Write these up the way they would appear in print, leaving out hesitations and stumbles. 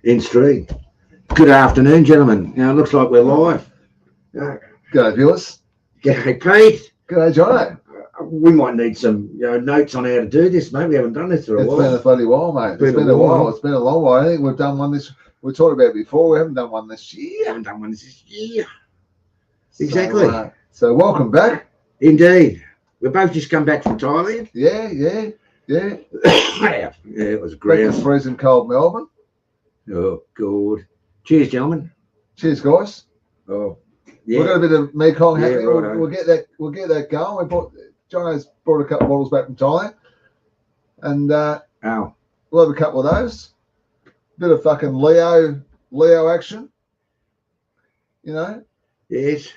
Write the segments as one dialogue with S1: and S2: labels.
S1: in street. Good afternoon, gentlemen. Now it looks like we're live.
S2: G'day, viewers.
S1: G'day, Pete.
S2: G'day, Jono.
S1: We might need some notes on how to do this, mate. We haven't done this for a while.
S2: It's been a bloody while, mate. It's been a while. It's been a long while. I think we've done one this. We talked about it before. We haven't done one this year.
S1: We haven't done one this year. Exactly.
S2: So welcome back.
S1: Indeed. We've both just come back from Thailand.
S2: Yeah.
S1: Yeah, it was
S2: Back
S1: great.
S2: to freezing cold Melbourne.
S1: Oh, good. Cheers, gentlemen.
S2: Cheers, guys.
S1: Oh, yeah.
S2: We've got a bit of Mekong
S1: Yeah,
S2: happening.
S1: righto.
S2: We'll get that going. Jono's brought a couple of bottles back from Thailand, and we'll have a couple of those. Bit of fucking Leo action, you know.
S1: Yes.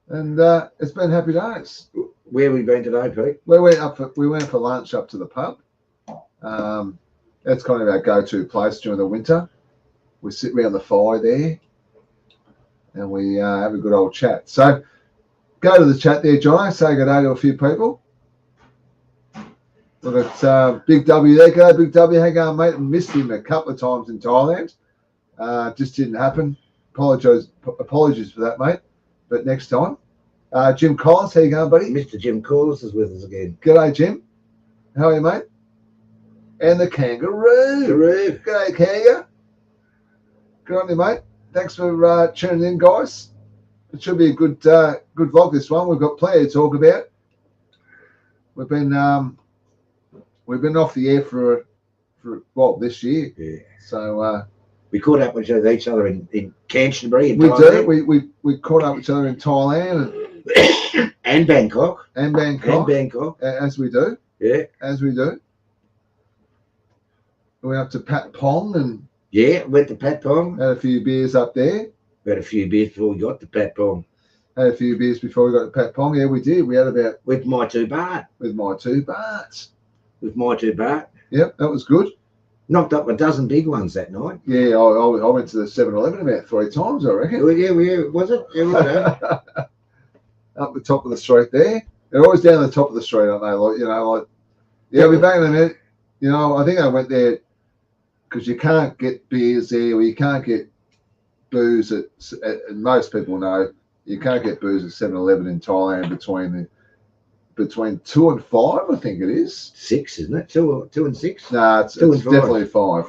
S2: And it's been happy days.
S1: Where have we been today, Pete?
S2: We went for lunch up to the pub. That's kind of our go-to place during the winter. We sit around the fire there, and we have a good old chat. So go to the chat there, John. Say good day to a few people. We've got Big W there. Go, Big W. How you going, mate? Missed him a couple of times in Thailand. Just didn't happen. Apologies for that, mate. But next time. Jim Collins, how you going, buddy?
S1: Mr. Jim Collins is with us again.
S2: G'day, Jim. How are you, mate? And the kangaroo. G'day, kangaroo. Good on you, mate. Thanks for tuning in, guys. It should be a good vlog, this one. We've got plenty to talk about. We've been off the air for this year. Yeah. So
S1: we caught up with each other in Canterbury.
S2: We did. We caught up with each other in Thailand
S1: and Bangkok.
S2: As we do.
S1: Yeah.
S2: As we do. We went up to Patpong and
S1: went to Patpong.
S2: Had a few beers up there.
S1: We had a few beers before we got to Patpong.
S2: Had a few beers before we got to Patpong. Yeah, we did. We had about
S1: with my two baht.
S2: Yep, that was good.
S1: Knocked up a dozen big ones that night.
S2: Yeah, I went to the 7-Eleven about 3 times, I reckon.
S1: Well, yeah, was it? Yeah,
S2: up the top of the street there. They're always down the top of the street, aren't they? Like, I'll be back in a minute. I think I went there because you can't get beers there, or you can't get booze and most people know you can't get booze at 7-Eleven in Thailand between 2 and 5, I think it is.
S1: 6, isn't it? 2 and 6?
S2: No, it's definitely 5.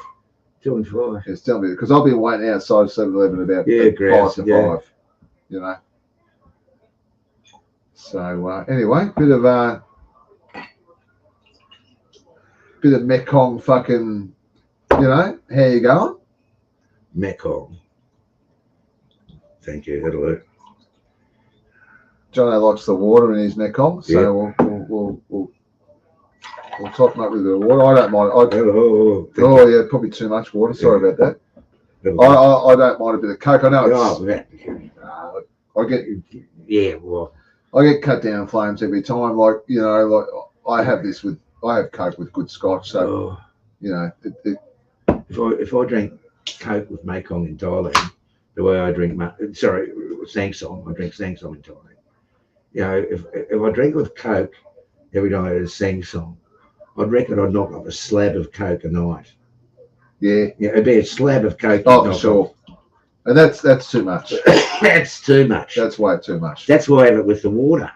S1: 2 and 5.
S2: It's definitely because I've been waiting outside 7-Eleven about 5 to 5. So anyway, bit of Mekong fucking, how you going?
S1: Mekong. Thank you. That'll work.
S2: Jono likes the water in his Mekong, so we'll top him up with a bit of water. I don't mind. Yeah, probably too much water. Sorry about that. I don't mind a bit of Coke. I know I get cut down flames every time. I have Coke with good Scotch. So
S1: if I drink Coke with Mekong in Thailand, the way I drink Sangsong, I drink Sangsong in Thailand. If I drink with Coke every night at a Sangsong, I'd reckon I'd knock up a slab of Coke a night.
S2: Yeah,
S1: it'd be a slab of Coke.
S2: Oh, for sure. And that's too much.
S1: That's too much.
S2: That's way too much.
S1: That's why I have it with the water.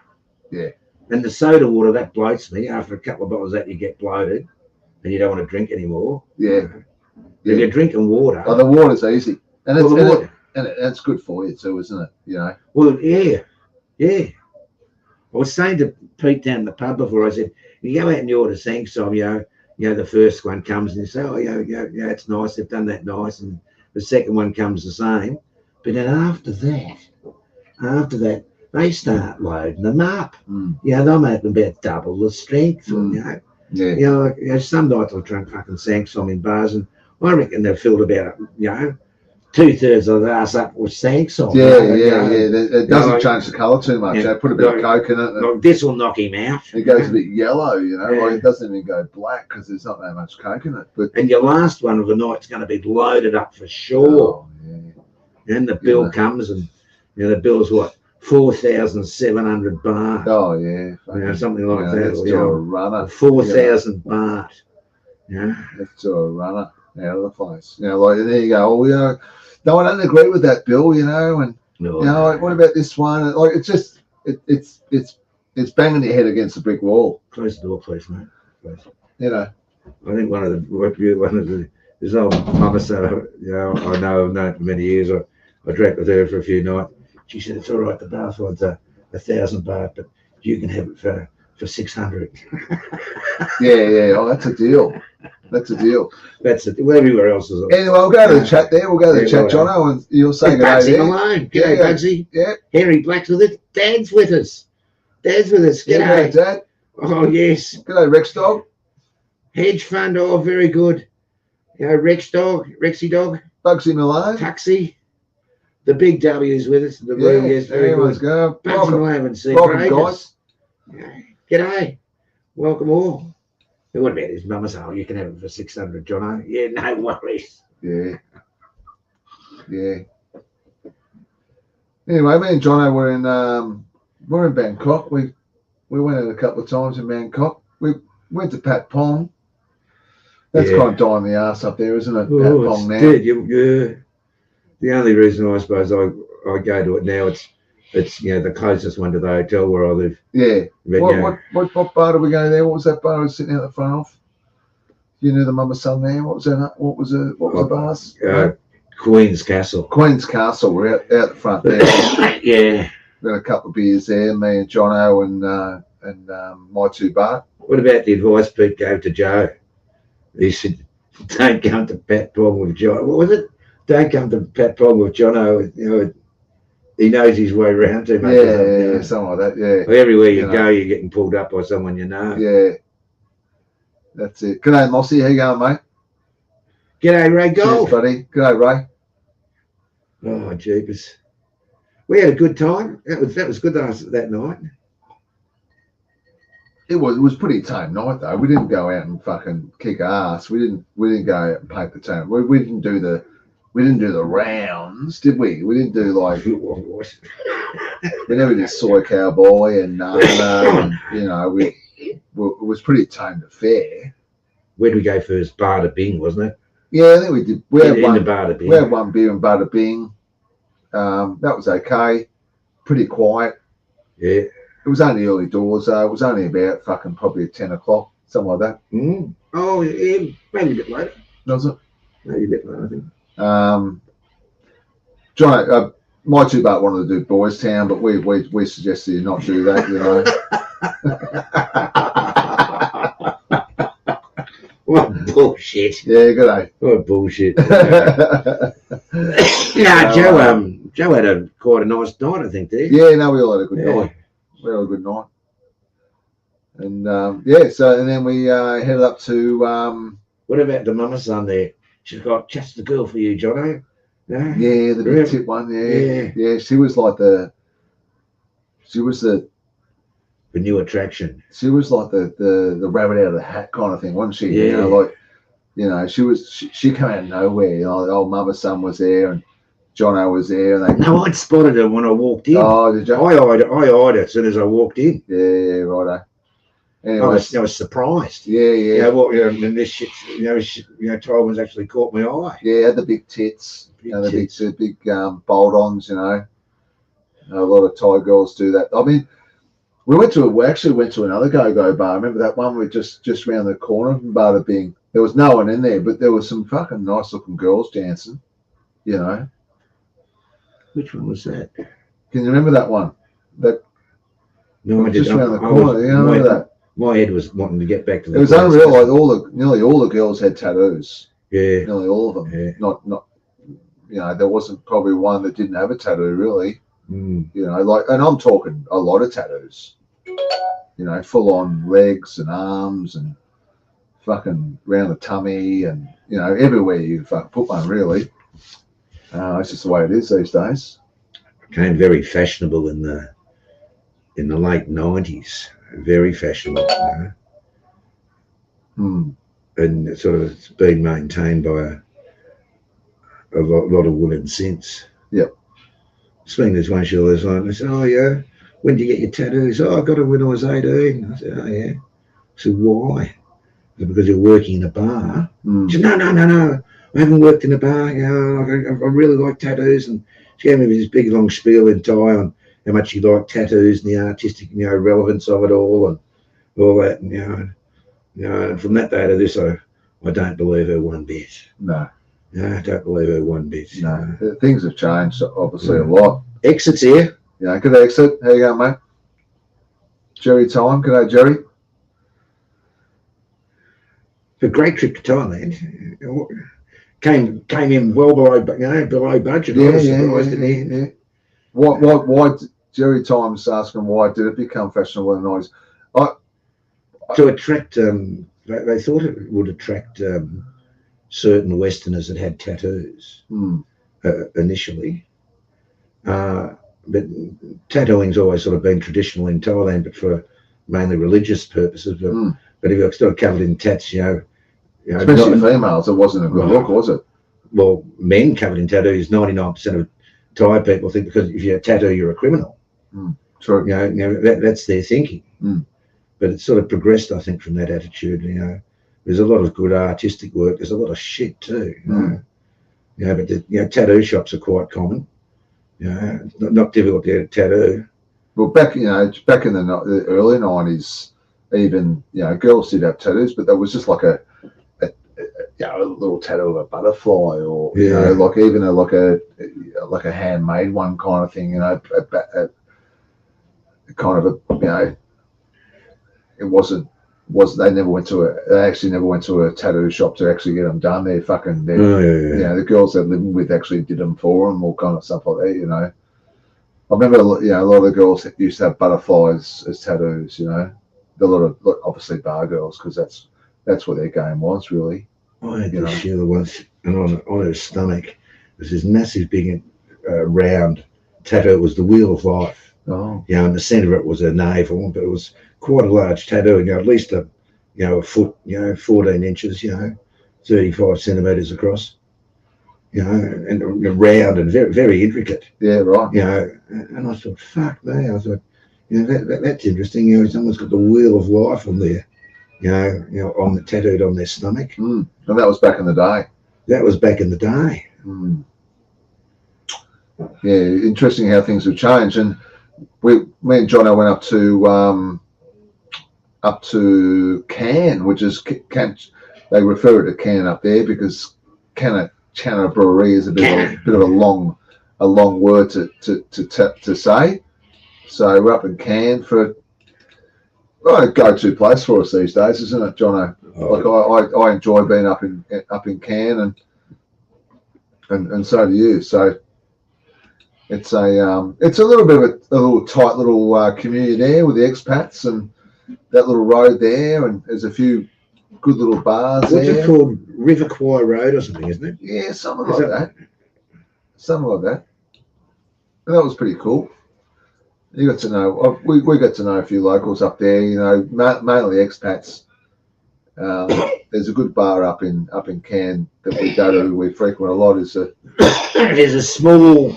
S2: Yeah.
S1: And the soda water, that bloats me. After a couple of bottles of that, you get bloated and you don't want to drink anymore.
S2: Yeah.
S1: If you're drinking water.
S2: Oh, the water's easy. And it's good for you too, isn't it?
S1: Well, yeah. I was saying to Pete down in the pub before, I said, you go out and you order Sangsong, the first one comes and you say, oh, it's nice, they've done that nice. And the second one comes the same. But then after that, they start loading them up. They'll make them about double the strength. Some nights I've drunk fucking Sangsong in bars, and I reckon they've filled about, 2/3 of the ass up with Sangsong.
S2: It doesn't change the colour too much. They put a bit of Coke in it.
S1: This will knock him out.
S2: It goes a bit yellow, it doesn't even go black because there's not that much Coke in it.
S1: And your last one of the night's going to be loaded up for sure. And the bill comes, and the bill's what, 4,700 baht.
S2: Oh yeah,
S1: something like that.
S2: Let's do a runner.
S1: 4,000 baht.
S2: Let's do a runner. out of the place. You know, like there you go. Oh, you know, no, I don't agree with that bill. You know, and
S1: No,
S2: you know, like, what about this one? Like it's just it's banging your head against a brick wall.
S1: Close the door, please, mate. Close.
S2: You know.
S1: I think one of the this old mama said, you know, I've known her for many years. I drank with her for a few nights. She said, it's all right, the bath one's 1,000 baht, but you can have it for 600.
S2: Yeah. Oh, that's a deal. That's a deal.
S1: That's it. Everywhere else is.
S2: Anyway, we'll go to the chat there. We'll go to the chat, Jono, and you'll say good day
S1: Bugsy
S2: there.
S1: Malone. G'day, Bugsy.
S2: Yeah.
S1: Harry Black's with us. Dad's with us. Dad's with us. G'day.
S2: G'day, Dad.
S1: Oh, yes.
S2: G'day, Rex Dog.
S1: Hedge fund. Oh, very good. You know, Rexy Dog.
S2: Bugsy Malone.
S1: Taxi. The big W's with us. The
S2: Yeah,
S1: room, yes, very
S2: everyone's
S1: good.
S2: going.
S1: Bugsy
S2: Welcome,
S1: Malone and see
S2: welcome guys.
S1: G'day. Welcome all. What about his mama's? Oh, you can have it for 600, Jono. Yeah, no worries.
S2: Yeah. Anyway, me and Jono we're in Bangkok. We went in a couple of times in Bangkok. We went to Patpong. That's kind of dying the ass up there, isn't it? Patpong now.
S1: Dead. Yeah. The only reason I suppose I go to it now, it's you know the closest one to the hotel where I live.
S2: Yeah.
S1: But,
S2: What bar did we go there? What was that bar I was sitting out the front of? You knew the mama son there. What was that? What was the bars?
S1: Queen's Castle.
S2: Queen's Castle. We're out the front there.
S1: Yeah.
S2: We had a couple of beers there. Me and Jono and my two bar.
S1: What about the advice Pete gave to Joe? He said, "Don't come to Patpong with John." What was it? Don't come to Patpong with Jono. You know, he knows his way around too much.
S2: Yeah, something like that. Yeah.
S1: Everywhere you go, you're getting pulled up by someone you know.
S2: Yeah. That's it. G'day, Mossy. How you going, mate?
S1: G'day, Ray Gold.
S2: Cheers, buddy. G'day, Ray.
S1: Oh, jeepers. We had a good time. That was good that night.
S2: It was pretty tame night though. We didn't go out and fucking kick ass. We didn't go out and paint the town. We didn't do the rounds, did we? We didn't do like we never did soy cowboy and you know it was pretty tame to fair.
S1: Where did we go first? Bada Bing, wasn't it?
S2: Yeah, I think we did. We had
S1: Bada Bing.
S2: We had one beer in Bada Bing. That was okay. Pretty quiet.
S1: Yeah.
S2: It was only early doors though. It was only about fucking probably 10 o'clock, something like that.
S1: Mm. Oh, yeah, maybe a bit later.
S2: Was it?
S1: Maybe a bit later, I think.
S2: John, my two bar wanted to do Boys Town, but we suggested you not do that, you know.
S1: What bullshit.
S2: Yeah, good day.
S1: What bullshit. Joe had quite a nice night, I think, there.
S2: Yeah, no, we all had a good night. We had a good night. And and then we headed up to
S1: what about the mama son there? She's got just the girl for you, Jono. No?
S2: Yeah, the big tip one, yeah. She was like the
S1: new attraction.
S2: She was like the rabbit out of the hat kind of thing, wasn't she?
S1: Yeah.
S2: You know, she came out of nowhere. You know, the old mother son was there and Jono was there, and
S1: No, I'd spotted her when I walked in.
S2: Oh, did you?
S1: I eyed her as soon as I walked in.
S2: Yeah, righto. Anyway,
S1: I was surprised.
S2: Yeah.
S1: You know, and this shit, Taiwan's actually caught my eye.
S2: Yeah, had the big tits, the big bolt-ons. You know, a lot of Thai girls do that. I mean, we actually went to another go-go bar. Remember that one? We just round the corner from Bada Bing. There was no one in there, but there was some fucking nice-looking girls dancing. You know.
S1: Which one was that?
S2: Can you remember that one?
S1: No, I
S2: just
S1: didn't.
S2: around the corner. You remember that?
S1: My head was wanting to get back to the.
S2: It was unreal. Like nearly all the girls had tattoos.
S1: Yeah.
S2: Nearly all of them.
S1: Yeah.
S2: Not. You know, there wasn't probably one that didn't have a tattoo really.
S1: Mm.
S2: You know, and I'm talking a lot of tattoos. You know, full on legs and arms and fucking round the tummy and everywhere you fucking put one really. It's just the way it is these days.
S1: Became very fashionable in the late 90s. Very fashionable, and it's it's been maintained by a lot of women since.
S2: Yep.
S1: Speaking this one, she was on. I said, "Oh yeah, when did you get your tattoos?" "Oh, I got it when I was 18." I said, "Oh yeah." I said, "Why?" because you're working in a bar.
S2: Mm.
S1: She said, no. I haven't worked in a bar. You know, I really like tattoos. And she gave me this big long spiel in Thai on how much she liked tattoos and the artistic, relevance of it all and all that. And, and from that day to this, I don't believe her one bit.
S2: No.
S1: No, I don't believe her one bit.
S2: No. Things have changed, obviously, a lot.
S1: Exit's here.
S2: Yeah, good exit. How you going, mate? Jerry time. G'day, Jerry.
S1: A great trip to Thailand. Came in well below budget. I was surprised in here.
S2: Yeah. Why Jerry Time's asking why did it become fashionable in the 90s?
S1: To attract, they thought it would attract certain Westerners that had tattoos initially. But tattooing's always sort of been traditional in Thailand, but for mainly religious purposes. But if you're still covered in tats,
S2: especially females, it wasn't a good look, was it?
S1: Well, men covered in tattoos, 99% of Thai people think because if you tattoo, you're a criminal.
S2: True.
S1: That's their thinking. But it's sort of progressed, I think, from that attitude. There's a lot of good artistic work. There's a lot of shit too. But the tattoo shops are quite common. Not difficult to get a tattoo.
S2: Well, back in the early 90s, even girls did have tattoos, but that was just like a little tattoo of a butterfly, or like even like a handmade one kind of thing. It wasn't. They actually never went to a tattoo shop to actually get them done. They're fucking. The girls they're living with actually did them for them, all kind of stuff like that. I remember, a lot of the girls used to have butterflies as tattoos. A lot of obviously bar girls, because that's what their game was really.
S1: I had this Sheila once, and on her stomach was this massive, big, round tattoo. It was the Wheel of Life.
S2: Oh.
S1: And the centre of it was a navel, but it was quite a large tattoo. At least a foot, 14 inches, 35 centimetres across. And round and very, very intricate.
S2: Yeah, right.
S1: And I thought, fuck me. I thought, that's interesting. Someone's got the Wheel of Life on there. On the tattooed on their stomach.
S2: And that was back in the day.
S1: That was back in the day.
S2: Yeah, interesting how things have changed. And me and Jono went up to Cannes, which is they refer it to Cannes up there because Chana Brewery is a bit of a long word to say. So we're up in Cannes for a go-to place for us these days, isn't it, Jono? Like I enjoy being up in Cannes, and so do you. So it's a little bit of a little tight little community there with the expats and that little road there, and there's a few good little bars.
S1: What's it called? River Kwai Road or something, isn't it?
S2: Yeah, something like that. Something like that. And that was pretty cool. You got to know. We got to know a few locals up there. Mainly expats. There's a good bar up in Cannes that we go to. We frequent a lot.
S1: There's a small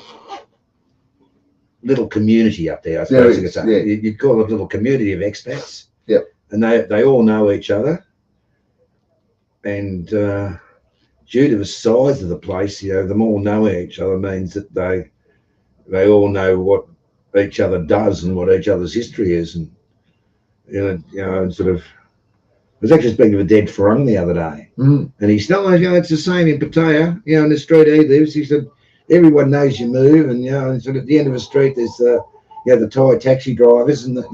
S1: little community up there. I suppose you could say. You'd call it a little community of expats.
S2: Yep.
S1: And they all know each other. And due to the size of the place, them all know each other means that they all know what each other does and what each other's history is, and sort of. I was actually speaking to a dead Farung the other day, and he said, it's the same in Pattaya, in the street he lives. He said, everyone knows your move, and sort of at the end of the street there's the Thai taxi drivers, and if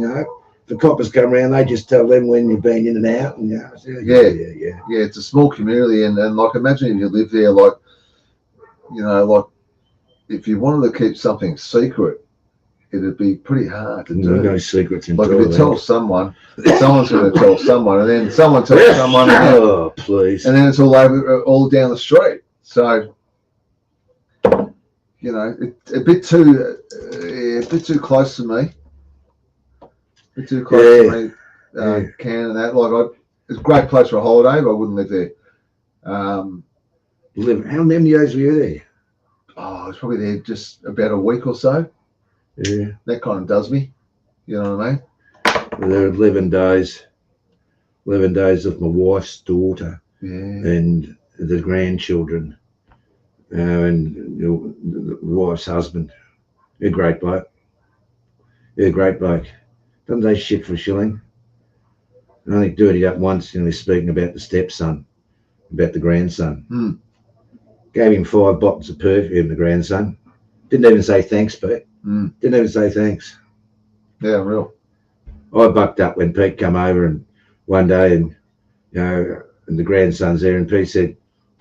S1: the coppers come around, they just tell them when you've been in and out, and
S2: it's a small community, and like imagine if you live there, like if you wanted to keep something secret, it'd be pretty hard to do.
S1: No secrets in
S2: Like if you tell someone, someone's going to tell someone, and then someone tells someone,
S1: please,
S2: and then it's all down the street. So, it's a bit too close to me. A bit too close to me. Cannes and that, it's a great place for a holiday, but I wouldn't live there.
S1: How many days were you there?
S2: I was probably there just about a week or so.
S1: Yeah.
S2: That kind of does me. You know what I mean?
S1: There were 11 days. 11 days with my wife's daughter
S2: Yeah.
S1: and the grandchildren, and the wife's husband. A great bloke. A great bloke. Doesn't do shit for a shilling. I only dirtied up once, he's speaking about the stepson, about the grandson.
S2: Mm.
S1: Gave him 5 bottles of perfume, the grandson. Didn't even say thanks, Pete.
S2: Mm.
S1: Didn't even say thanks.
S2: Yeah, real.
S1: I bucked up when Pete come over and one day and and the grandson's there and Pete said,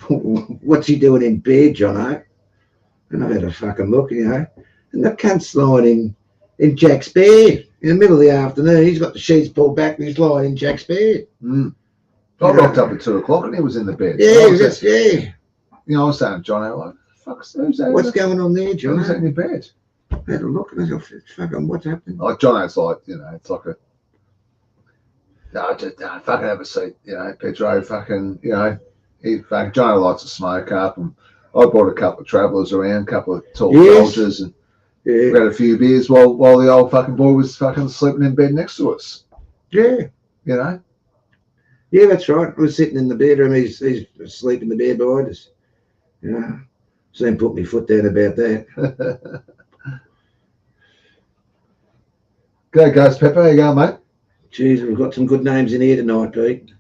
S1: what's he doing in bed, Jono? And I had a fucking look, and the cunt's lying in Jack's bed in the middle of the afternoon. He's got the sheets pulled back and he's lying in Jack's bed.
S2: Mm. I rocked up at 2 o'clock and he was in the bed.
S1: Yeah,
S2: I was saying, Jono, like, fuck's who's that?
S1: What's going on there, Jono?
S2: Who's that in your bed?
S1: I had a look and I said, fucking, what's happening?
S2: Like, Jono's like, it's like a, no, just fucking have a seat, Pedro, fucking, Jono likes to smoke up, and I brought a couple of travellers around, a couple of tall soldiers, and we had a few beers while the old fucking boy was fucking sleeping in bed next to us.
S1: Yeah.
S2: Yeah,
S1: that's right. I was sitting in the bedroom, he's asleep in the bed behind us. So then put my foot down about that.
S2: Go, Ghost Pepper, how you going, mate?
S1: Jeez, we've got some good names in here tonight, Pete.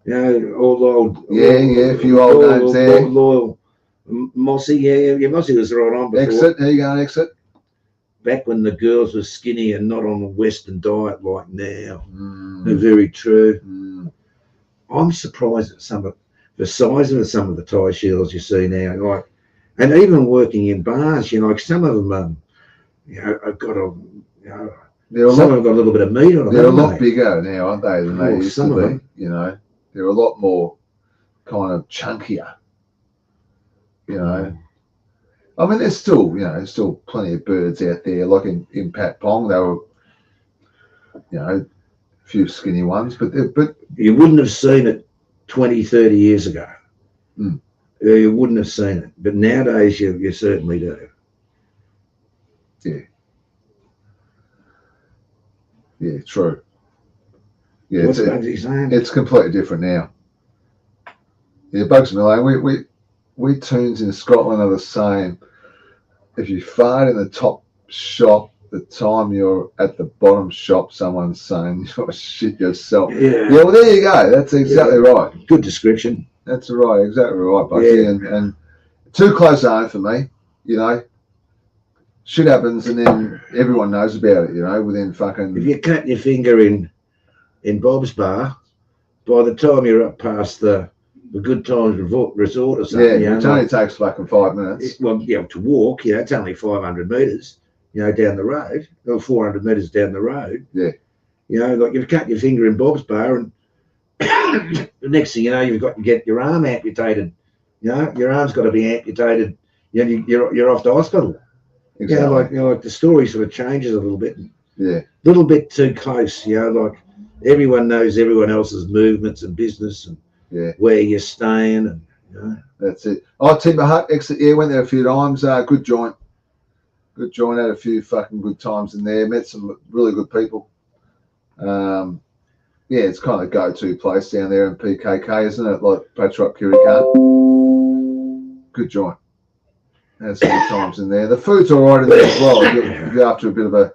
S1: All old.
S2: A few old names there.
S1: Loyal. Mossy, Mossy was right on before.
S2: Exit, how you going, Exit?
S1: Back when the girls were skinny and not on a Western diet like now. They're very true. I'm surprised at some of the size of some of the Thai shields you see now. And even working in bars, some of them, have got a, some of them got a little bit of meat on them.
S2: They're a lot bigger now, aren't they, than they used to be?
S1: Them.
S2: They're a lot more kind of chunkier. I mean, there's still plenty of birds out there. Like in Patpong, they were, a few skinny ones, but
S1: you wouldn't have seen it 20, 30 years ago.
S2: Mm.
S1: You wouldn't have seen it, but nowadays you certainly do.
S2: Yeah. Yeah, true. Yeah,
S1: what's Bugsy saying?
S2: It's completely different now. Yeah, Bugs Malone, we tunes in Scotland are the same. If you fart in the top shop, the time you're at the bottom shop, someone's saying you're shit yourself. Yeah, well, there you go. That's exactly right.
S1: Good description.
S2: That's right, exactly right, Bugsy. Yeah. And too close to home for me, Shit happens and then everyone knows about it, within fucking...
S1: If you cut your finger in Bob's Bar, by the time you're up past the Good Times Resort or something...
S2: Yeah, it only takes fucking 5 minutes.
S1: To walk, it's only 500 metres, down the road, or 400 metres down the road.
S2: Yeah.
S1: You've cut your finger in Bob's Bar and the next thing you know, you've got to get your arm amputated. Your arm's got to be amputated. You're off to hospital.
S2: Exactly.
S1: Like the story sort of changes a little bit.
S2: Yeah. A
S1: little bit too close, like everyone knows everyone else's movements and business and where you're staying and
S2: That's it. Timber Hut, Exit, went there a few times. Good joint. Good joint, had a few fucking good times in there. Met some really good people. It's kind of a go-to place down there in PKK, isn't it? Like Patchwork Kirikan. Good joint. Had some good times in there. The food's all right in there as well. If you're after a bit of a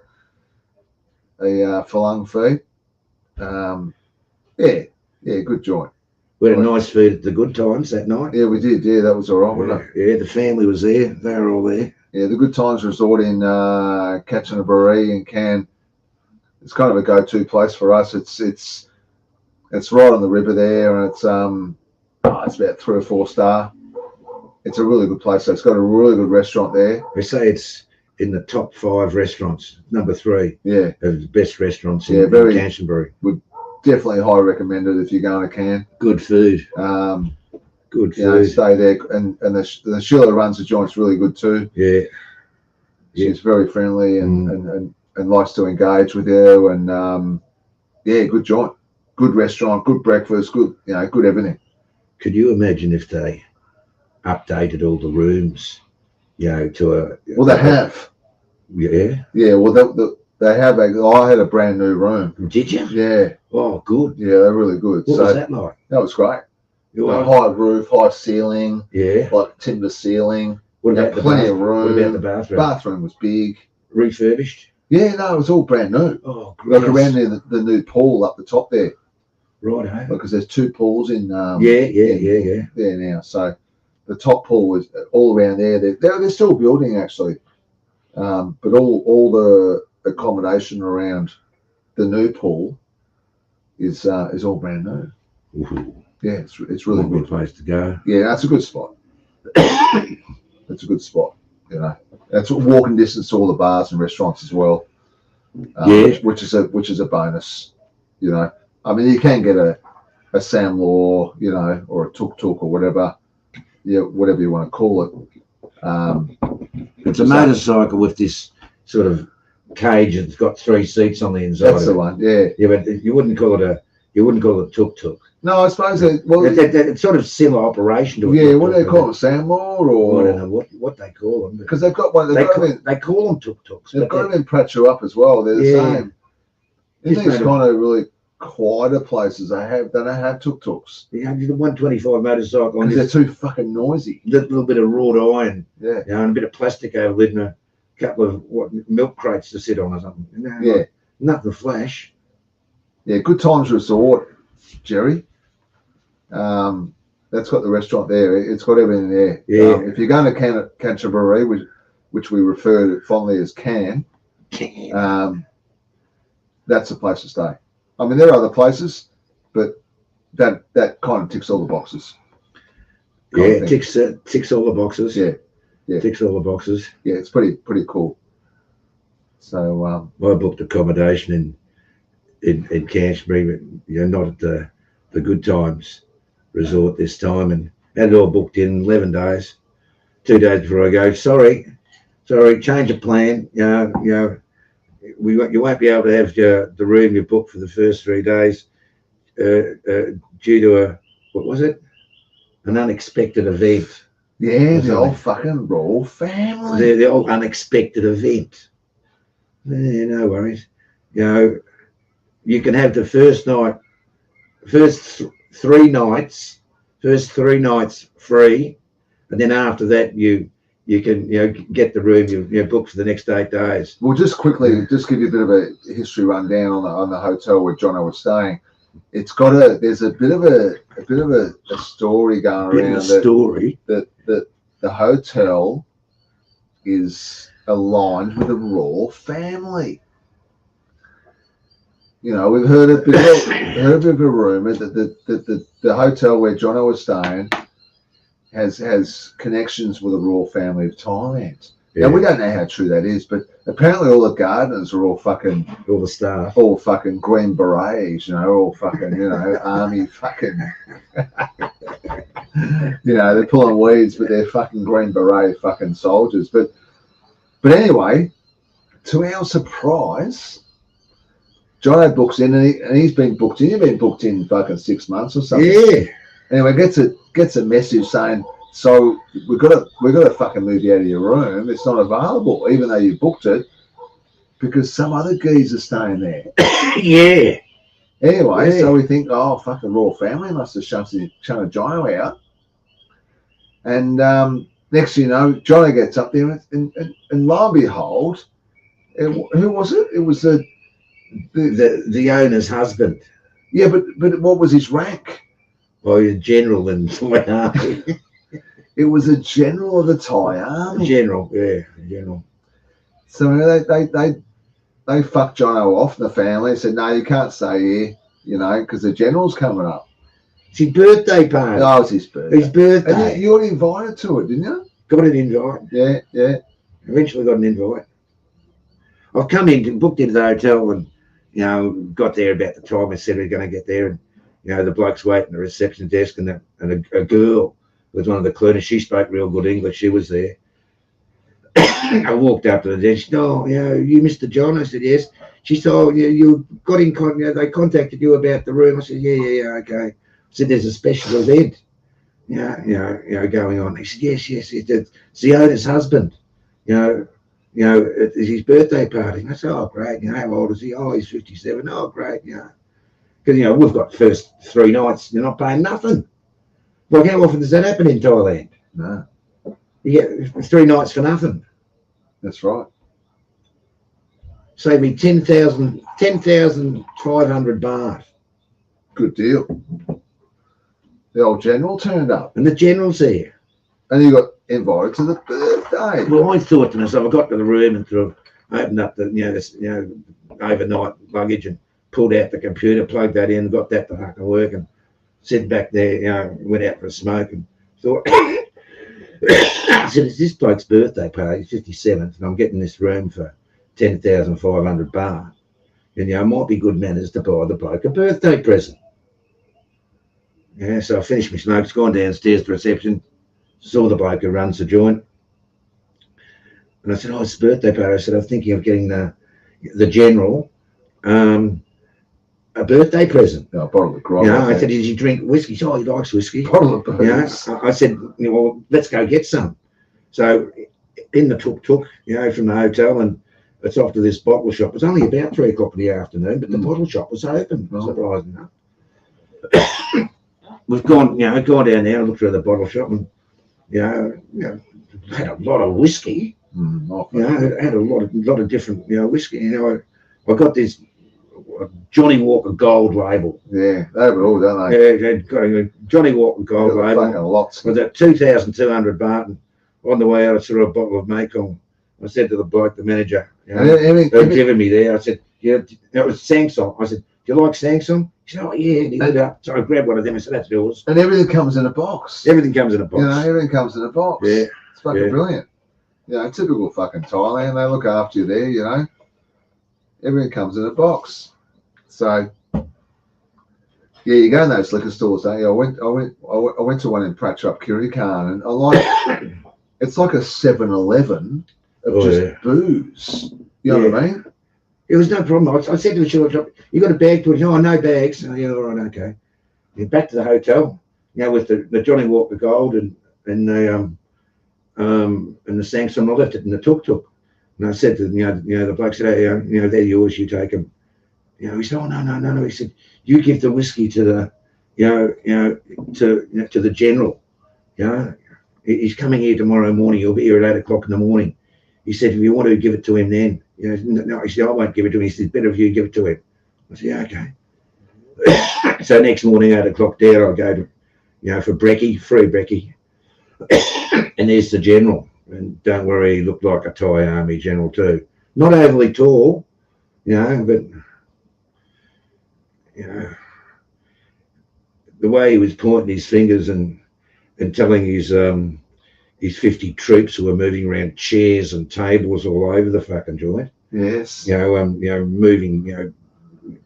S2: falung feed. Good joint.
S1: We had a nice feed at the Good Times that night.
S2: Yeah, we did. Yeah, that was all right, wasn't it?
S1: Yeah, the family was there. They were all there.
S2: Yeah, the Good Times Resort in Katchanaburi in Cairn. It's kind of a go-to place for us. It's right on the river there, and it's about 3 or 4 star. It's a really good place. So it's got a really good restaurant there.
S1: They say it's in the top 5 restaurants, number 3.
S2: Yeah,
S1: of the best restaurants in Canterbury.
S2: Would definitely highly recommend it if you're going to Cairn.
S1: Good food. Good food.
S2: Stay there, and the Sheila runs the joint's really good too.
S1: Yeah,
S2: she's very friendly and likes to engage with you. And good joint, good restaurant, good breakfast, good good everything.
S1: Could you imagine if they updated all the rooms, to a...
S2: Well, they have.
S1: Yeah.
S2: Yeah. Well, they have. I had a brand new room.
S1: Did you?
S2: Yeah.
S1: Oh, good.
S2: Yeah, they're really good.
S1: What was that like?
S2: That was great.
S1: Right.
S2: High roof, high ceiling.
S1: Yeah.
S2: Like timber ceiling.
S1: What about
S2: plenty of room.
S1: What about the bathroom?
S2: Bathroom was big.
S1: Refurbished?
S2: Yeah, no, it was all brand new.
S1: Oh, great.
S2: Like around there, the new pool up the top there.
S1: Right,
S2: because there's 2 pools in.
S1: Yeah.
S2: There now. So the top pool was all around there. They're still building actually, but all the accommodation around the new pool is all brand new.
S1: Ooh.
S2: Yeah, it's really
S1: good place to go.
S2: Yeah, that's a good spot. That's a good spot. You know, that's walking distance to all the bars and restaurants as well. Which is a bonus. You know, I mean, you can get a Sam Law, you know, or a tuk tuk or whatever. Yeah, whatever you want to call it.
S1: It's a motorcycle with this sort of cage that's got 3 seats on the inside.
S2: That's the one. Yeah.
S1: Yeah, but you wouldn't call it tuk tuk.
S2: No, I suppose
S1: it's sort of similar operation to it.
S2: Yeah, what do they call it? Sam Law or
S1: I don't know what they call them.
S2: Because they've got one.
S1: They call them tuk tuks.
S2: They've got them in Prachuap as well. They're the same. In these kind of really quieter places, they don't have tuk tuks.
S1: Yeah, the 125 motorcycle.
S2: Because they're too fucking noisy.
S1: A little bit of wrought iron.
S2: Yeah.
S1: You know, and a bit of plastic overlid and a couple of milk crates to sit on or something. You know,
S2: yeah.
S1: Nothing flash.
S2: Yeah, Good Times Resort, Jerry. That's got the restaurant there. It's got everything there.
S1: Yeah.
S2: If you're going to Canterbury, which we refer to fondly as Can, that's the place to stay. I mean, there are other places, but that kind of ticks all the boxes.
S1: Yeah, ticks all the boxes.
S2: Yeah,
S1: ticks all the boxes.
S2: Yeah, it's pretty cool. So
S1: I booked accommodation in Canterbury, but not at the Good Times Resort this time, and had it all booked in 11 days. 2 days before I go, sorry, change of plan. You won't be able to have the room you booked for the first 3 days due to an unexpected event.
S2: Yeah, the old fucking royal family.
S1: The old unexpected event. Yeah, no worries. You can have the first 3 nights free, and then after that you can get the room you booked for the next 8 days.
S2: Well, just quickly, just give you a bit of a history rundown on the hotel where Jono was staying. It's got there's a bit of a story going around. That the hotel is aligned with the royal family. We've heard a bit of a rumor that the hotel where Jono was staying has connections with the royal family of Thailand. Yeah. Now we don't know how true that is, but apparently all the gardeners are all the staff, all fucking green berets, all fucking army fucking, they're pulling weeds, but they're fucking green beret fucking soldiers. But anyway, to our surprise, Jono books in, and he's been booked in. You've been booked in fucking 6 months or something.
S1: Yeah.
S2: Anyway, gets a message saying, so we've got to fucking move you out of your room. It's not available, even though you booked it, because some other geezer staying there.
S1: Yeah.
S2: Anyway, so we think, oh, fucking royal family must have shunted Jono out. And next thing you know, Jono gets up there, and lo and behold, who was it? It was
S1: the owner's husband.
S2: Yeah, but what was his rank?
S1: Well, he's a general in Thai Army.
S2: It was a general of the Thai Army.
S1: General, yeah, general.
S2: So they fucked Jono off, the family. Said, no, you can't stay here, because the general's coming up.
S1: It's his birthday party.
S2: Oh, it's his birthday.
S1: His birthday.
S2: And you got invited to it, didn't you?
S1: Got an invite.
S2: Yeah.
S1: Eventually got an invite. I've come in, booked into the hotel, and got there about the time I said we were going to get there, and the bloke's waiting at the reception desk, and a girl was one of the cleaners. She spoke real good English. She was there. I walked up to the desk. She said, "Oh, you Mr. John?" I said, "Yes." She said, "Oh, you got in contact. They contacted you about the room." I said, "Yeah, okay." I said, "There's a special event, going on." He said, "Yes. It's the owner's husband. It's his birthday party." And I said, "Oh, great. How old is he?" "Oh, he's 57. "Oh, great. Because, you know, we've got first 3 nights, you're not paying nothing. Like, how often does that happen in Thailand?
S2: No.
S1: You get 3 nights for nothing.
S2: That's right.
S1: Save me 10,500 baht.
S2: Good deal. The old general turned up.
S1: And the general's here.
S2: And you got invited to the birthday.
S1: Well, I thought to myself, I got to the room and sort of opened up the, overnight luggage and pulled out the computer, plugged that in, got that to fucking work, and sat back there, went out for a smoke and thought, I said, it's this bloke's birthday party, 57th, and I'm getting this room for 10,500 baht. And, it might be good manners to buy the bloke a birthday present. Yeah, so I finished my smokes, gone downstairs to reception, saw the bloke who runs the joint. And I said, oh, it's a birthday party. I said, I'm thinking of getting the general a birthday present.
S2: No, a bottle of grog.
S1: I said, did you drink whiskey? Oh, he likes whiskey.
S2: Bottle of booze.
S1: I said, well, let's go get some. So in the tuk-tuk, from the hotel, and it's off to this bottle shop. It was only about 3 o'clock in the afternoon, but the bottle shop was open, surprising enough. We've gone down there and looked through the bottle shop, and had a lot of whiskey. Had a lot of different whiskey. I got this Johnny Walker Gold label.
S2: Yeah, they were all, don't they?
S1: Yeah, got a Johnny Walker Gold label.
S2: Lots.
S1: With that 2,200 baht. And on the way out, I saw a bottle of Mekong. I said to the bloke, the manager, they've given me there. I said, that was Samsung. I said, do you like Samsung? He said, oh yeah. And he lit up. So I grabbed one of them and said, that's yours.
S2: And everything comes in a box.
S1: Everything comes in a box.
S2: Everything comes in a box.
S1: Yeah.
S2: It's fucking brilliant. Typical fucking Thailand. They look after you there, Everything comes in a box. So, you go in those liquor stores, don't you? I went to one in Pratchap, Kirikan, and I like it's like a 7-Eleven of just booze. You know what I mean?
S1: It was no problem. I said to the shop, you got a bag for it? Oh, no bags. Oh, yeah, all right, okay. And back to the hotel, with the Johnny Walker Gold and the Samsung. I left it in the tuk-tuk. And I said to the bloke said, hey, they're yours, you take them. He said, oh, no. He said, you give the whiskey to the, to the general. He's coming here tomorrow morning. He'll be here at 8 o'clock in the morning. He said, if you want to give it to him then. No, he said, I won't give it to him. He said, better if you give it to him. I said, yeah, okay. So next morning, 8 o'clock there, I go to, for brekkie, free brekkie. And there's the general. And don't worry, he looked like a Thai army general too. Not overly tall, but, the way he was pointing his fingers and telling his 50 troops who were moving around chairs and tables all over the fucking joint.
S2: Yes.
S1: Moving,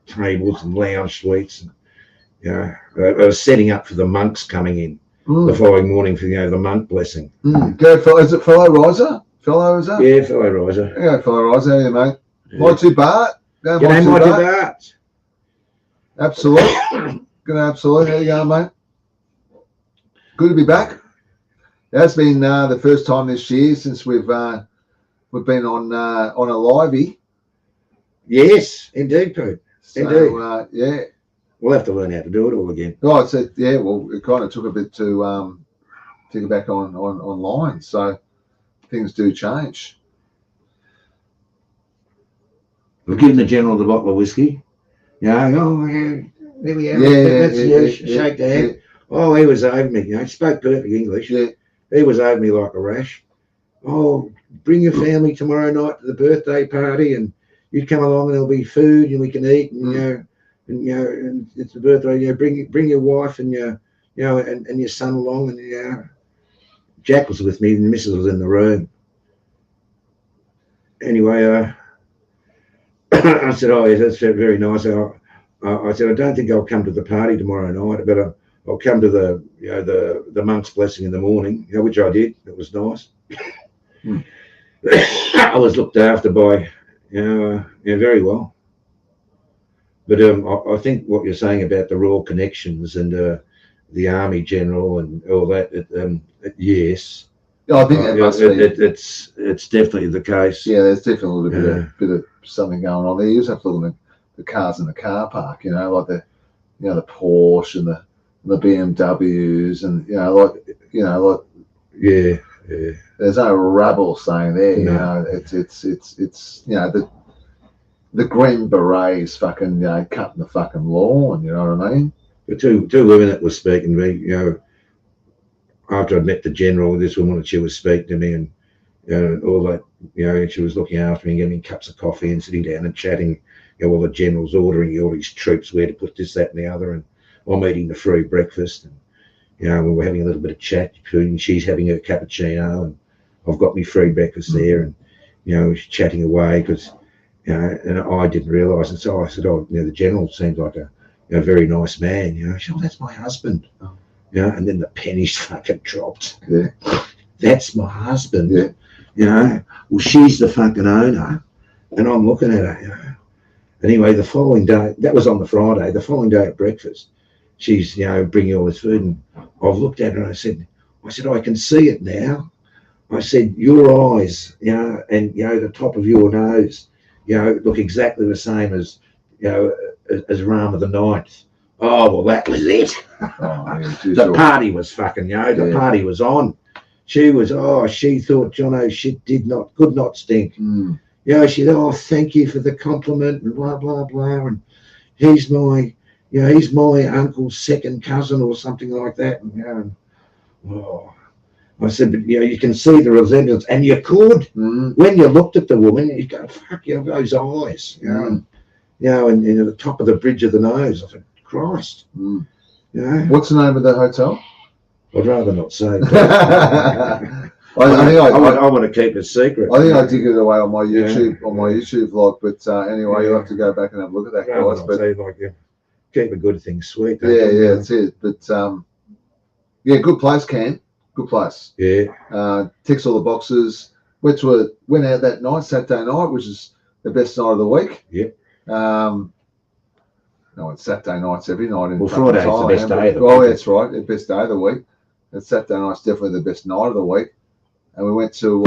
S1: tables and lounge suites. And, I was setting up for the monks coming in the following morning for, the monk blessing.
S2: Is it fellow riser? Fellow, is that?
S1: Yeah, fellow riser.
S2: Yeah, fellow riser, how are you, mate?
S1: Yeah.
S2: My 2 baht.
S1: G'day, my 2 baht.
S2: Absolutely. G'day, absolutely. How you going, mate? Good to be back. That's been the first time this year since we've been on a livey.
S1: Yes, indeed, Pete. Indeed.
S2: Yeah.
S1: We'll have to learn how to do it all again.
S2: Oh, so well, it kind of took a bit to get back online. So things do change.
S1: We've given the general the bottle of whiskey. There we have. Shake the hand. Oh, he was over me. He spoke perfect English.
S2: Yeah.
S1: He was over me like a rash. Oh, bring your family tomorrow night to the birthday party, and you come along, and there'll be food, and we can eat, and and it's the birthday. Bring your wife and your and your son along, and Jack was with me, and the missus was in the room. Anyway, I said, oh, yes, that's very nice. I said, I don't think I'll come to the party tomorrow night, but I'll come to the monk's blessing in the morning, which I did. It was nice. I was looked after by, very well. But I think what you're saying about the royal connections and the army general and all that, yes.
S2: I think that must be.
S1: It's definitely the case.
S2: Yeah, there's definitely a little bit of something going on there. You just have to look at the cars in the car park, like you know, the Porsche and the BMWs, and like
S1: Yeah.
S2: there's no rabble staying there. You
S1: No.
S2: know, it's you know the Green Berets fucking cutting the fucking lawn. You know what I mean?
S1: The two women that were speaking to me, after I'd met the general, this woman, she was speaking to me, and all that, and she was looking after me, and giving me cups of coffee and sitting down and chatting. While the general's ordering all these troops where to put this, that, and the other, and I'm eating the free breakfast, and we were having a little bit of chat, and she's having her cappuccino, and I've got me free breakfast there, and she's chatting away because and I didn't realise, and so I said, the general seems like a very nice man. She said, oh, that's my husband.
S2: Oh.
S1: And then the pennies fucking dropped.
S2: Yeah.
S1: That's my husband.
S2: Yeah.
S1: Well, she's the fucking owner, and I'm looking at her. Anyway, the following day, that was on the Friday. The following day at breakfast, she's bringing all this food, and I've looked at her and I said, I can see it now. I said, your eyes, and the top of your nose, look exactly the same as Rama the Ninth. Oh, well, that was it. The party was fucking, the party was on. She was, she thought Jono shit could not stink. She said, oh, thank you for the compliment and blah, blah, blah. And he's my uncle's second cousin or something like that. And, I said, but you can see the resemblance, and you could when you looked at the woman. You go, fuck, those eyes, and the top of the bridge of the nose. I said, Christ,
S2: What's the name of the hotel?
S1: I'd rather not say.
S2: I
S1: want to keep it secret.
S2: I think I did give it away on my YouTube YouTube vlog, but anyway, you'll have to go back and have a look at that, guys. But
S1: keep a good thing sweet.
S2: That's it. But good place, Cam. Good place.
S1: Yeah.
S2: Ticks all the boxes. Went out that night, Saturday night, which is the best night of the week.
S1: Yep.
S2: No, it's Saturday nights every night.
S1: Well, Friday's the best day of the week.
S2: Oh, that's right. The best day of the week. And Saturday night's definitely the best night of the week. And we went to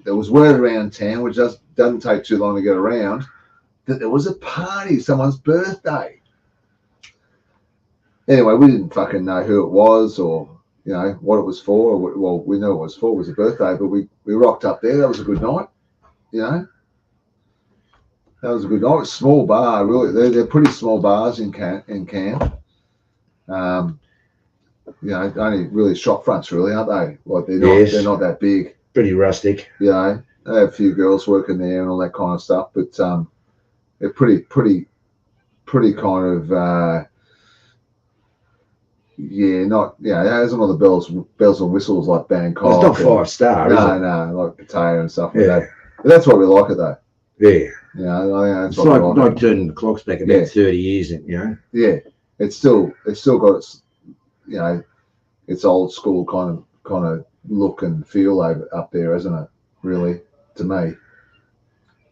S2: there was word around town, which doesn't take too long to get around, that there was a party, someone's birthday. Anyway, we didn't fucking know who it was or what it was for. Well, we know what it was for. It was a birthday, but we rocked up there. That was a good night. That was a good night. Small bar, really. They're pretty small bars in Cairns. Only really shop fronts, really, aren't they? Like they're not that big.
S1: Pretty rustic.
S2: They have a few girls working there and all that kind of stuff, but they're pretty kind of it hasn't all the bells and whistles like Bangkok.
S1: It's not 5-star, is it?
S2: No, like potato and stuff like that. But that's why we like it, though.
S1: Yeah.
S2: I think that's
S1: it's like turning the clocks back about 30 years,
S2: Yeah, it's still got its, its old school kind of look and feel up there, isn't it? Really, to me.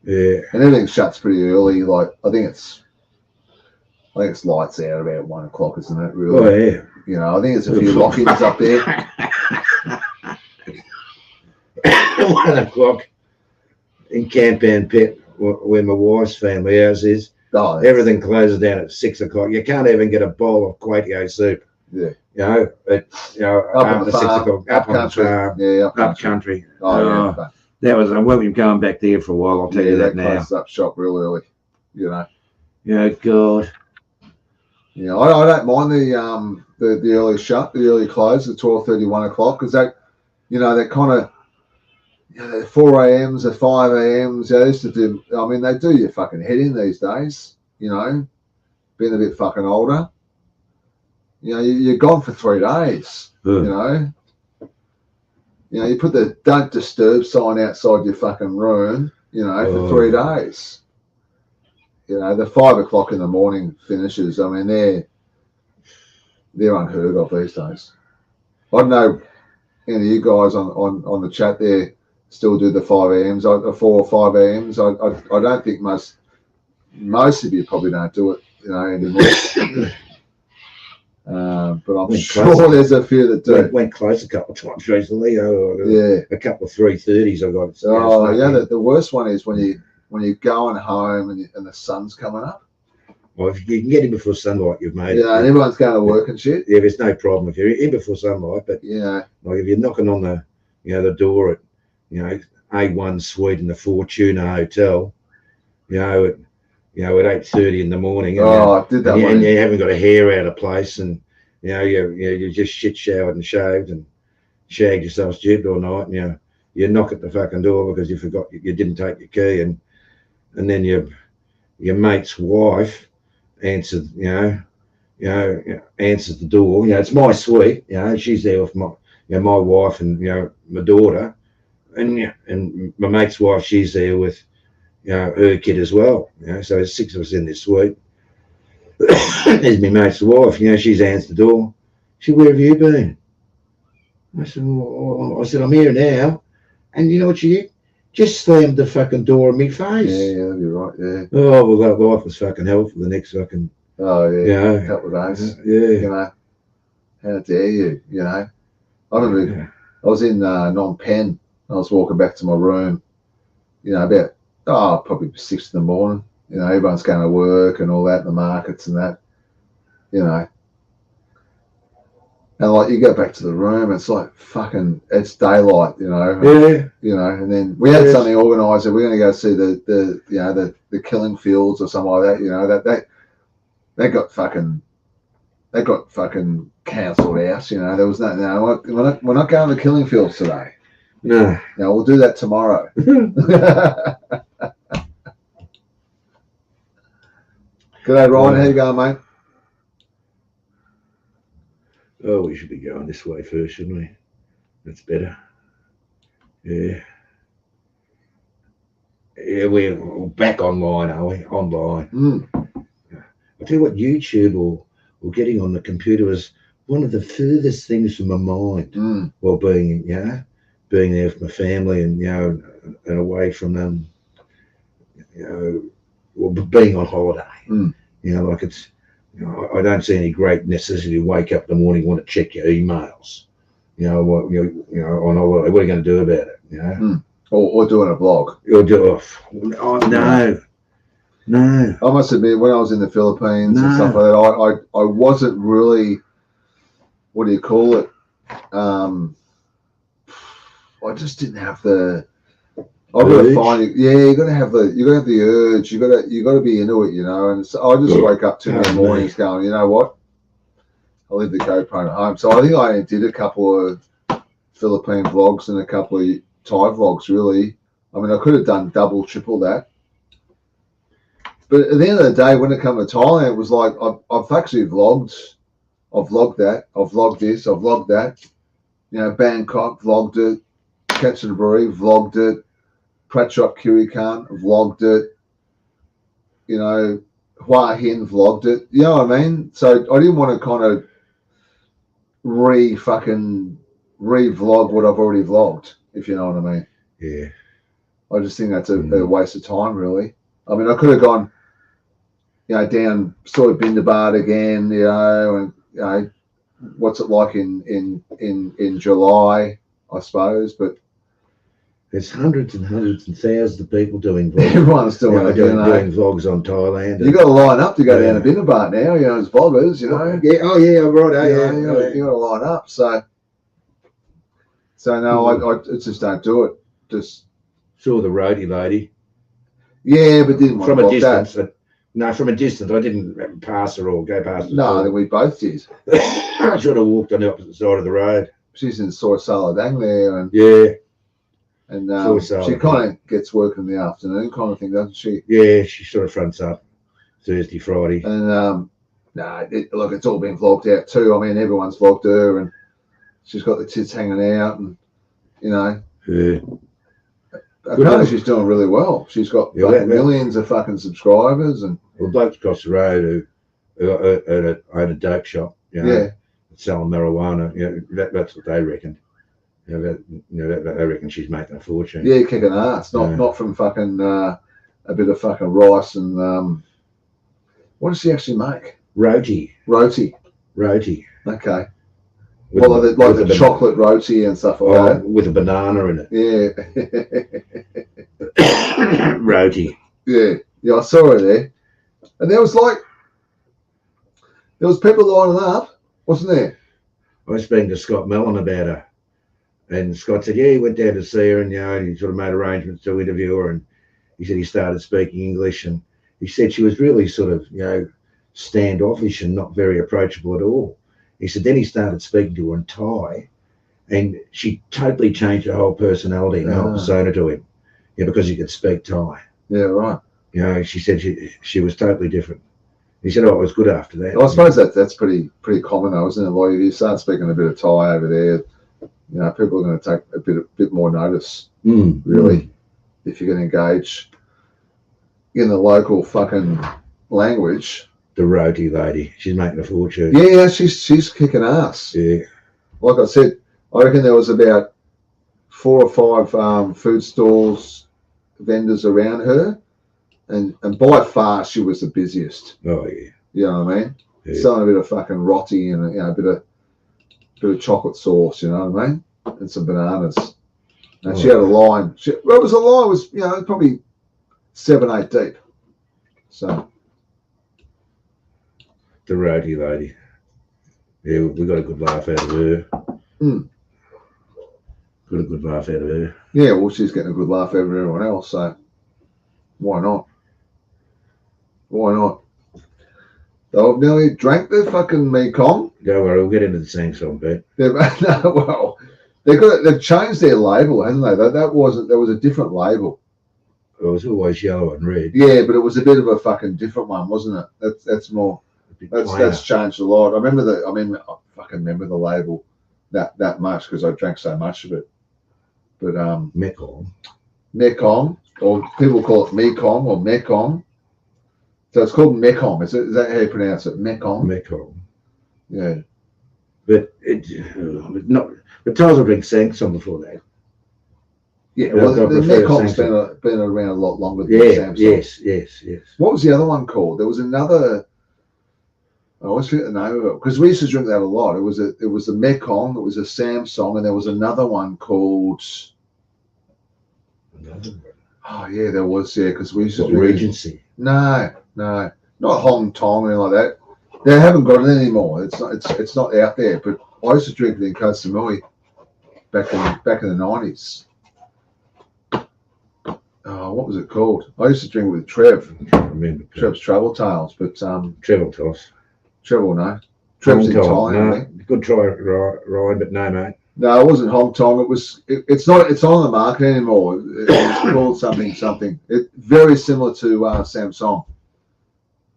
S1: Yeah.
S2: And everything shuts pretty early. Like I think it's lights out about 1 o'clock, isn't it? Really.
S1: Oh yeah.
S2: I think there's a few lock-ins up there.
S1: 1 o'clock in Campan Pet, where my wife's family house is. Everything closes down at 6 o'clock. You can't even get a bowl of Quatio soup.
S2: Yeah.
S1: After 6 o'clock, up on the farm, up country. That was. I won't be going back there for a while. I'll tell you that now.
S2: Closes up shop real early.
S1: Yeah, God.
S2: I don't mind the early shut, the early close, the 12:30, 1 o'clock, because that kind of. The 4 a.m.s, the 5 a.m.s, they used to do. I mean, they do your fucking head in these days. Being a bit fucking older. You're gone for 3 days. You put the "Don't Disturb" sign outside your fucking room. For 3 days. The 5 o'clock in the morning finishes. I mean, they're unheard of these days. I don't know any of you guys on the chat there still do the 5 a.m.s, 4 or 5 a.m.s. I don't think most of you probably don't do it, anymore. But I'm sure there's a few that do.
S1: Went close a couple of times recently. A couple of 3:30s I got.
S2: The worst one is when you're going home and the sun's coming up.
S1: Or if you can get in before sunlight, you've made it.
S2: Yeah, and everyone's going to work and shit.
S1: Yeah, there's no problem if you're in before sunlight. But
S2: Yeah,
S1: like if you're knocking on the, the door at, A1 Suite in the Fortuna Hotel, at 8:30 in the morning, and,
S2: I did that one.
S1: and you haven't got a hair out of place, and you just shit showered and shaved and shagged yourself jibbed all night, and you knock at the fucking door because you forgot you didn't take your key, and then your mate's wife answered answers the door. It's my suite. She's there with my my wife and my daughter, and my mate's wife. She's there with her kid as well. So there's 6 of us in this suite. There's my mate's wife. She's answered the door. She said, "Where have you been?" I said, "I'm here now." And you know what she did? Just slammed the fucking door in my face.
S2: Yeah, you're right. Yeah.
S1: Oh well, that life was fucking hell for the next fucking.
S2: Oh yeah.
S1: Yeah.
S2: A couple of days.
S1: Yeah.
S2: How dare you? I remember I was in Phnom Penh. I was walking back to my room. About probably 6 in the morning. Everyone's going to work and all that, the markets and that. And like you go back to the room, it's like fucking, it's daylight,
S1: Yeah.
S2: And then we had something organised that we're going to go see the killing fields or something like that. They got fucking cancelled out. There was no, we're not going to the killing fields today.
S1: No.
S2: We'll do that tomorrow. G'day, Ryan. How you going, mate?
S1: Oh, we should be going this way first, shouldn't we? That's better. Yeah. Yeah, we're back online, are we? Online. I tell you what, YouTube or getting on the computer was one of the furthest things from my mind while being there with my family and and away from them, being on holiday. Like it's, I don't see any great necessity to wake up in the morning and want to check your emails. On holiday, what are you going to do about it?
S2: Or doing a vlog.
S1: Or do no.
S2: I must admit, when I was in the Philippines and stuff like that, I wasn't really, what do you call it? I just didn't have the. I've got to find it. Yeah, you got to have the urge. You got to be into it, And so I just wake up 2 in the mornings going, you know what? I'll leave the GoPro at home. So I think I did a couple of Philippine vlogs and a couple of Thai vlogs. Really, I mean, I could have done double, triple that. But at the end of the day, when it comes to Thailand, it was like I've actually vlogged. I've vlogged that. I've vlogged this. I've vlogged that. Bangkok, vlogged it. Kanchanaburi, vlogged it. Pratchop Kurikan, vlogged it. Hua Hin vlogged it. You know what I mean? So I didn't want to kind of re-vlog what I've already vlogged, if you know what I mean.
S1: Yeah.
S2: I just think that's a waste of time, really. I mean, I could have gone, down sort of Bindabad again, and what's it like in July, I suppose, but
S1: there's hundreds and hundreds and thousands of people doing vlogs.
S2: Everyone's doing
S1: doing vlogs on Thailand.
S2: You got to line up to go down to Bindabad now, as vloggers,
S1: Yeah. Oh yeah, right.
S2: You got to line up. So no, I just don't do it. Just
S1: saw the roadie lady.
S2: Yeah, but didn't want
S1: from
S2: to
S1: a distance.
S2: That.
S1: No, from a distance. I didn't pass her or go past her.
S2: No, I think we both did.
S1: I should have walked on the opposite side of the road.
S2: She's in Sort Saladang there, and she kind of gets work in the afternoon, kind of thing, doesn't she?
S1: Yeah, she sort of fronts up Thursday, Friday.
S2: And look, it's all been vlogged out too. I mean, everyone's vlogged her, and she's got the tits hanging out, and
S1: Yeah.
S2: Apparently she's doing really well. She's got millions of fucking subscribers, and
S1: blokes across the road who own a dope shop, selling marijuana. That's what they reckon. They reckon she's making a fortune.
S2: Yeah, kicking ass. Not from fucking a bit of fucking rice and what does she actually make?
S1: Roti.
S2: Okay. The chocolate roti and stuff like that.
S1: With a banana in
S2: it.
S1: Yeah. Roti.
S2: Yeah, I saw her there. And there was like, There was people lining up, wasn't there?
S1: I was speaking to Scott Mellon about her, and Scott said, yeah, he went down to see her, and and he sort of made arrangements to interview her, and he said he started speaking English, and he said she was really sort of standoffish and not very approachable at all. He said then he started speaking to her in Thai, and she totally changed her whole personality and whole persona to him, because he could speak Thai.
S2: Yeah, right.
S1: She said she was totally different. He said, oh, it was good after that.
S2: Well, I suppose that's pretty common though, isn't it? Like if you start speaking a bit of Thai over there, people are going to take a bit more notice, really, if you're going to engage in the local fucking language.
S1: The roti lady, she's making a fortune.
S2: Yeah, she's kicking ass.
S1: Yeah.
S2: Like I said, I reckon there was about 4 or 5 food stalls, vendors around her. And by far, she was the busiest.
S1: Oh, yeah.
S2: You know what I mean?
S1: Yeah.
S2: Selling a bit of fucking roti and a bit of chocolate sauce, you know what I mean? And some bananas. And she had a line. It was probably 7, 8 deep. So.
S1: The roti lady. Yeah, we got a good laugh out of her. Got a good laugh out of her.
S2: Yeah, well, she's getting a good laugh out of everyone else, so why not? Why not? They've nearly drank the fucking Mekong.
S1: Don't worry, we'll get into the sing song bit.
S2: They've changed their label, hasn't they? There was a different label.
S1: It was always yellow and red.
S2: Yeah, but it was a bit of a fucking different one, wasn't it? That's more. That's changed a lot. I fucking remember the label that much because I drank so much of it. But Mekong, or people call it Mekong or Mekong. So it's called Mekong. Is that how you pronounce it? Mekong.
S1: Mekong.
S2: Yeah.
S1: But But Tyler drink sang song before that.
S2: Yeah, well, the Mekong's been around a lot longer than Samsung.
S1: Yes.
S2: What was the other one called? There was another. I always forget the name of it because we used to drink that a lot. It was a Mekong, it was a Samsung, and there was another one called. Oh yeah, there was because we used to drink
S1: Regency.
S2: No, not Hong Tong or anything like that. They haven't got it anymore. It's not out there. But I used to drink it in Koh Samui back in the 90s. Oh, what was it called? I used to drink it with Trev.
S1: I can't remember.
S2: Trev's Travel Tales, but
S1: Travel Toss.
S2: Trev, no. Trev's in Thailand.
S1: No, good try, Ryan, but no, mate.
S2: No, it wasn't Hong Tong. It's not on the market anymore. It's called something. Very similar to Samsung.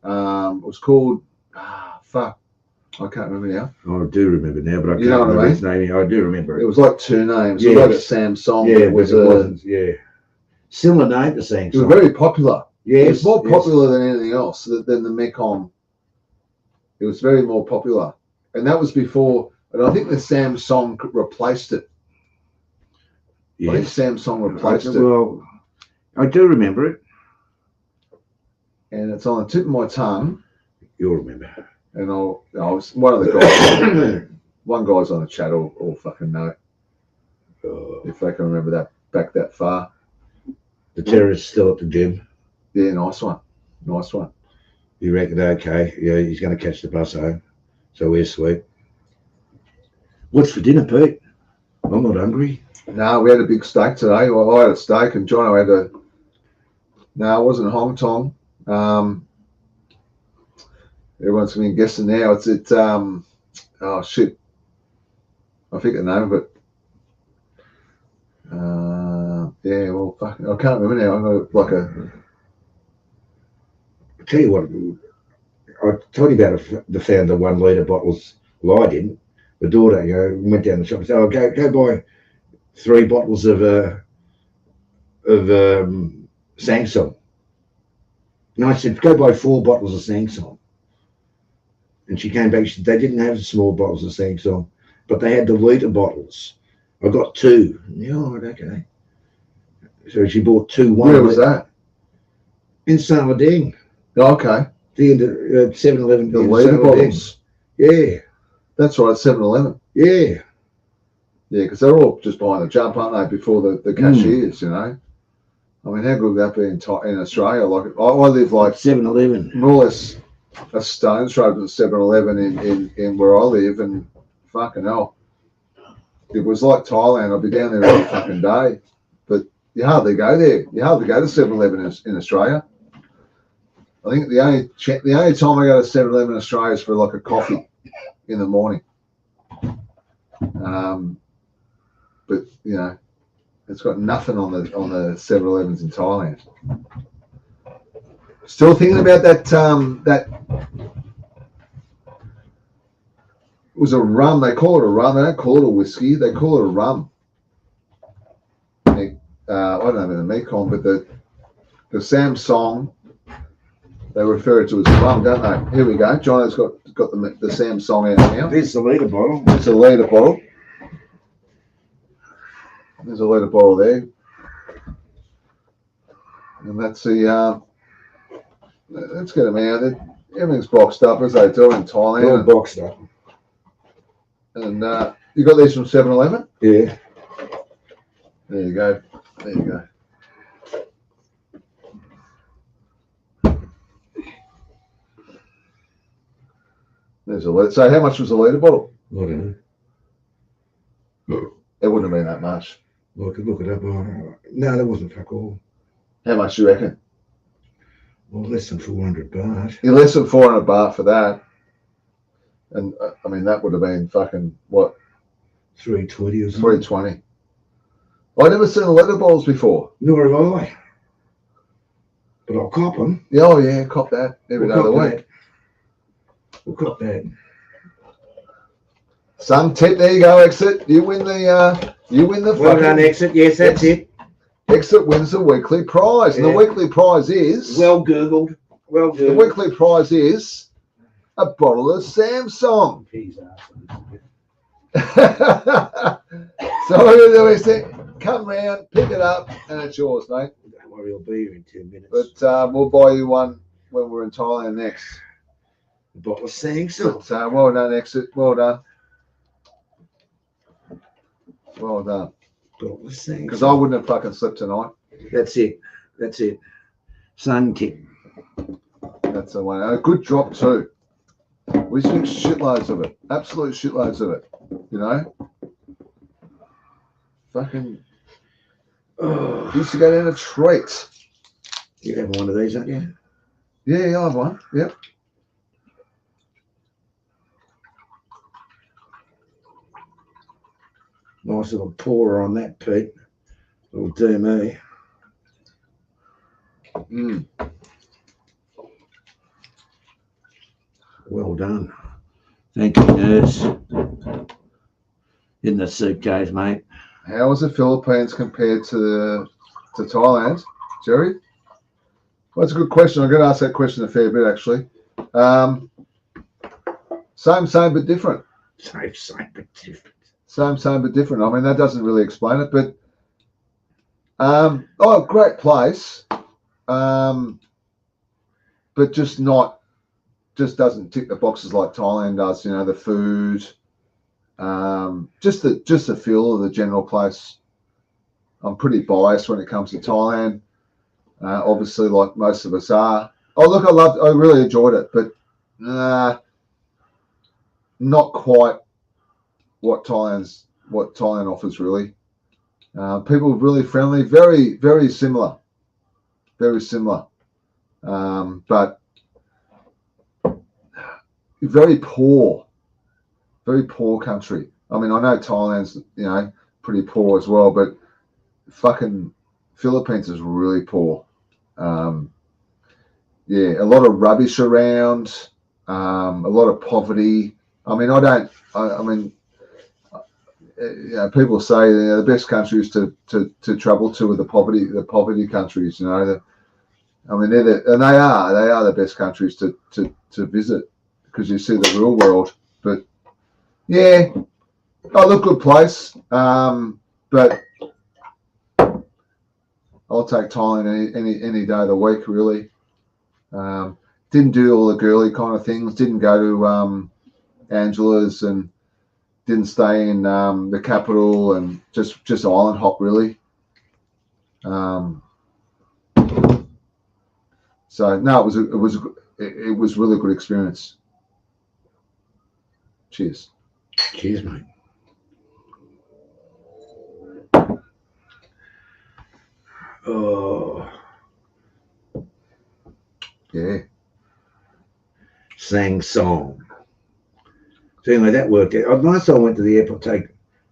S2: It was called fuck. I can't remember now.
S1: I do remember now, but I can't
S2: remember
S1: his name. I do remember it.
S2: It was like 2 names.
S1: Yes.
S2: It was like a Samsung.
S1: Yeah, it wasn't. Yeah. Similar name to Samsung.
S2: It was very popular.
S1: Yes.
S2: It was more popular than anything else than the Mekong. It was very more popular. And that was before, and I think the Samsung replaced it.
S1: Yes.
S2: I think Samsung replaced it.
S1: Well, I do remember it.
S2: And it's on the tip of my tongue.
S1: You'll remember.
S2: And I was one of the guys. One guy's on the chat will fucking know if they can remember that back that far.
S1: The terrorist's still at the gym.
S2: Yeah, nice one.
S1: You reckon? Okay, yeah, he's going to catch the bus home, so we're sweet. What's for dinner, Pete? I'm not hungry.
S2: No, we had a big steak today. Well, I had a steak, and Jono had a. No, it wasn't Hong Tong. Everyone's been guessing now. It's oh shit, I forget the name of it. Yeah, well, fuck, I can't remember now. I'm got like a.
S1: I'll tell you what, I told you about the founder 1 litre bottles. Well, I didn't. The daughter, went down the shop and said, "Oh, go buy 3 bottles of Samsung." And I said, "Go buy 4 bottles of Samsung." And she came back. She said, they didn't have the small bottles of Samsung, but they had the litre bottles. I got 2. Yeah, all right, okay. So she bought 2.
S2: Where was that?
S1: In Saladin.
S2: Oh, okay.
S1: The end of 7-Eleven.
S2: The litre bottles.
S1: Yeah.
S2: That's right, 7-Eleven.
S1: Yeah.
S2: Yeah, because they're all just buying the jump, aren't they, before the cashiers, I mean, how good would that be in Australia? Like, I live like
S1: 7-Eleven.
S2: More or less a stone's throw to the 7-Eleven in where I live, and fucking hell, if it was like Thailand, I'd be down there every fucking day. But you hardly go there. You hardly go to 7-Eleven in Australia. I think the only time I go to 7-Eleven in Australia is for like a coffee in the morning. But you know, it's got nothing on the 7-Elevens in Thailand. Still thinking about that. That was a rum. They call it a rum. They don't call it a whiskey. They call it a rum. I don't know about the Mekong, but the Samsung, they refer to as rum, don't they? Here we go. Jono's got the Samsung out now.
S1: There's the litre bottle.
S2: There's a litre bottle. There's a litre bottle there. And that's the, let's get them out. Everything's boxed up as they do in Thailand.
S1: All boxed up.
S2: And you got these from 7-Eleven?
S1: Yeah.
S2: There you go. There you go. There's a litre. So how much was a litre bottle?
S1: I don't know.
S2: It wouldn't have been that much.
S1: Well, I could look it up. No, that wasn't fuck all.
S2: How much do you reckon?
S1: Well, less than 400 baht.
S2: You're less than 400 baht for that. And I mean, that would have been fucking, what?
S1: 320 or something.
S2: 320. I've never seen litre bottles before.
S1: Nor have I. But I'll cop them.
S2: Yeah, oh yeah, cop that every day of the week.
S1: We'll cop that.
S2: Some tip, there you go, Exit. You win the
S1: Well done, Exit. Yes, that's it.
S2: Exit wins the weekly prize. And the weekly prize is
S1: well googled.
S2: The weekly prize is a bottle of Samsung. So we say, come round, pick it up, and it's yours, mate.
S1: Don't worry, I'll be here in 10 minutes.
S2: But we'll buy you one when we're in Thailand next.
S1: A bottle of Samsung.
S2: But well done, Exit. Well done. Well done.
S1: Bottle of Samsung.
S2: Because I wouldn't have fucking slept tonight.
S1: That's it. That's it. Sun tip.
S2: That's the one. A good drop too. We drink shitloads of it. Absolute shitloads of it. You know? Fucking used to go down to treats.
S1: You have one of these, don't you?
S2: Yeah, I have one. Yep.
S1: Nice little pourer on that, Pete. It'll do me. Well done. Thank you, nurse. In the suitcase, mate.
S2: How is the Philippines compared to Thailand, Jerry? Well, that's a good question. I'm going to ask that question a fair bit, actually. Same, but different.
S1: Same, but different.
S2: Same, but different. I mean, that doesn't really explain it, but great place, but just doesn't tick the boxes like Thailand does. You know, the food, just the feel of the general place. I'm pretty biased when it comes to Thailand, obviously, like most of us are. Oh, look, I really enjoyed it, but not quite what Thailand offers, really. People really friendly, very, very similar, but very poor country. I mean, I know Thailand's, you know, pretty poor as well, but fucking Philippines is really poor. Yeah, a lot of rubbish around, a lot of poverty. I mean, you know, people say, you know, the best countries to travel to are the poverty countries. You know, they are the best countries to visit because you see the real world. But yeah, look, good place. But I'll take Thailand any day of the week, really. Didn't do all the girly kind of things. Didn't go to Angela's and didn't stay in the capital, and just island hop, really. So no, it it was really good experience. Cheers.
S1: Cheers, mate. Oh.
S2: Yeah.
S1: Sang song. So anyway, that worked out. Last time I went to the airport, I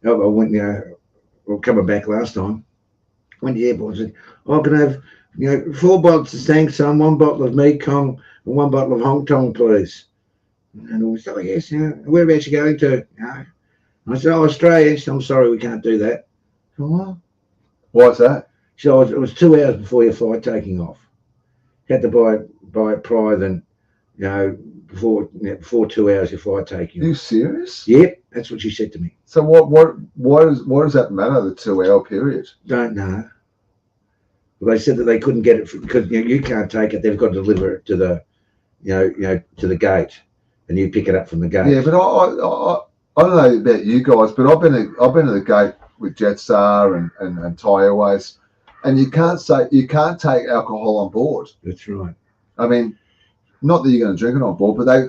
S1: went, coming back last time, went to the airport and said, I can have, 4 bottles of Sang Song, 1 bottle of Mekong, and 1 bottle of Hong Kong, please. And I said, yes, whereabouts are you going to? I said, Australia. She said, I'm sorry, we can't do that. I said, what?
S2: Why's that?
S1: So it was 2 hours before your flight taking off. You had to buy it prior than, before 2 hours your flight taking off.
S2: Are you serious?
S1: Yep, that's what she said to me.
S2: So why does that matter, the 2 hour period?
S1: Don't know. Well, they said that they couldn't get it because you can't take it. They've got to deliver it to the, to the gate, and you pick it up from the gate.
S2: Yeah, but I don't know about you guys, but I've been to the gate with Jetstar and Thai Airways, and you can't take alcohol on board.
S1: That's right.
S2: I mean, not that you're going to drink it on board, but they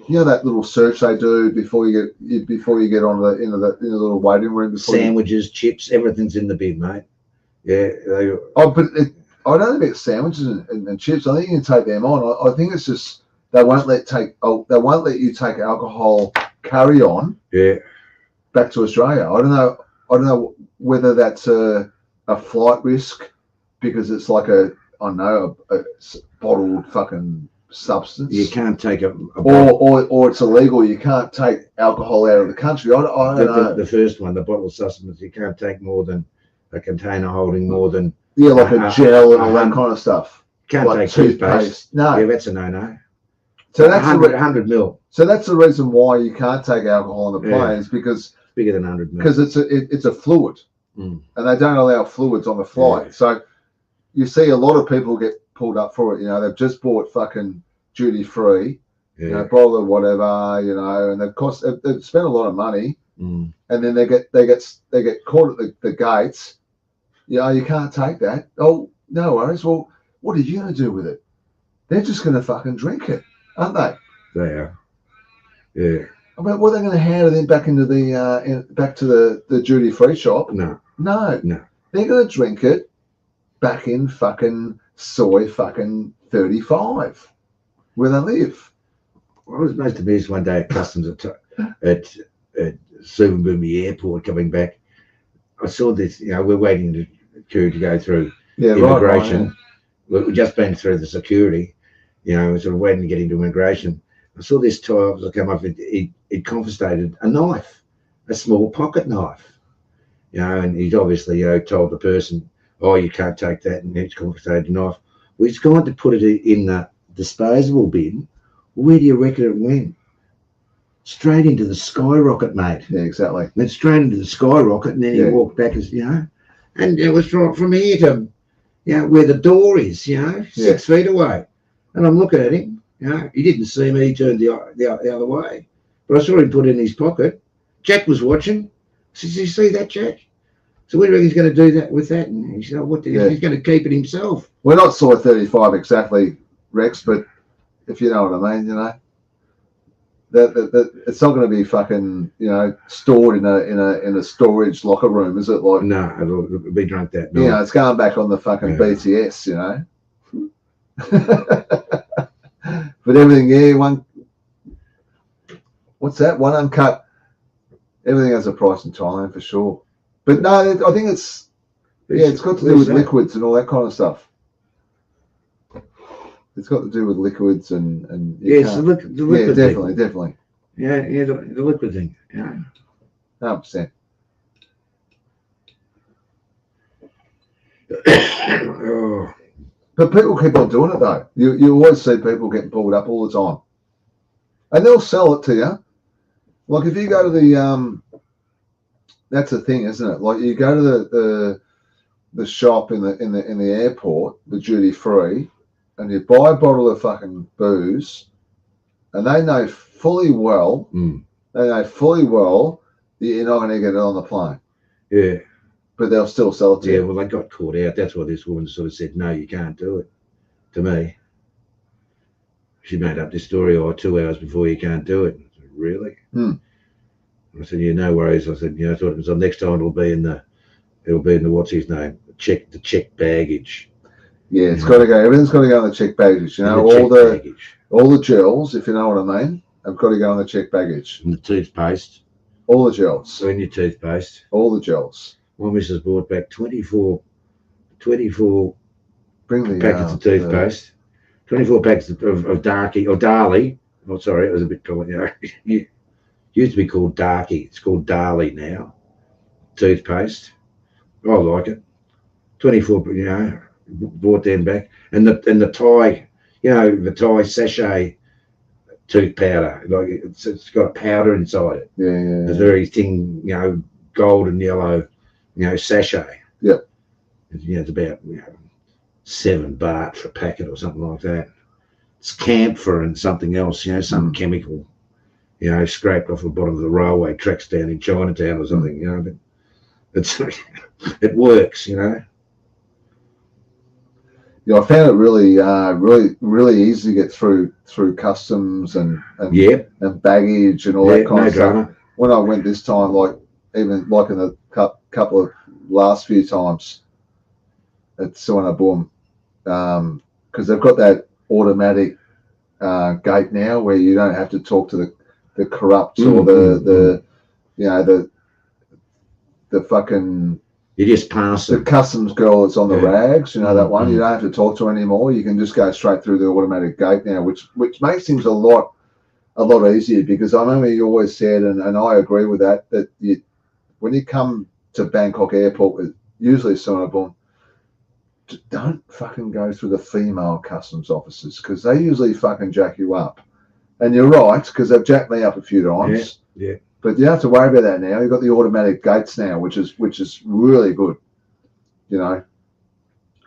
S2: that little search they do before you get on in the little waiting room.
S1: Sandwiches, chips, everything's in the bin, mate. Yeah.
S2: I don't know about sandwiches and chips. I think you can take them on. I think it's just they won't let you take alcohol carry on.
S1: Yeah.
S2: Back to Australia. I don't know whether that's a flight risk because it's like a bottled fucking substance.
S1: You can't take
S2: or it's illegal. You can't take alcohol out of the country. I don't know.
S1: The first one, the bottled substance, you can't take more than a container holding more than
S2: like a gel and all that kind of stuff.
S1: Can't
S2: like
S1: take toothpaste.
S2: No.
S1: Yeah, that's a no.
S2: So that's
S1: 100 mil.
S2: So that's the reason why you can't take alcohol on the planes because
S1: it's bigger than 100 mil.
S2: Because it's a fluid, and they don't allow fluids on the flight. Yeah. So you see a lot of people get pulled up for it. They've just bought fucking duty free, bottle of whatever, and they've spent a lot of money, and then they get caught at the gates. You can't take that. Oh, no worries. Well, what are you going to do with it? They're just going to fucking drink it, aren't they?
S1: They are. Yeah.
S2: I mean, what are they going to hand it back into back to the duty free shop?
S1: No.
S2: They're going to drink it back in fucking soy fucking 35 where they live.
S1: I was most amused one day at customs at Suvarnabhumi Airport coming back. I saw this. We're waiting the queue to go through immigration.
S2: Right.
S1: We've just been through the security. We're sort of waiting to get into immigration. I saw this Thai officer come up. He'd confiscated a knife, a small pocket knife. And he's obviously told the person, "Oh, you can't take that," and he's confiscated a knife. Well, he's gone to put it in the disposable bin. Where do you reckon it went? Straight into the skyrocket, mate.
S2: Yeah, exactly.
S1: Went straight into the skyrocket, and then he walked back and it was from here to where the door is, 6 feet away. And I'm looking at him. He didn't see me. He turned the other way. But I saw him put it in his pocket. Jack was watching. I said, "Did you see that, Jack?" So what do you reckon he's going to do that with that? And he said, he's going to keep it himself.
S2: We're not soy 35 exactly, Rex, but if you know what I mean, that it's not going to be fucking stored in a storage locker room, is it? Like
S1: no, it'll be drunk that night.
S2: Yeah, it's going back on the fucking BTS, But everything, what's that? One uncut. Everything has a price in Thailand for sure. But no, I think it's got to do with liquids and all that kind of stuff. It's got to do with liquids and
S1: it's the liquid
S2: thing. Definitely.
S1: Yeah, the liquid thing.
S2: 100%.
S1: Oh.
S2: But people keep on doing it though. You always see people getting pulled up all the time, and they'll sell it to you. Like if you go to the that's the thing, isn't it? Like you go to the shop in the airport, the duty free, and you buy a bottle of fucking booze, and they know fully well that you're not going to get it on the plane.
S1: Yeah.
S2: But they'll still sell it to you.
S1: Yeah, well, they got caught out. That's why this woman sort of said, "No, you can't do it," to me. she made up this story, 2 hours before you can't do it. I said, really? I said, yeah, no worries. I said, I thought it was next time it'll be in the what's his name? The check baggage.
S2: Yeah, it's got to go. Everything's got to go on the check baggage. All the gels, if you know what I mean, have got to go on the check baggage.
S1: And the toothpaste.
S2: All the gels.
S1: So in your toothpaste.
S2: All the gels.
S1: My missus brought back 24 packets of toothpaste, 24 packets of Darky or Darley. Oh, sorry, it was a bit called, it used to be called Darky. It's called Darley now. Toothpaste. I like it. 24, brought them back. And the Thai, the Thai sachet tooth powder. Like it's got a powder inside it.
S2: Yeah.
S1: It's very thin, golden yellow, sachet.
S2: Yep.
S1: It's about $7 for a packet or something like that. It's camphor and something else, some chemical, scraped off the bottom of the railway tracks down in Chinatown or something, but it works,
S2: Yeah, I found it really easy to get through customs and baggage and all that kind of stuff.
S1: Drama.
S2: When I went this time, even in the couple of last few times at Sukahorn, because they've got that automatic gate now where you don't have to talk to the corrupts or the fucking.
S1: You just pass
S2: the customs girl that's on the rags, that one. You don't have to talk to her anymore. You can just go straight through the automatic gate now, which makes things a lot easier, because I remember you always said, and I agree with that when you come to Bangkok airport, usually Sukahorn, don't fucking go through the female customs officers, because they usually fucking jack you up. And you're right, because they've jacked me up a few times.
S1: Yeah.
S2: But you don't have to worry about that now. You've got the automatic gates now, which is really good. It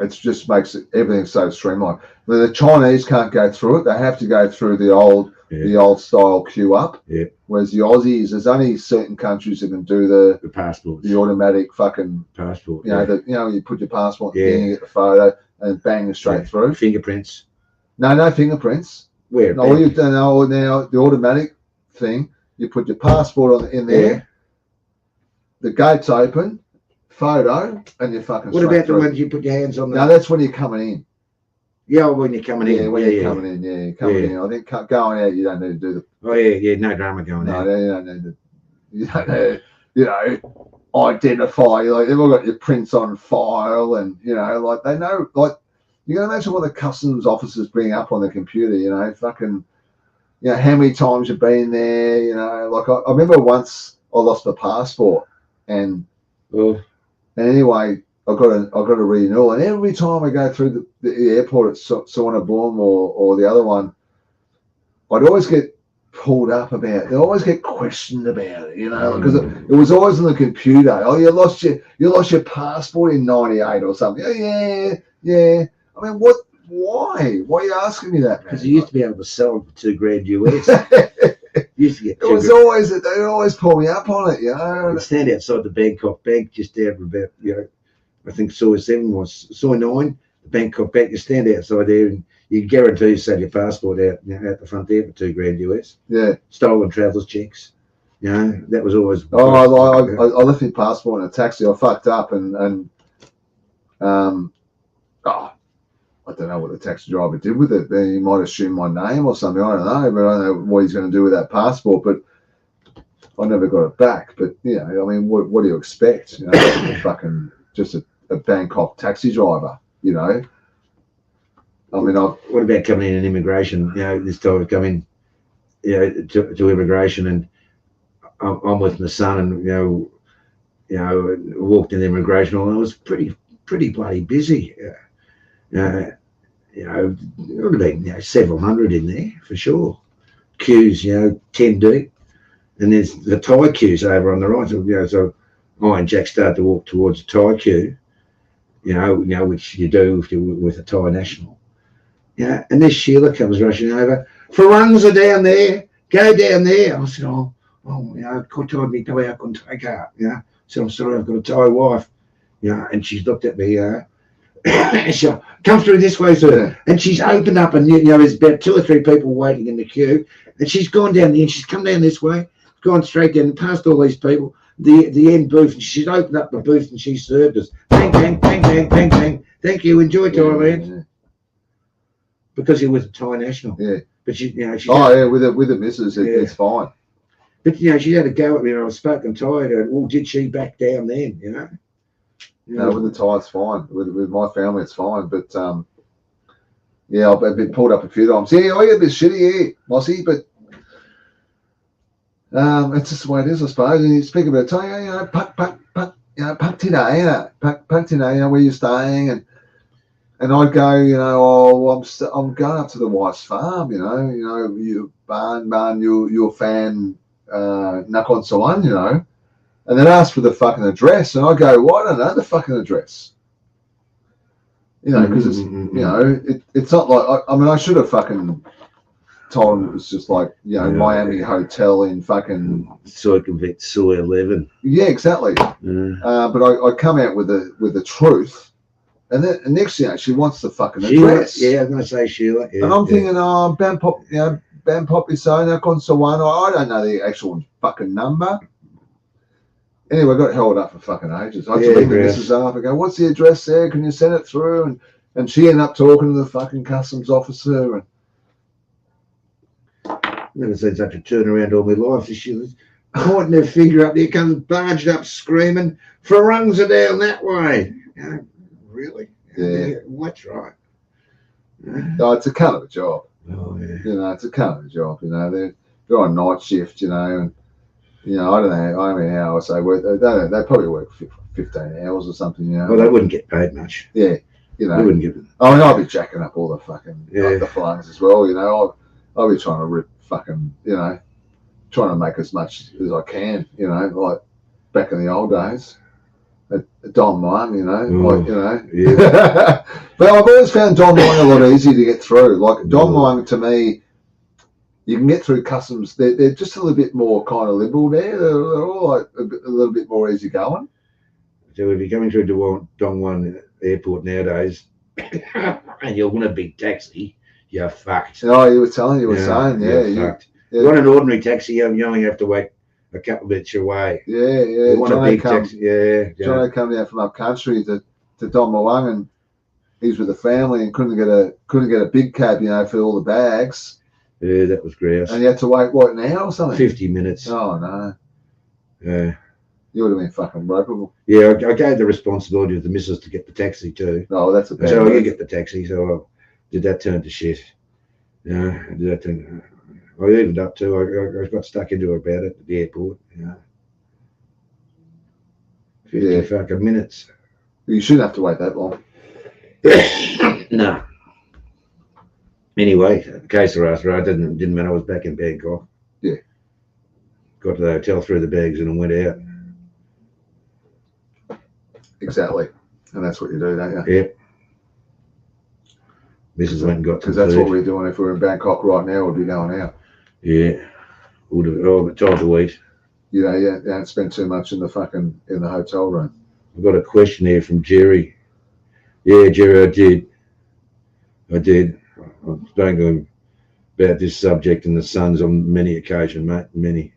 S2: just makes everything so streamlined. The Chinese can't go through it; they have to go through the old style queue up.
S1: Yeah.
S2: Whereas the Aussies, there's only certain countries that can do the
S1: passports,
S2: the automatic fucking
S1: passport.
S2: You put your passport in, you get the photo, and bang straight through.
S1: Fingerprints.
S2: No fingerprints.
S1: Where?
S2: No, all you've done now the automatic thing. You put your passport in there. Yeah. The gate's open, photo, and you're fucking.
S1: What about the ones you put your hands on?
S2: No, that's when you're coming in.
S1: Yeah, when you're coming in.
S2: Yeah, when you're coming in. Yeah, you're coming in. I think going out, you don't need to do the.
S1: Oh yeah, no drama going out.
S2: No, you don't need to. You don't need, identify. They've all got your prints on file, and they know. You can imagine what the customs officers bring up on the computer. Fucking. How many times you've been there, I remember once I lost my passport and anyway, I got a renewal, and every time I go through the airport at Sukahorn or the other one, I'd always get pulled up about it. They always get questioned about it, because it was always on the computer. Oh, you lost your passport in '98 or something. Oh, yeah. I mean, what? Why? Why are you asking me that?
S1: Because you used to be able to sell them for $2,000 US. Used to get.
S2: It was always they would always pull me up on it,
S1: I'd stand outside the Bangkok Bank, just out of about I think Soy 7 was Soy 9, the Bangkok Bank. You stand outside there and you guarantee to sell your passport out out the front there for $2,000 US.
S2: Yeah. Stolen
S1: travellers checks. That was always.
S2: Oh, I left my passport in a taxi. I fucked up and I don't know what the taxi driver did with it. He might assume my name or something. I don't know, but I don't know what he's going to do with that passport. But I never got it back. But I mean, what do you expect? Fucking just a Bangkok taxi driver. I mean,
S1: what about coming in immigration? This time I've come in, to immigration, and I'm with my son, and walked in immigration, and I was pretty bloody busy. It would have been several hundred in there for sure. Queues, 10 deep, and there's the Thai queues over on the right. So I and Jack started to walk towards the Thai queue, which you do if you're with a Thai national. And this Sheila comes rushing over. Farungs are down there. Go down there. I said, told me to I couldn't take her. So I'm sorry, I've got a Thai wife. And she's looked at me. She'll come through this way, sir.
S2: Yeah.
S1: And she's opened up, and there's about 2 or 3 people waiting in the queue, and she's gone down the end. She's come down this way, gone straight down, past all these people. The end booth, and she's opened up the booth, and she served us. Bang, bang, bang, bang, bang, bang. Thank you. Enjoy Thailand.
S2: Yeah.
S1: Because it was a Thai national.
S2: Yeah.
S1: But she,
S2: with the missus, it's fine.
S1: But she had a go at me, and I was spoken tired. And well, did she back down then?
S2: No, with the Thai, it's fine. With my family, it's fine. But I've been pulled up a few times. Yeah, I get a bit shitty, Mossy, but it's just the way it is, I suppose. And you speak about Thai, Pak Tina, where you're staying, and I'd go, I'm going up to the wife's farm, you barn, your fan, Nakhon Sawan, and then ask for the fucking address, and I go, well, I don't know the fucking address, because it's not like I should have fucking told him it was just like Miami hotel in fucking
S1: Circumvent Soy 11.
S2: Yeah, exactly. But I come out with the truth. And then next thing, she wants the fucking address.
S1: Yeah, I was going to say Sheila. Yeah,
S2: and I'm thinking, Bangkok, Bangkok Isona, Konsawan. I don't know the actual fucking number. Anyway, I got held up for fucking ages. I had to ring the missus up and go, what's the address there? Can you send it through? And she ended up talking to the fucking customs officer.
S1: Never seen such a turnaround all my life. She was pointing her finger up there, comes barged up screaming, Farungs are down that way. Really?
S2: Yeah.
S1: What's right?
S2: No, it's a kind of a job.
S1: Oh, yeah.
S2: It's a kind of a job. They're on night shift, and I don't know. I mean, hours they work. They probably work 15 hours or something.
S1: Well, they wouldn't get paid much.
S2: Yeah,
S1: they wouldn't give them.
S2: I mean, I'll be jacking up all the fucking the flungs as well. I'll be trying to rip fucking trying to make as much as I can. Like back in the old days. Don Muang,
S1: Yeah.
S2: But I've always found Don Muang a lot easier to get through. Like Don Muang, to me, you can get through customs. They're just a little bit more kind of liberal there. They're all like a little bit more easy going.
S1: So if you're coming through Don Muang airport nowadays, and you want a big taxi, you're fucked.
S2: Oh, you were saying,
S1: you're fucked. You want an ordinary taxi, you only have to wait a couple of bits away.
S2: Yeah.
S1: You want a big taxi,
S2: Johnny come down from up country to Don Muang, and he's with the family and couldn't get a big cab, for all the bags.
S1: Yeah, that was grouse.
S2: And you had to wait an hour or something?
S1: 50 minutes.
S2: Oh no.
S1: Yeah.
S2: You would have been fucking ropeable.
S1: Yeah, I gave the responsibility to the missus to get the taxi too.
S2: Oh, that's a bad.
S1: So you get the taxi. So did that turn to shit? Did that turn? I ended up too. I got stuck into about it at the airport. 50 fucking minutes.
S2: You shouldn't have to wait that long.
S1: No. Anyway, case of us, right? Didn't matter. I was back in Bangkok.
S2: Yeah.
S1: Got to the hotel, threw the bags in, and went out.
S2: Exactly, and that's what you do, don't you?
S1: Yep. Mrs. went and got
S2: because that's what we're doing. If we're in Bangkok right now, we'd be going out.
S1: Yeah. But time to eat.
S2: You don't spend too much in the hotel room.
S1: I've got a question here from Jerry. Yeah, Jerry, I did. I've spoken to him about this subject and the sons on many occasions, mate. Many.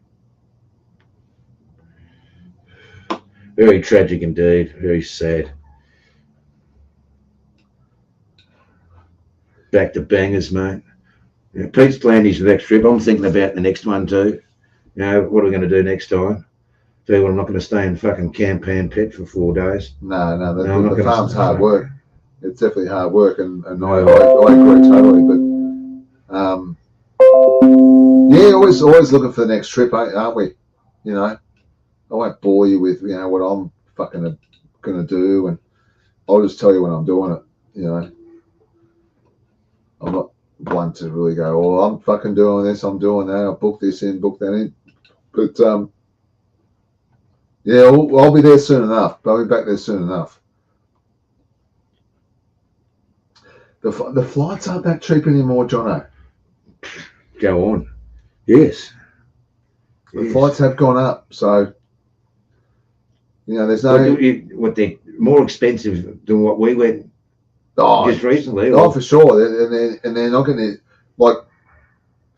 S1: Very tragic indeed. Very sad. Back to bangers, mate. Pete's planned his next trip. I'm thinking about the next one too. What are we going to do next time? Tell you what, I'm not going to stay in fucking Campan Pet for 4 days.
S2: No, the farm's hard work. It's definitely hard work, and I agree totally. But always looking for the next trip, aren't we? I won't bore you with what I'm fucking gonna do, and I'll just tell you when I'm doing it. I'm not one to really go, oh, I'm fucking doing this, I'm doing that, I'll book this in, book that in. But I'll be there soon enough. I'll be back there soon enough. The flights aren't that cheap anymore, Jono.
S1: Go on. Yes.
S2: The flights have gone up, so there's no.
S1: What they're more expensive than what we went just recently.
S2: Oh, for sure. And they're not going to, like,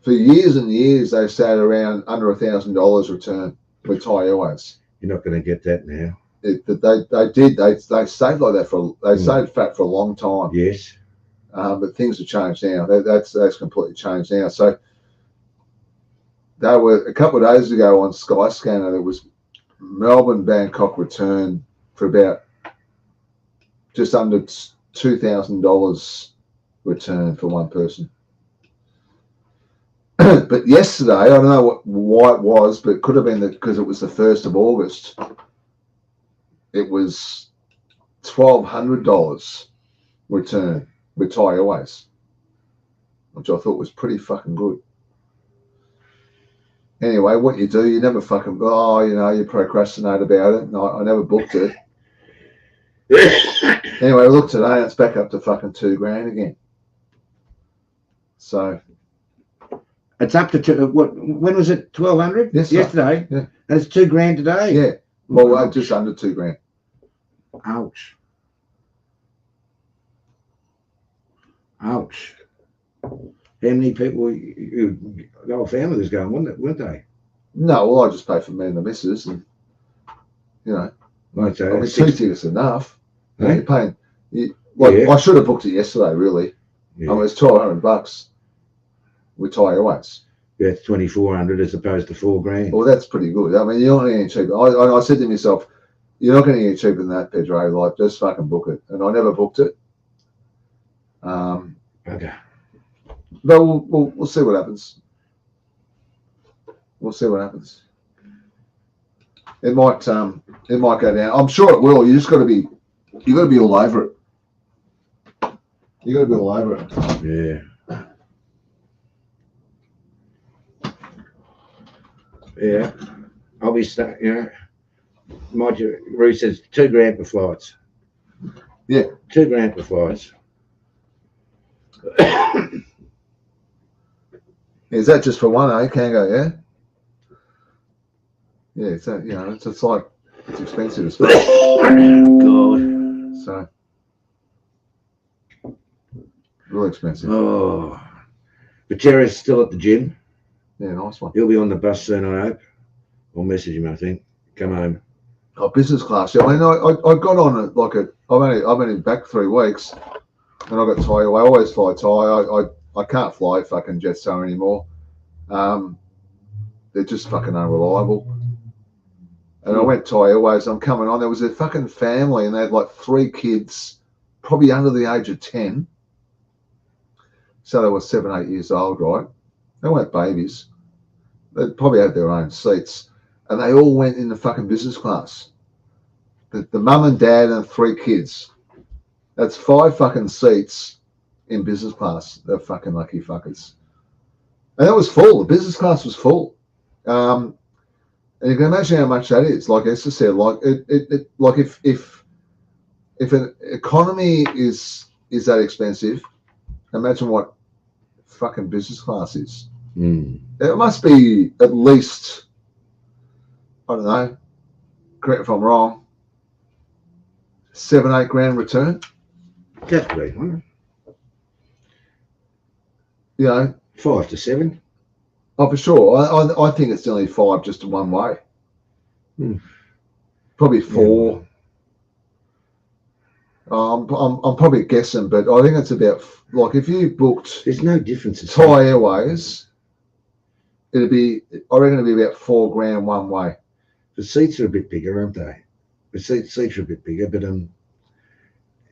S2: for years and years, they've stayed around under $1,000 return with Thai Airways.
S1: You're not going to get that now.
S2: They stayed like that they stayed fat for a long time.
S1: Yes.
S2: But things have changed now. That's completely changed now. So they were a couple of days ago on Skyscanner. There was Melbourne Bangkok return for about just under $2,000 return for one person. But yesterday, I don't know why it was, but it could have been because it was the 1st of August. It was $1,200 return with Thai Airways, which I thought was pretty fucking good. Anyway, what you do, you never fucking, you procrastinate about it. I never booked it. Anyway, I looked today and it's back up to fucking $2,000 again. So
S1: it's up to when was it? 1,200? Yesterday.
S2: Yeah.
S1: And it's $2,000 today.
S2: Yeah. Well, just under $2,000.
S1: Ouch. Ouch. How many people, the whole family was going, weren't they?
S2: No, well, I just pay for me and the missus, and
S1: Right, so
S2: 2 tickets enough.
S1: Hey?
S2: You're paying. I should have booked it yesterday, really.
S1: Yeah.
S2: I mean, it's $1,200 with Thai Airways.
S1: Yeah, it's 2,400 as opposed to $4,000.
S2: Well, that's pretty good. I mean, you're not getting any cheaper. I said to myself, you're not going to get cheaper than that, Pedro. Like, just fucking book it. And I never booked it.
S1: Okay.
S2: But we'll see what happens. We'll see what happens. It might go down. I'm sure it will. You got to be all over it. You got to be all over it.
S1: Yeah. Yeah. I'll be stuck, mind you, Ruth says $2,000 for flights.
S2: Yeah.
S1: $2,000 for flights.
S2: Is that just for one, Kango, yeah? Yeah, it's it's expensive as well.
S1: God.
S2: So really expensive.
S1: Oh. But Jerry's still at the gym.
S2: Yeah, nice one.
S1: He'll be on the bus soon, I hope. I'll message him, I think. Come home.
S2: Oh, business class. Yeah, I mean, I got on I've only back 3 weeks, and I got Thai. I always fly Thai. I can't fly fucking Jetstar anymore. They're just fucking unreliable. And I went Thai Airways. I'm coming on. There was a fucking family, and they had like 3 kids, probably under the age of 10. So they were 7, 8 years old, right? They weren't babies. They probably had their own seats, and they all went in the fucking business class. The mum and dad and 3 kids. That's 5 fucking seats in business class. They're fucking lucky fuckers. And it was full. The business class was full. And you can imagine how much that is. Like Esther said, like like if an economy is that expensive, imagine what fucking business class is. It must be at least, I don't know, correct if I'm wrong, 7, 8 grand return.
S1: That's great, huh? 5 to 7.
S2: Oh, for sure. I think it's nearly 5 just one way. Probably 4. Yeah. I'm probably guessing, but I think it's about, like, if you booked,
S1: there's no difference.
S2: Thai Airways, I reckon it'd be about 4 grand one way.
S1: The seats are a bit bigger, aren't they? The seats are a bit bigger, but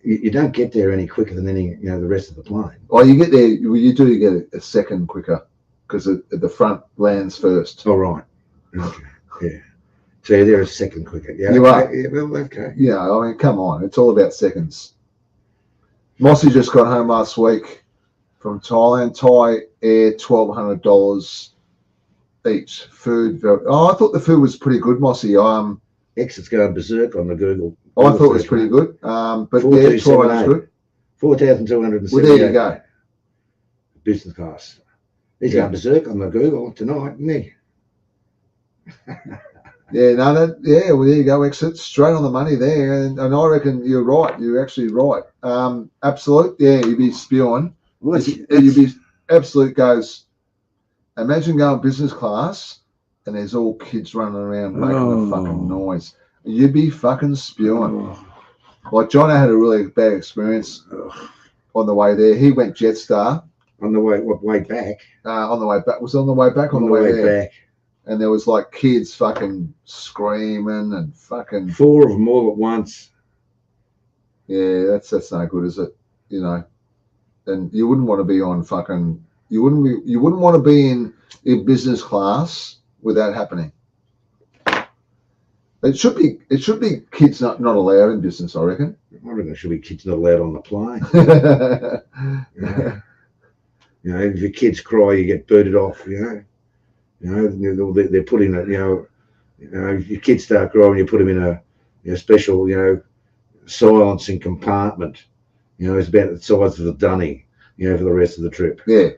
S1: you don't get there any quicker than the rest of the plane.
S2: Oh, you get there. You do get a second quicker because the front lands first.
S1: Oh, right. Okay. Yeah. So they're a second quicker. Yeah.
S2: You are.
S1: Yeah, well, okay.
S2: Yeah. I mean, come on. It's all about seconds. Mossy just got home last week from Thailand. Thai Air, $1,200 each. Food. I thought the food was pretty good, Mossy.
S1: Exit's going berserk on the Google.
S2: I thought it was pretty good. But yeah, $1,200 is good.
S1: 4,278.
S2: Well, there you go.
S1: Business class. He's going berserk on the Google tonight, isn't he?
S2: Yeah, no, that, yeah, well, there you go, exit, straight on the money there, and I reckon you're right, you're actually right. Absolute, yeah, you'd be spewing.
S1: Well,
S2: You'd be absolute goes, imagine going business class, and there's all kids running around making the fucking noise. You'd be fucking spewing. Like, Jono had a really bad experience on the way there. He went Jetstar.
S1: On the way back?
S2: On the way back. Was it on the way back? On the way there? Back. And there was like kids fucking screaming and fucking
S1: 4 of them all at once.
S2: Yeah, that's no good, is it? You know, and you wouldn't want to be on fucking. You wouldn't want to be in business class with that happening. It should be kids not allowed in business, I reckon.
S1: I reckon there should be kids not allowed on the plane. You know, if your kids cry, you get booted off. You know, they're put in a, you know, if your kids start crying, you put them in a special, you know, silencing compartment. You know, it's about the size of the dunny. You know, for the rest of the trip.
S2: Yeah,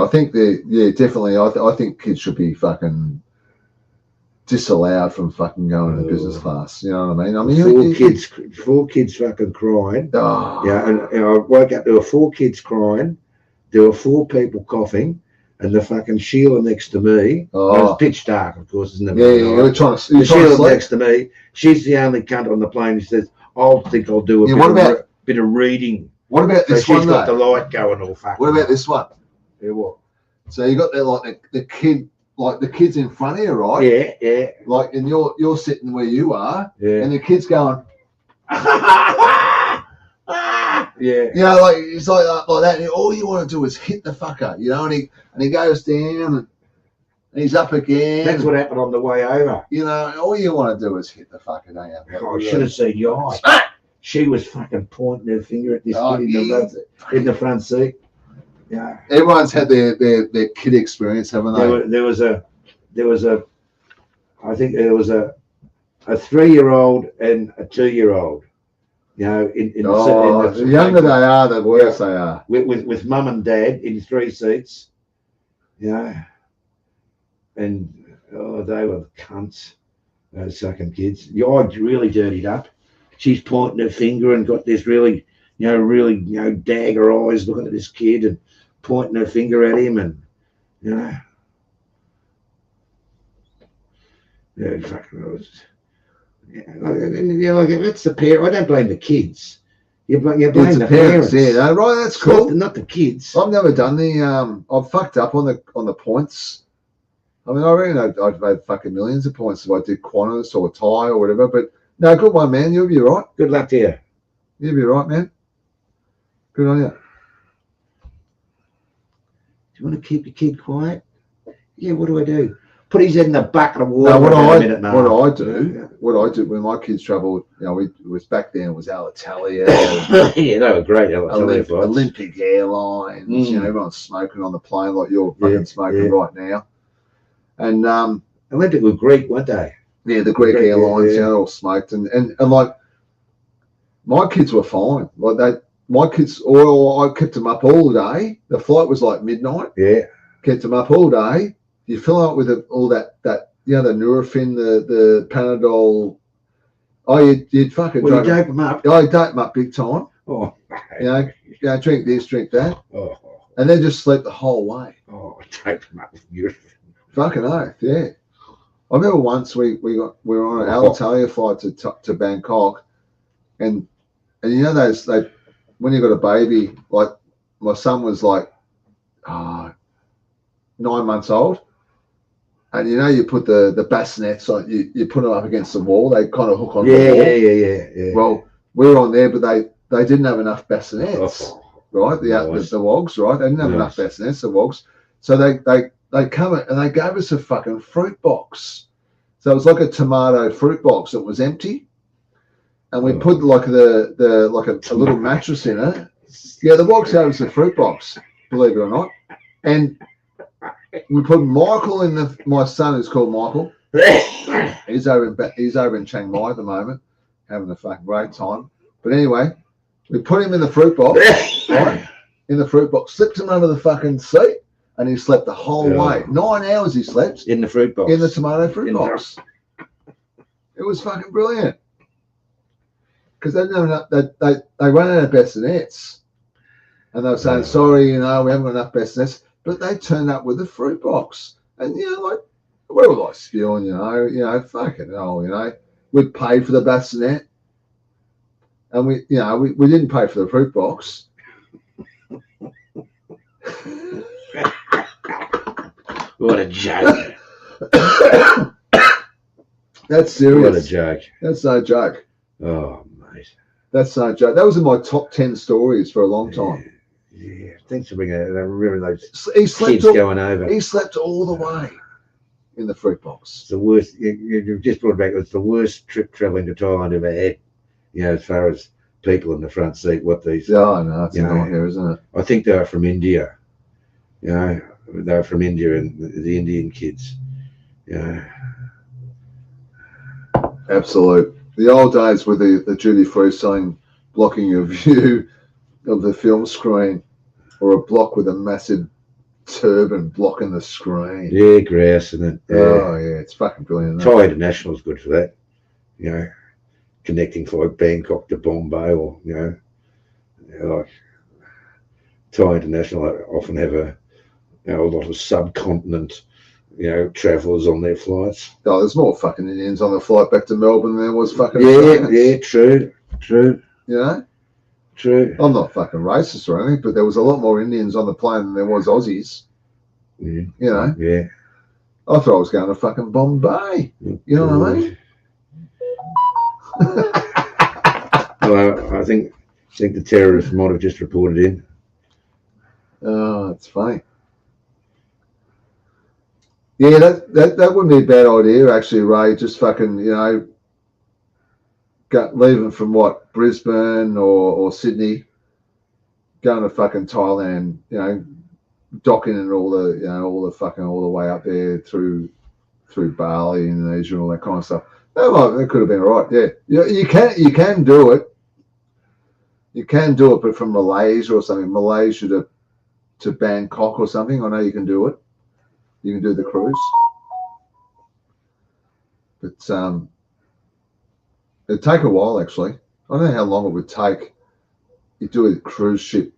S2: I think definitely. I think kids should be fucking disallowed from fucking going to business class. You know what I mean? I mean,
S1: four kids fucking crying.
S2: Oh.
S1: Yeah, and I woke up. There were 4 kids crying. There were 4 people coughing, and the fucking Sheila next to me. Oh. It was pitch dark, of course, isn't it?
S2: Yeah, you're trying to. The
S1: Sheila next to me. She's the only cunt on the plane who says, "I'll do a bit of reading."
S2: What about this one?
S1: She's got the light going all fucking.
S2: What about this one?
S1: Yeah, what?
S2: So you got there like the kid. Like the kids in front of you, right?
S1: Yeah.
S2: Like, and you're sitting where you are,
S1: yeah.
S2: And the kid's going,
S1: yeah.
S2: You know, like it's like that. And all you want to do is hit the fucker, you know. And he goes down and he's up again.
S1: That's what happened on the way over.
S2: You know, all you want to do is hit the fucker, don't you?
S1: Oh, I should have seen your eye. She was fucking pointing her finger at this kid in the front seat. Yeah.
S2: Everyone's had their kid experience, haven't they?
S1: There was a I think there was a 3-year-old and a 2-year-old. You know,
S2: the younger they are, the worse they are.
S1: With mum and dad in 3 seats. You know, and they were cunts. Those sucking kids. Your eye's really dirtied up. She's pointing her finger and got this really dagger eyes looking at this kid and pointing her finger at him, and you know, fucking that's the parent. I don't blame the kids. You blame the parents.
S2: Yeah, right. That's cool.
S1: Not the kids.
S2: I've never done I've fucked up on the points. I mean, I reckon I've made fucking millions of points if I did Qantas or Thai or whatever. But no, good one, man. You'll be right.
S1: Good luck to you.
S2: You'll be right, man. Good on you.
S1: Do you want to keep your kid quiet? Yeah, what do I do? Put his head in the bucket of water.
S2: No, what I do when my kids travelled, you know, it was back then, it was Alitalia.
S1: Yeah, they were great. Alitalia
S2: Olympic Airlines. You know, everyone's smoking on the plane like you're fucking smoking right now. And
S1: Olympic were Greek, weren't they?
S2: Yeah, the Greek Airlines, you know, all smoked. And like, my kids were fine. Like my kids, I kept them up all day. The flight was like midnight.
S1: Yeah.
S2: Kept them up all day. You fill up with all that you know, the Nurofen, the Panadol. Oh, you'd fucking
S1: you dope them up.
S2: Oh, you dope them up big time.
S1: Oh.
S2: You know, drink this, drink that.
S1: Oh.
S2: And then just sleep the whole way.
S1: Oh, dope them up with Nurofen.
S2: Fucking oath, yeah. I remember once we were on an Alitalia flight to Bangkok, and you know when you got a baby, like my son was like 9 months old, and you know you put the bassinets, like you put them up against the wall, they kind of hook on the wall.
S1: Yeah.
S2: Well, we were on there, but they didn't have enough bassinets, right? The wogs, right? They didn't have enough bassinets, the wogs, so they come and they gave us a fucking fruit box. So it was like a tomato fruit box that was empty, and we put like a little mattress in it. Yeah, the box gave us a fruit box, believe it or not, and we put Michael in my son is called Michael. He's over in Chiang Mai at the moment, having a fucking great time. But anyway, we put him in the fruit box, right? In the fruit box, slipped him under the fucking seat. And he slept the whole way. 9 hours he slept.
S1: In the fruit box.
S2: In the tomato fruit box. It was fucking brilliant. Because they run out of bassinets. And they were saying, sorry, we haven't got enough bassinets. But they turned up with a fruit box. And, we were like spewing, fucking hell, we'd paid for the bassinet. And we didn't pay for the fruit box.
S1: What a joke.
S2: That's serious.
S1: What a joke.
S2: That's no joke.
S1: Oh, mate.
S2: That's no joke. That was in my top 10 stories for a long time.
S1: Yeah. Thanks for bringing that. I remember those
S2: kids
S1: going over.
S2: He slept all the way in the fruit box.
S1: It's the worst. You've just brought back. It's the worst trip travelling to Thailand I've ever had. As far as people in the front seat,
S2: Oh, no, it's a nightmare, isn't it?
S1: I think they were from India. They were from India, and the Indian kids.
S2: Absolute. The old days with the duty-free sign blocking your view of the film screen, or a block with a massive turban blocking the screen.
S1: Yeah, grouse and it. Yeah.
S2: Oh, yeah, it's fucking brilliant.
S1: Thai International is good for that. Connecting like Bangkok to Bombay, or like Thai International often have a lot of subcontinent travellers on their flights.
S2: Oh, there's more fucking Indians on the flight back to Melbourne than there was fucking
S1: Australians. True. True.
S2: I'm not fucking racist or anything, but there was a lot more Indians on the plane than there was Aussies.
S1: Yeah.
S2: Yeah. I thought I was going to fucking Bombay. You know what I mean?
S1: Well, I think the terrorists might have just reported in.
S2: Oh, it's funny. Yeah, that wouldn't be a bad idea, actually, Ray. Just fucking, leaving from what, Brisbane or Sydney, going to fucking Thailand, docking and all the way up there through Bali, Indonesia, and all that kind of stuff. That could have been all right. Yeah, you can do it. You can do it, but from Malaysia or something, Malaysia to Bangkok or something. I know you can do it. You can do the cruise, but it'd take a while, actually. I don't know how long it would take. You do a cruise ship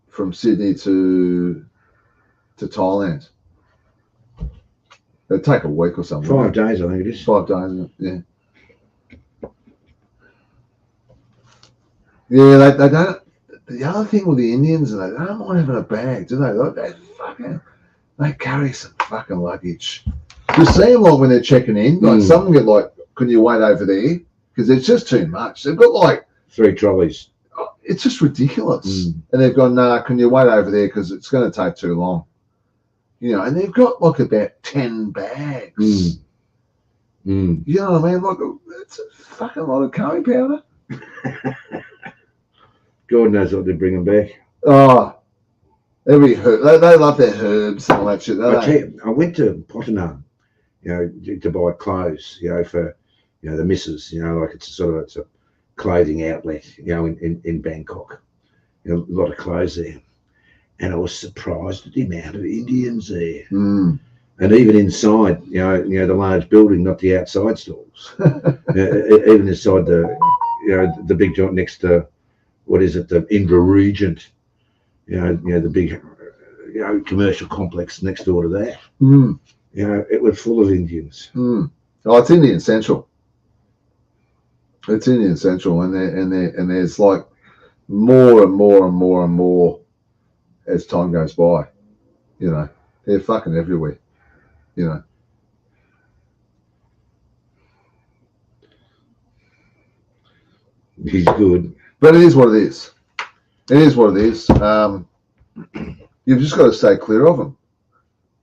S2: from Sydney to Thailand. It'd take a week or something.
S1: 5 days, I think it is.
S2: 5 days, isn't it? Yeah. Yeah, they don't. The other thing with the Indians, they don't mind having a bag, do they? They carry some fucking luggage. You see them like when they're checking in, like some of them get like, can you wait over there? Because it's just too much. They've got like
S1: 3 trolleys.
S2: It's just ridiculous. And they've gone, nah, can you wait over there? Because it's going to take too long. And they've got like about 10 bags. You know what I mean? Like, it's a fucking lot of curry powder.
S1: God knows what they're bringing back.
S2: Oh, every herb. They love their herbs and all that shit.
S1: I went to Pottenham, to buy clothes, for, the missus, like it's a clothing outlet, in Bangkok. A lot of clothes there. And I was surprised at the amount of Indians there. And even inside, the large building, not the outside stalls. Even inside the big joint next to, what is it, the Indra Regent, the big, commercial complex next door to that. It was full of Indians.
S2: Oh, it's Indian Central. It's Indian Central, and there's like more and more and more and more as time goes by. They're fucking everywhere.
S1: He's good.
S2: But it is what it is. It is what it is. You've just got to stay clear of them.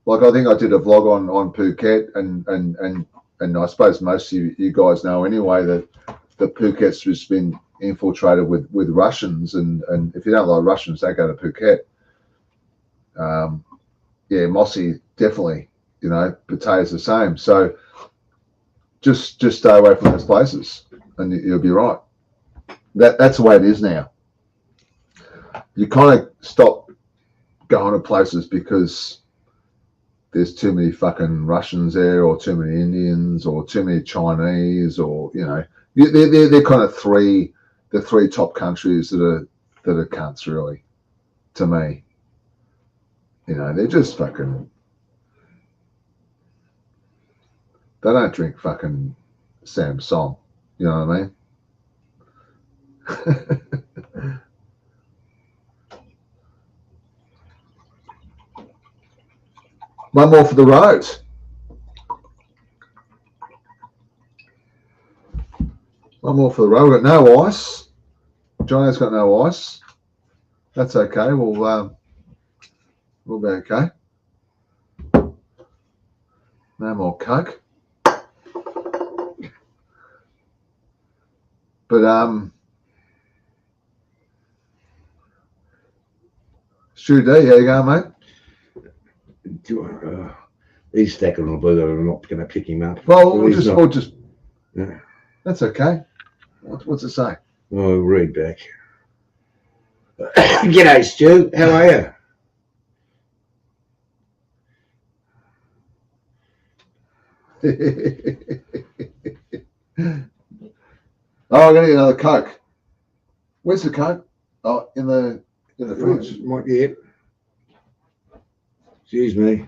S2: Like, I think I did a vlog on Phuket, and I suppose most of you guys know anyway that Phuket's just been infiltrated with Russians, and if you don't like Russians, don't go to Phuket. Mossy definitely, Patay's the same. So just stay away from those places, and you'll be right. That's the way it is now. You kind of stop going to places because there's too many fucking Russians there, or too many Indians, or too many Chinese, or they're kind of the three top countries that are cunts, really, to me. They're just fucking. They don't drink fucking Samsung. You know what I mean? One more for the road. One more for the road. We've got no ice. Johnny's got no ice. That's okay. We'll be okay. No more Coke. But Stu D, how you going, mate?
S1: He's stacking on a burger. I'm not going to pick him up.
S2: Well, we'll just. Yeah. That's okay. What's it say?
S1: I'll read back. G'day, Stu. How are you?
S2: Oh, I'm gonna get another Coke. Where's the Coke? Oh, in the fridge.
S1: Might get. Excuse me.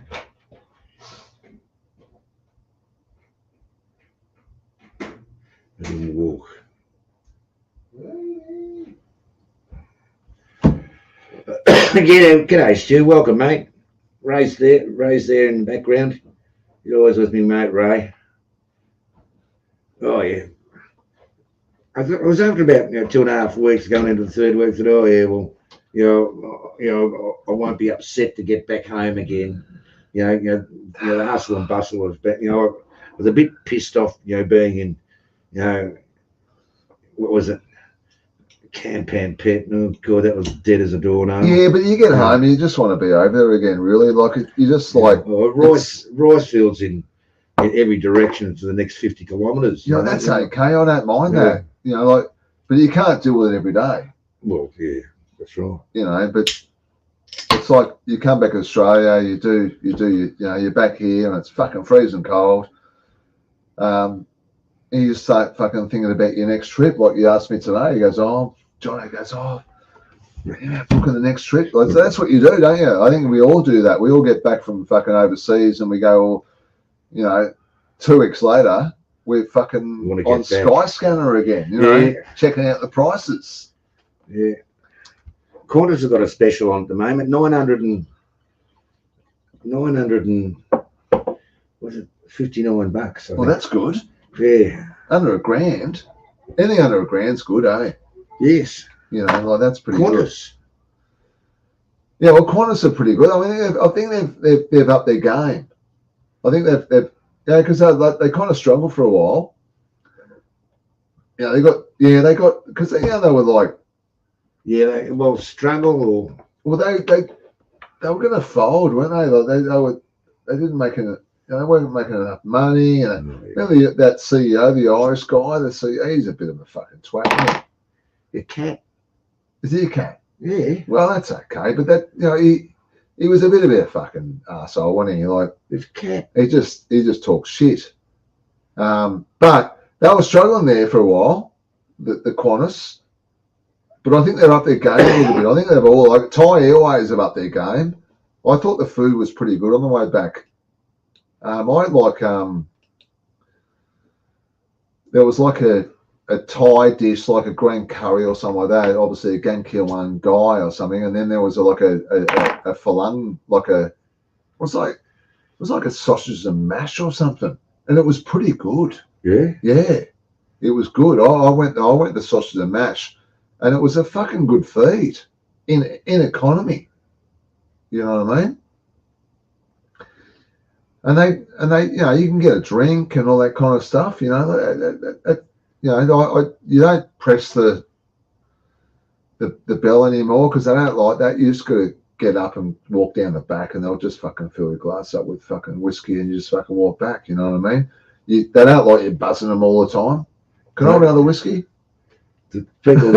S1: I didn't walk. G'day, Stu. Welcome, mate. Ray's there in the background. You're always with me, mate, Ray. Oh, yeah. I was after about 2.5 weeks going into the third week. That I won't be upset to get back home again. The hustle and bustle was back. I was a bit pissed off. Being in, what was it? Campan Pet. Oh God, that was dead as a doornail.
S2: Yeah, but you get home and you just want to be over there again. Really, like you just like
S1: rice fields in every direction for the next 50 kilometres.
S2: That's okay. I don't mind that. But you can't deal with it every day.
S1: Well, yeah, that's right.
S2: But it's like you come back to Australia, you do, you're back here and it's fucking freezing cold. And you start fucking thinking about your next trip. Like you asked me today, he goes, Johnny goes, booking the next trip. So that's what you do, don't you? I think we all do that. We all get back from fucking overseas and we go, 2 weeks later, we're fucking on Skyscanner again, checking out the prices.
S1: Yeah. Qantas have got a special on at the moment, 900 and was it $59?
S2: Well, that's good.
S1: Yeah.
S2: Under $1,000. Anything under $1,000's good, eh?
S1: Yes.
S2: That's pretty
S1: Qantas.
S2: Good. Yeah, well, Qantas are pretty good. I mean, I think they've upped their game. I think they've because they kind of struggled for a while. They got because they were like
S1: struggle or
S2: they were going to fold, weren't they? Like they didn't make it. They weren't making enough money. And remember that CEO, the Irish guy, the CEO, he's a bit of a fucking twat.
S1: A cat.
S2: Is he a cat?
S1: Yeah.
S2: Well, that's okay, but that he was a bit of a fucking arsehole, wasn't he? Like
S1: this cat.
S2: He just talks shit. But they were struggling there for a while, the Qantas. But I think they're up their game a little bit. I think they've all like Thai Airways have up their game. I thought the food was pretty good on the way back. I like there was like a Thai dish, like a green curry or something like that. Obviously a Gankilan guy or something, and then there was like a phalang, it was like a sausage and mash or something, and it was pretty good.
S1: Yeah,
S2: it was good. I went the sausage and mash, and it was a fucking good feed in economy. You know what I mean? And they, you can get a drink and all that kind of stuff. You don't press the bell anymore because they don't like that. You just got to get up and walk down the back, and they'll just fucking fill your glass up with fucking whiskey, and you just fucking walk back. You know what I mean? They don't like you buzzing them all the time. Can I have another whiskey?
S1: The people,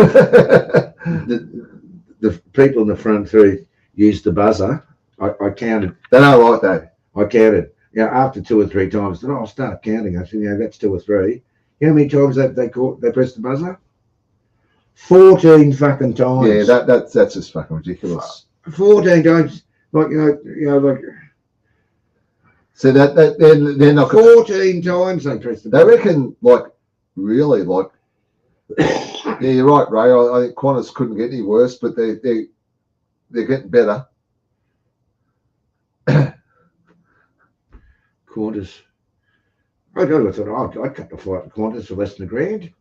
S1: the people in the front who use the buzzer, I counted.
S2: They don't like that.
S1: I counted. After 2 or 3 times, I said, I'll start counting. I said, that's 2 or 3. You know how many times they pressed the buzzer? 14 fucking times.
S2: Yeah, that's just fucking ridiculous.
S1: 14 times. Like, like.
S2: So that they're not
S1: 14 times they pressed the buzzer.
S2: They reckon, like, really, like, yeah, you're right, Ray. I think Qantas couldn't get any worse, but they're getting better.
S1: Qantas. I thought I'd cut the flight to Qantas for less than $1,000.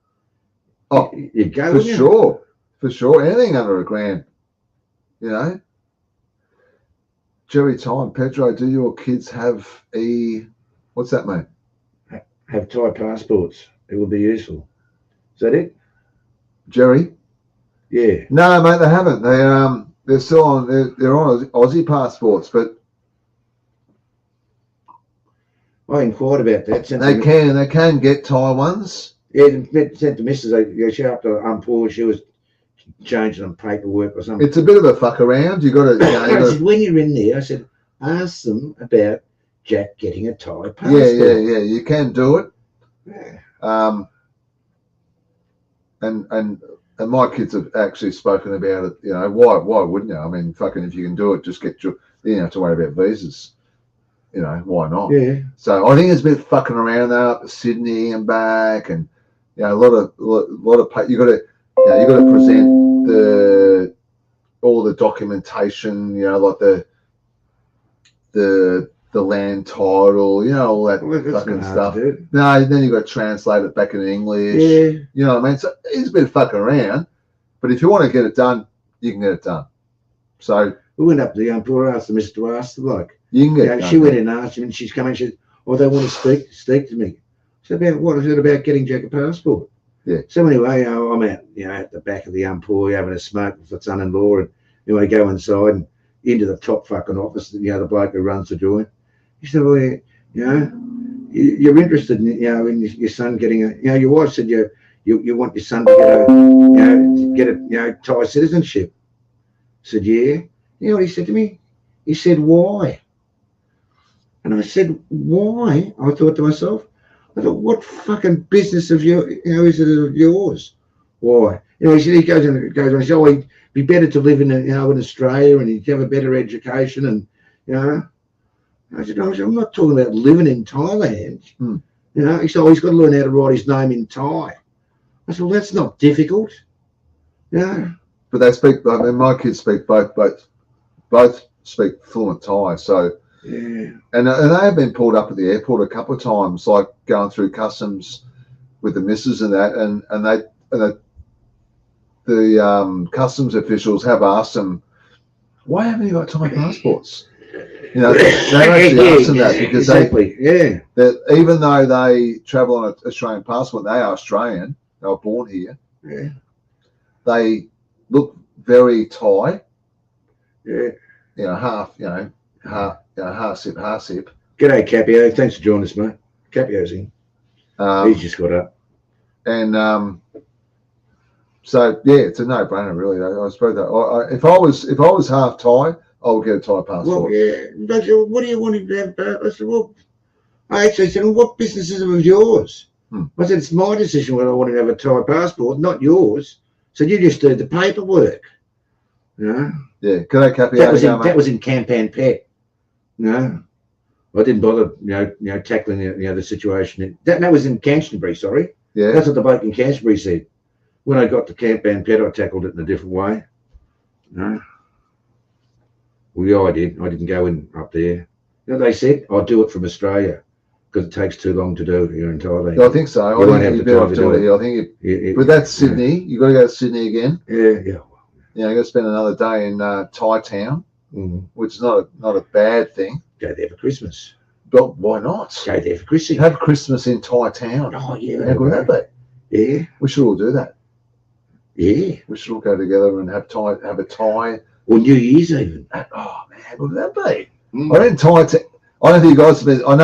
S2: Oh,
S1: you go
S2: for sure. Anything under $1,000, you know. Jerry Time, Pedro, do your kids have what's that, mate?
S1: Have Thai passports. It will be useful. Is that it?
S2: Jerry?
S1: Yeah.
S2: No, mate, they haven't. They're still on. They're on Aussie passports, but
S1: I inquired about that.
S2: They can get Thai ones.
S1: Yeah, sent the missus. She up to poor. She was changing some paperwork or something.
S2: It's a bit of a fuck around. You got to.
S1: I said, when you're in there, I said, ask them about Jack getting a Thai passport.
S2: Yeah. You can do it.
S1: Yeah.
S2: And my kids have actually spoken about it. You know, why wouldn't you? I mean, fucking, if you can do it, just get you don't have to worry about visas. You know, why not?
S1: Yeah.
S2: So I think there's a bit of fucking around there up to Sydney and back, and a lot of you got to present all the documentation. You know, like the land title. You know, all that fucking stuff. No, then you got to translate it back into English.
S1: Yeah.
S2: You know what I mean? So it's a bit of fucking around, but if you want to get it done, you can get it done. So
S1: we went up to the Ampur, asked the mister to ask the bloke.
S2: You can get it done.
S1: She went in and asked him, and she's come in. She said, they want to speak to me. I said, about what? I said, about getting Jack a passport.
S2: Yeah.
S1: So anyway, I'm out, at the back of the Ampur having a smoke with the son-in-law, and anyway, go inside and into the top fucking office. The bloke who runs the joint. He said, well, you're interested in, in your son getting a, your wife said you want your son to get a Thai citizenship. I said, yeah. You know what he said to me? He said, why? And I said, why? I thought to myself, what fucking business of is it of yours? Why? He goes on. He said, it'd be better to live in in Australia, and he'd have a better education, and I said, I'm not talking about living in Thailand. He said, he's got to learn how to write his name in Thai. I said, well, that's not difficult. But
S2: they speak. I mean, my kids speak both speak fluent Thai, so.
S1: Yeah.
S2: And they have been pulled up at the airport a couple of times, like going through customs with the missus and that, and the customs officials have asked them, why haven't you got Thai passports? They've actually asked them that because that even though they travel on an Australian passport, they are Australian, they were born here.
S1: Yeah.
S2: They look very Thai.
S1: Yeah.
S2: Half sip.
S1: G'day, Capio. Thanks for joining us, mate. Capio's in. He's just got up.
S2: And so yeah, it's a no-brainer, really. I suppose that if I was half Thai, I would get a Thai passport.
S1: Well, yeah. What do you want him to have? I said, well, I actually said, what business is it of yours? I said, it's my decision whether I want to have a Thai passport, not yours. So you just do the paperwork.
S2: Yeah. G'day, Capio.
S1: That was in Campan Pet. No, I didn't bother, tackling the situation. That was in Canterbury, sorry.
S2: Yeah.
S1: That's what the bloke in Canterbury said. When I got to Campan Pet, I tackled it in a different way. No. Well, yeah, I did. I didn't go in up there. They said, I'll do it from Australia because it takes too long to do here in Thailand.
S2: I think so. I think you'd better do it here. I think but that's Sydney. You've got to go to Sydney again.
S1: Yeah.
S2: You've got to spend another day in Thai town, which is not a bad thing.
S1: Go there for Christmas.
S2: But why not?
S1: Go there for Christmas.
S2: Have Christmas in Thai town.
S1: Oh, yeah.
S2: How good would that be?
S1: Yeah.
S2: We should all do that.
S1: Yeah.
S2: We should all go together and have a Thai.
S1: Or New Year's even.
S2: Oh, man, how good would that be? I don't think you guys have been. I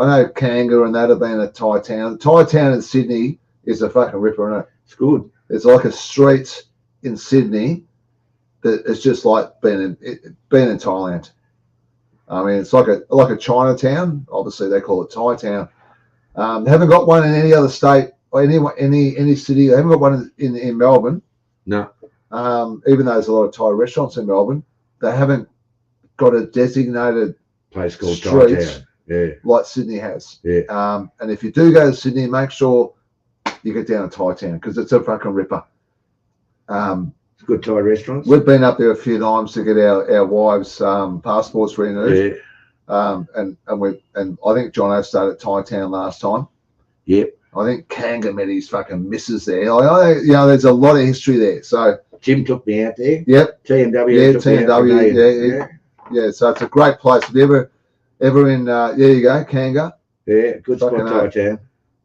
S2: know Kanga and that have been a Thai town. Thai town in Sydney is a fucking ripper, isn't it?
S1: It's good.
S2: It's like a street in Sydney that it's just like being in Thailand. I mean, it's like a Chinatown. Obviously, they call it Thai town. They haven't got one in any other state or any city. They haven't got one in Melbourne.
S1: No.
S2: Even though there's a lot of Thai restaurants in Melbourne, they haven't got a designated
S1: Place called
S2: street
S1: Thai town. Yeah.
S2: like Sydney has.
S1: Yeah.
S2: And if you do go to Sydney, make sure you get down to Thai town because it's a fucking ripper.
S1: Good Thai restaurants.
S2: We've been up there a few times to get our wives' passports renewed.
S1: Yeah.
S2: And I think John O stayed at Thai town last time.
S1: Yep.
S2: I think Kanga met his fucking missus there. There's a lot of history there. So
S1: Jim took me out there.
S2: Yep.
S1: TNW.
S2: Yeah, TNW. Yeah. So it's a great place. If you ever in there you go, Kanga.
S1: Yeah, good spot, Thai town.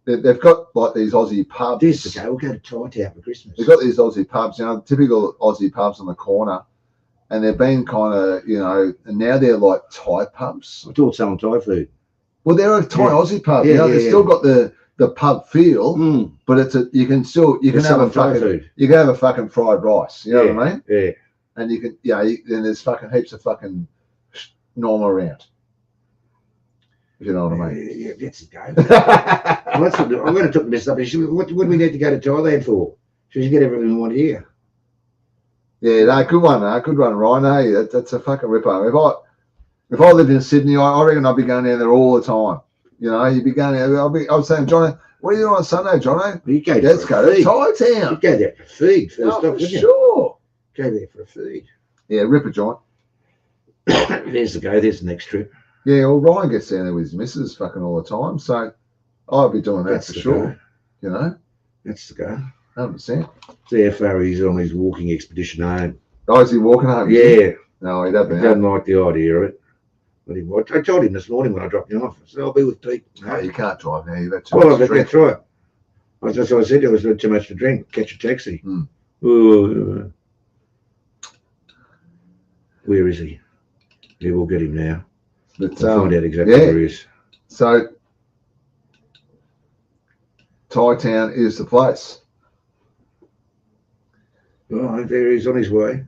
S2: They've got like these Aussie pubs.
S1: This is okay. We'll go to Thai town for Christmas.
S2: They've got these Aussie pubs, typical Aussie pubs on the corner. And they've been kind of, and now they're like Thai pubs.
S1: I thought selling Thai food.
S2: Well, they're a Thai Aussie pub. They've still got the pub feel, but you can have a fucking food. You can have a fucking fried rice. You know what I mean?
S1: Yeah.
S2: And you can, then there's fucking heaps of fucking normal around. If you know what I mean?
S1: Yeah, let's go. I'm going to talk this up. What do we need to go to Thailand for? So you get everything we want here.
S2: Yeah, no, good one, Ryan. That's a fucking ripper. If I lived in Sydney, I reckon I'd be going down there all the time. You'd be going there. I was saying, Johnny, what are you doing on Sunday, Johnny?
S1: You go
S2: Let's go to Thai town.
S1: You go there for feed first off,
S2: for sure.
S1: Go there for a feed.
S2: Yeah, ripper, John.
S1: There's the next trip.
S2: Yeah, well, Ryan gets down there with his missus fucking all the time, so I'll be doing that for sure.
S1: That's the go.
S2: 100%.
S1: See how far he's on his walking expedition home.
S2: Oh, is he walking home?
S1: Yeah.
S2: No, he doesn't.
S1: He doesn't like the idea of it. But I told him this morning when I dropped him off. I said, I'll be with Pete.
S2: No, you can't drive now. You've had too much to drink.
S1: That's right. That's what I said. There was too much to drink. Catch a taxi. Ooh. Where is he? Yeah, we'll get him now. We'll find out exactly where he is.
S2: So, Thai town is the place.
S1: Oh, there he's on his way.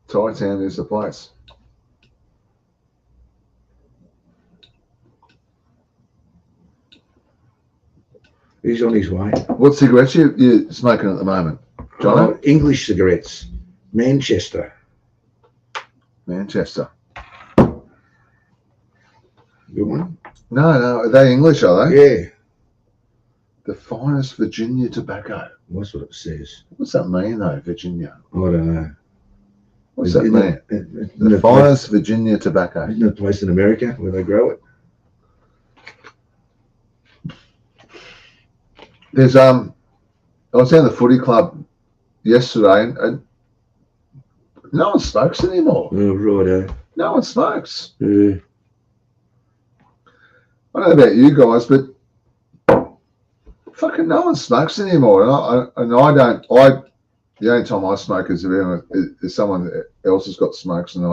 S2: Thai town is the place.
S1: He's on his way.
S2: What cigarettes you smoking at the moment, John?
S1: English cigarettes. Manchester.
S2: Manchester.
S1: Good one.
S2: No, are they English, are they?
S1: Yeah. The
S2: finest Virginia tobacco.
S1: That's what it says.
S2: What's that mean, though, Virginia?
S1: I don't know.
S2: What's that mean? The finest Virginia tobacco.
S1: Isn't it a place in America where they grow it?
S2: There's I was down the footy club yesterday and no one smokes anymore.
S1: Oh, righto.
S2: No one smokes.
S1: Yeah.
S2: I don't know about you guys, but fucking no one smokes anymore. And I don't. The only time I smoke is if someone else has got smokes, and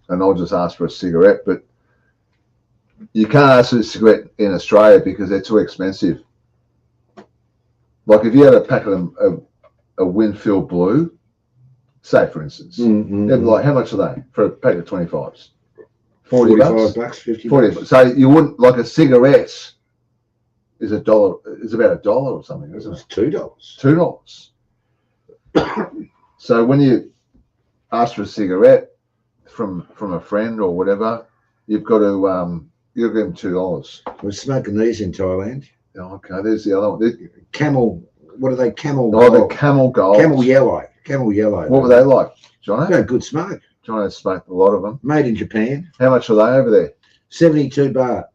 S2: I'll just ask for a cigarette. But you can't ask for a cigarette in Australia because they're too expensive. Like if you had a packet of a Winfield Blue, say for instance, they'd be like, how much are they for a packet of 25s? 40
S1: bucks, 50 bucks.
S2: So you wouldn't, like a cigarette is $1, is about $1 or something, isn't it?
S1: It's $2.
S2: $2. So when you ask for a cigarette from a friend or whatever, you've got to give them $2.
S1: We're smoking these in Thailand.
S2: Oh, okay, there's the other one.
S1: Camel, what are they? Camel
S2: Gold.
S1: Gold.
S2: The Camel Gold.
S1: Camel Yellow.
S2: What were they like, Johnny?
S1: They're good smoke.
S2: Johnny smoked a lot of them.
S1: Made in Japan.
S2: How much are they over there?
S1: 72 baht.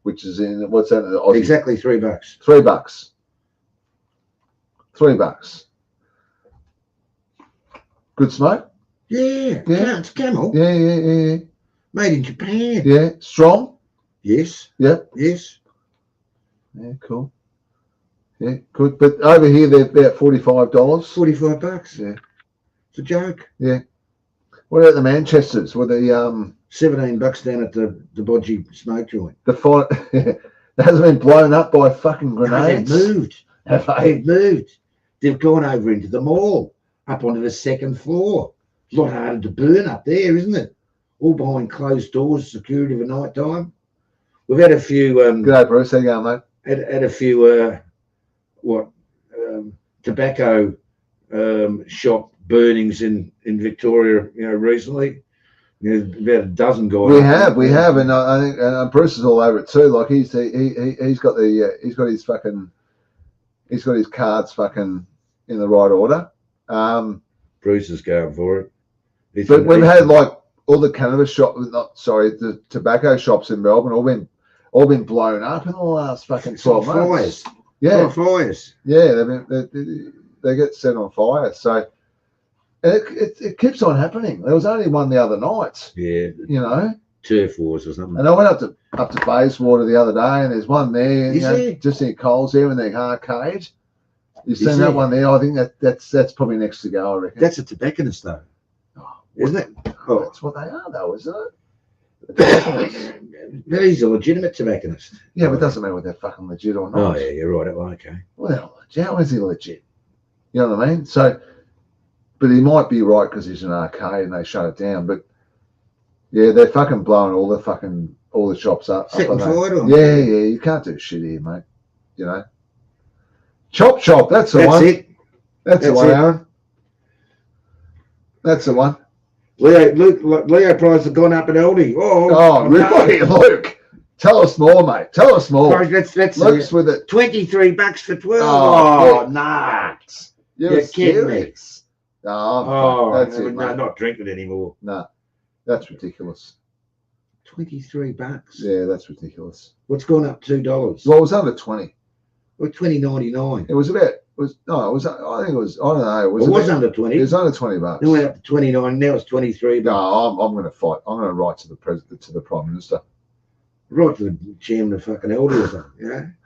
S2: Which is in, what's that? Aussie?
S1: Exactly $3.
S2: $3. $3. Good smoke?
S1: Yeah. It's Camel.
S2: Yeah.
S1: Made in Japan.
S2: Yeah. Strong?
S1: Yes.
S2: Yeah.
S1: Yes.
S2: Yeah, cool. Yeah, good. But over here they're about $45.
S1: $45.
S2: Yeah.
S1: It's a joke.
S2: Yeah. What about the Manchesters? Were the
S1: $17 down at the Bodgy smoke joint.
S2: That hasn't been blown up by fucking grenades.
S1: No, they've moved. They've moved. They've gone over into the mall, up onto the second floor. It's a lot harder to burn up there, isn't it? All behind closed doors, security for night time. We've had a few.
S2: G'day, Bruce. How you going, mate?
S1: Had a few. Tobacco shop burnings in Victoria. Recently. About a dozen guys.
S2: We have, and I think Bruce is all over it too. Like he's got his cards fucking in the right order.
S1: Bruce is going for it.
S2: But we've had like all the cannabis shops, the tobacco shops in Melbourne, all been blown up in the last fucking 12 months.
S1: Fires.
S2: Yeah,
S1: fires.
S2: Yeah, they get set on fire. So it keeps on happening. There was only one the other night.
S1: Yeah. Turf wars or something.
S2: And I went up to Bayswater the other day, and there's one there. Just near Coles there in the arcade. You've seen that one there? I think that's probably next to go. I reckon.
S1: That's a tobacconist though, isn't it?
S2: Oh, that's what they are, though, isn't it?
S1: He's a legitimate tobacconist.
S2: Yeah, but it doesn't matter whether they're fucking legit or not.
S1: Oh yeah, you're right. Okay.
S2: Well, how is he legit? You know what I mean? So. But he might be right because he's an arcade and they shut it down. But yeah, they're fucking blowing all the shops up.
S1: Setting fire to them.
S2: Yeah. You can't do shit here, mate. Chop. That's the one. That's the one, Aaron. That's the one.
S1: Leo prices have gone up at Aldi.
S2: Oh, really? Luke, tell us more, mate. Tell us more.
S1: That's
S2: Luke's with it.
S1: $23 for 12.
S2: Oh,
S1: nuts.
S2: You're
S1: kidding me.
S2: No, that's it,
S1: no, not drinking anymore.
S2: No, that's ridiculous.
S1: $23.
S2: Yeah, that's ridiculous.
S1: What's gone up $2?
S2: Well, it was under 20.
S1: Well, $20.99.
S2: It was about. I think it was. I don't know.
S1: It was under 20.
S2: It was under $20.
S1: Then went up to 29. Now it's 23.
S2: No, I'm going to fight. I'm going to write to the president, to the prime minister.
S1: Right to the chairman of fucking Aldi or something.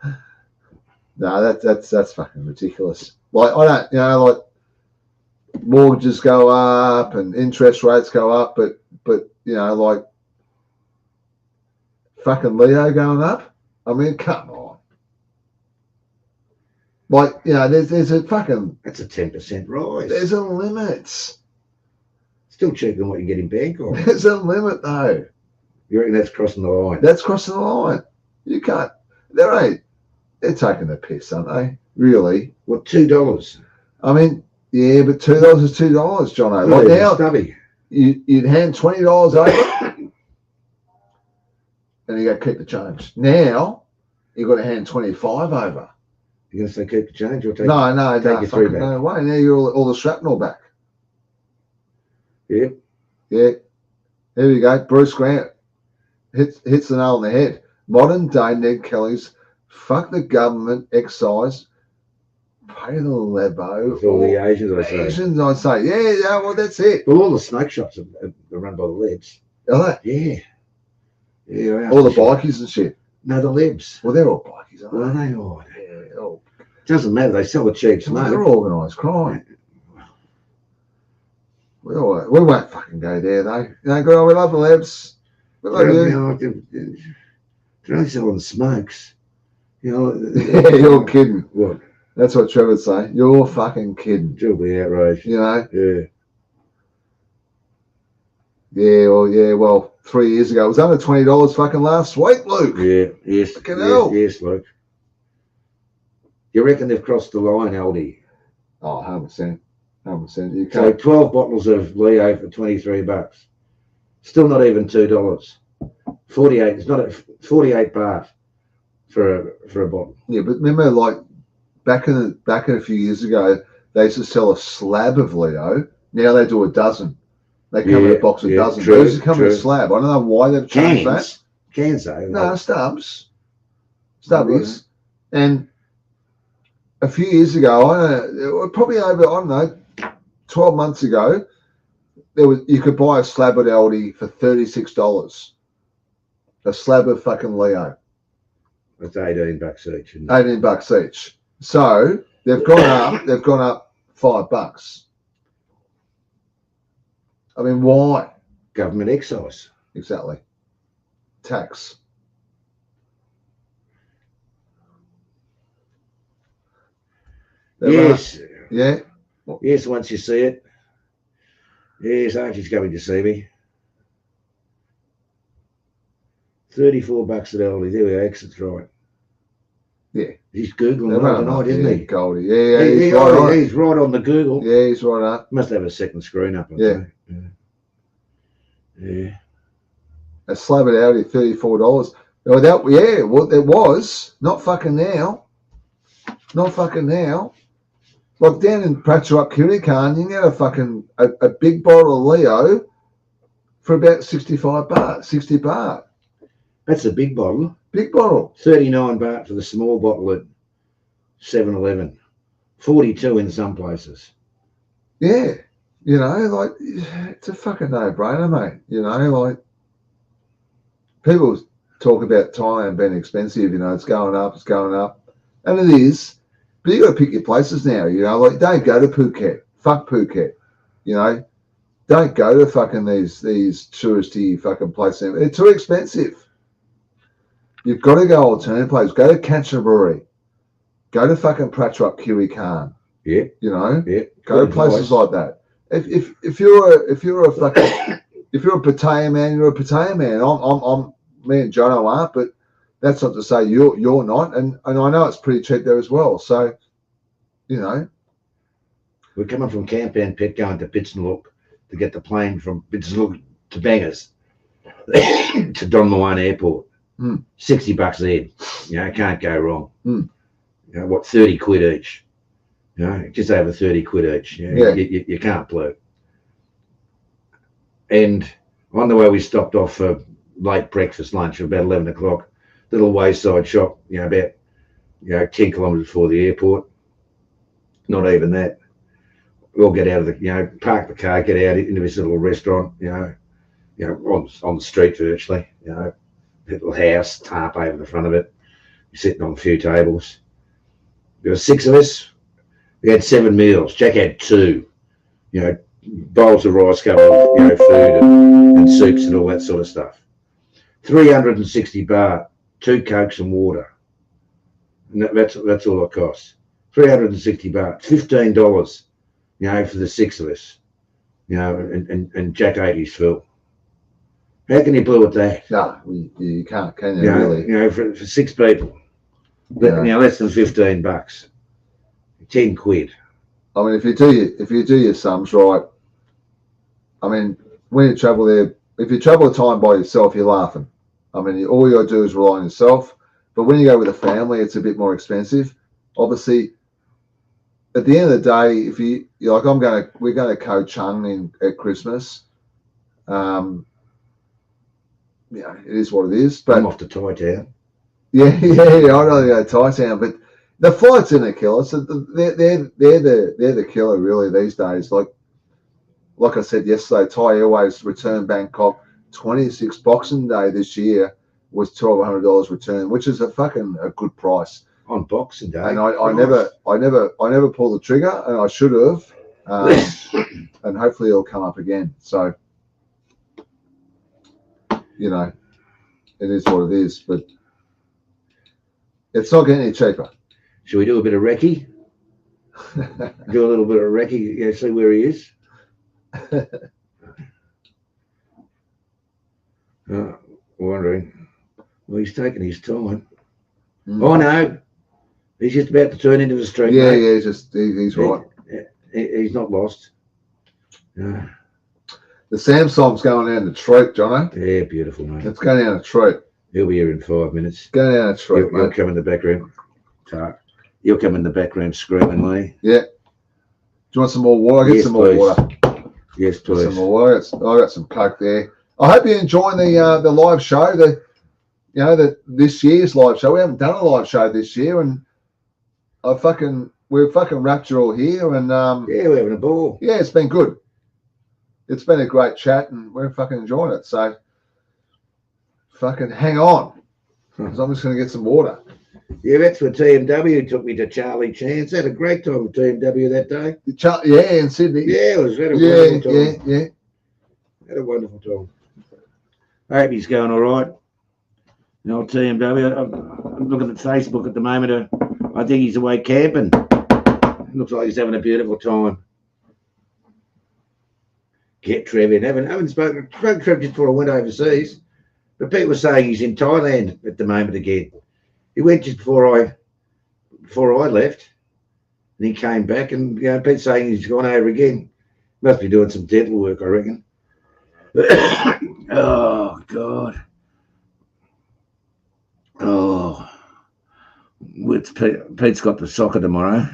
S2: No, that's fucking ridiculous. Like I don't. Like. Mortgages go up and interest rates go up, but like fucking Leo going up. I mean, come on. Like there's a fucking.
S1: That's a 10% rise.
S2: There's a limit.
S1: Still cheaper than what you get in Bangkok.
S2: There's a limit though.
S1: You reckon that's crossing the line?
S2: That's crossing the line. You can't. They're taking the piss, aren't they? Really?
S1: What, $2?
S2: I mean. Yeah, but $2 is $2, Jono. Like now,
S1: stubby.
S2: You'd hand $20 over, and you go keep the change. Now you've got to hand 25 over.
S1: You're gonna say keep the change or take?
S2: No,
S1: take your three back.
S2: No way. Now you're all the shrapnel back.
S1: Yeah.
S2: There you go. Bruce Grant hits the nail on the head. Modern day Ned Kelly's fuck the government excise. Pay the lebo.
S1: All the Asians,
S2: I say. Yeah, well, that's it.
S1: Well, all the smoke shops are run by the Lebs.
S2: Are they?
S1: Yeah.
S2: All the bikies and shit.
S1: No, the Lebs.
S2: Well, they're all bikies, aren't
S1: they?
S2: Well, they are.
S1: Yeah. Doesn't matter. They sell the cheap smoke.
S2: They're organised crime. We won't fucking go there, though. We love the Lebs. We love you.
S1: They're only selling smokes.
S2: Yeah, you're kidding.
S1: What?
S2: That's what Trevor would say. You're fucking kidding.
S1: You'll be outraged.
S2: Yeah.
S1: Yeah,
S2: well, 3 years ago. It was under $20 fucking last week, Luke.
S1: Yeah, yes. Yes, Luke. You reckon they've crossed the line, Aldi?
S2: Oh, 100%. 100%. You
S1: So
S2: can't.
S1: 12 bottles of Leo for $23. Still not even $2. 48. It's not a 48 baht for a bottle.
S2: Yeah, but remember, like back a few years ago, they used to sell a slab of Leo. Now they do a dozen. They come in a box of dozen. They used to come in a slab. I don't know why they've changed that.
S1: Cans, though.
S2: No, stubs. Stubbies. And a few years ago, probably over, I don't know, 12 months ago, you could buy a slab at Aldi for $36. A slab of fucking Leo.
S1: That's $18 each.
S2: $18 each. So they've gone up. They've gone up $5. I mean, why?
S1: Government excise.
S2: Exactly. Tax.
S1: Yes.
S2: Yeah.
S1: Yes, once you see it. Yes, Archie's coming to see me. $34 at Aldi. There we go. Exit's right.
S2: Yeah.
S1: He's Googling overnight, isn't he?
S2: Goldie. Yeah, he's right on.
S1: He's right on the Google.
S2: Yeah, he's right up.
S1: Must have a second screen up.
S2: Yeah.
S1: Yeah.
S2: A slab at Audi, $34. Well, well, it was. Not fucking now. Not fucking now. Like down in Patchwork Kirikan, you can get a big bottle of Leo for about 65 baht, 60 baht.
S1: That's a big bottle.
S2: Big bottle.
S1: 39 baht for the small bottle at 7-Eleven. 42 in some places.
S2: Yeah. You know, like, it's a fucking no-brainer, mate. You know, like, people talk about Thailand being expensive, you know, it's going up. And it is. But you got to pick your places now, you know, like, don't go to Phuket. Fuck Phuket. You know, don't go to fucking these touristy fucking places. They're too expensive. You've got to go alternative places. Go to Kanchanaburi. Go to fucking Pratchwap Kirikan.
S1: Yeah.
S2: You know?
S1: Yeah.
S2: Go to places like that. If you're a fucking if you're a Pattaya man, you're a Pattaya man. I'm me and Jono aren't, but that's not to say you're not. And I know it's pretty cheap there as well. So, you know.
S1: We're coming from Campan Pet going to Pitsenlook to get the plane from Pitsenlook to Bangers to Don Muan Airport. $60 a head. You know, can't go wrong. You know, what, 30 quid each. You know, just over 30 quid each. You know, you can't blow. And on the way we stopped off for late breakfast, lunch, about 11 o'clock. Little wayside shop, you know, about 10 kilometres before the airport. Not even that. We'll get out of the, you know, park the car, get out into this little restaurant, you know, on the street virtually, you know, little house, tarp over the front of it. We're sitting on a few tables. There were 6 of us. We had 7 meals. Jack had 2, you know, bowls of rice covered with, you know, food and soups and all that sort of stuff. 360 baht, 2 Cokes and water. And that's all it costs. 360 baht, $15, you know, for the 6 of us. You know, and Jack ate his fill. How can you blow at that?
S2: No, you can't, can you, really?
S1: You know, for 6 people. You know, less than $15. 10 quid.
S2: I mean, if you do your sums right, I mean, when you travel there, if you travel a time by yourself, you're laughing. I mean, all you got to do is rely on yourself. But when you go with a family, it's a bit more expensive. Obviously, at the end of the day, if you're like, we're going to Koh Chang at Christmas. You know, it is what it is. But
S1: I'm off to Thai Town.
S2: Yeah, I know go to Thai Town, but the flights in the killer. So they're the killer really these days. Like I said yesterday, Thai Airways return Bangkok 26 Boxing Day this year was $1,200 return, which is a good price
S1: on Boxing Day.
S2: And I never pulled the trigger, and I should have. And hopefully it'll come up again. So, you know, it is what it is, but it's not getting any cheaper.
S1: Should we do a bit of recce? Do a little bit of recce, yeah, see where he is. Wondering. Well, he's taking his time. Oh no, he's just about to turn into the street.
S2: Yeah, mate. He's right.
S1: He's not lost.
S2: The Samsung's going down the street, Jono.
S1: Yeah, beautiful, mate.
S2: It's going down the street.
S1: He'll be here in 5 minutes.
S2: Going down the street,
S1: He'll come in the back room. You'll come in the back room screaming, Lee.
S2: Yeah. Do you want some more water? Get some more water.
S1: Yes, please.
S2: Some more water. I got some Coke there. I hope you're enjoying the live show. This year's live show. We haven't done a live show this year, and we're wrapped you all here, and
S1: yeah, we're having a ball.
S2: Yeah, it's been good. It's been a great chat, and we're enjoying it. So, hang on, because I'm just going to get some water.
S1: Yeah, that's for TMW. Took me to Charlie Chance. Had a great time with TMW that day.
S2: Yeah, in Sydney.
S1: Yeah, it was had a wonderful time.
S2: Yeah.
S1: Had a wonderful time. I hope he's going all right. You know, TMW. I'm looking at Facebook at the moment. I think he's away camping. Looks like he's having a beautiful time. get Trev in. Haven't spoken to Trev just before I went overseas. But Pete was saying he's in Thailand at the moment again. He went just before I left, and he came back, and Pete's saying he's gone over again. Must be doing some dental work, I reckon. Oh God. Oh, Pete's got the soccer tomorrow.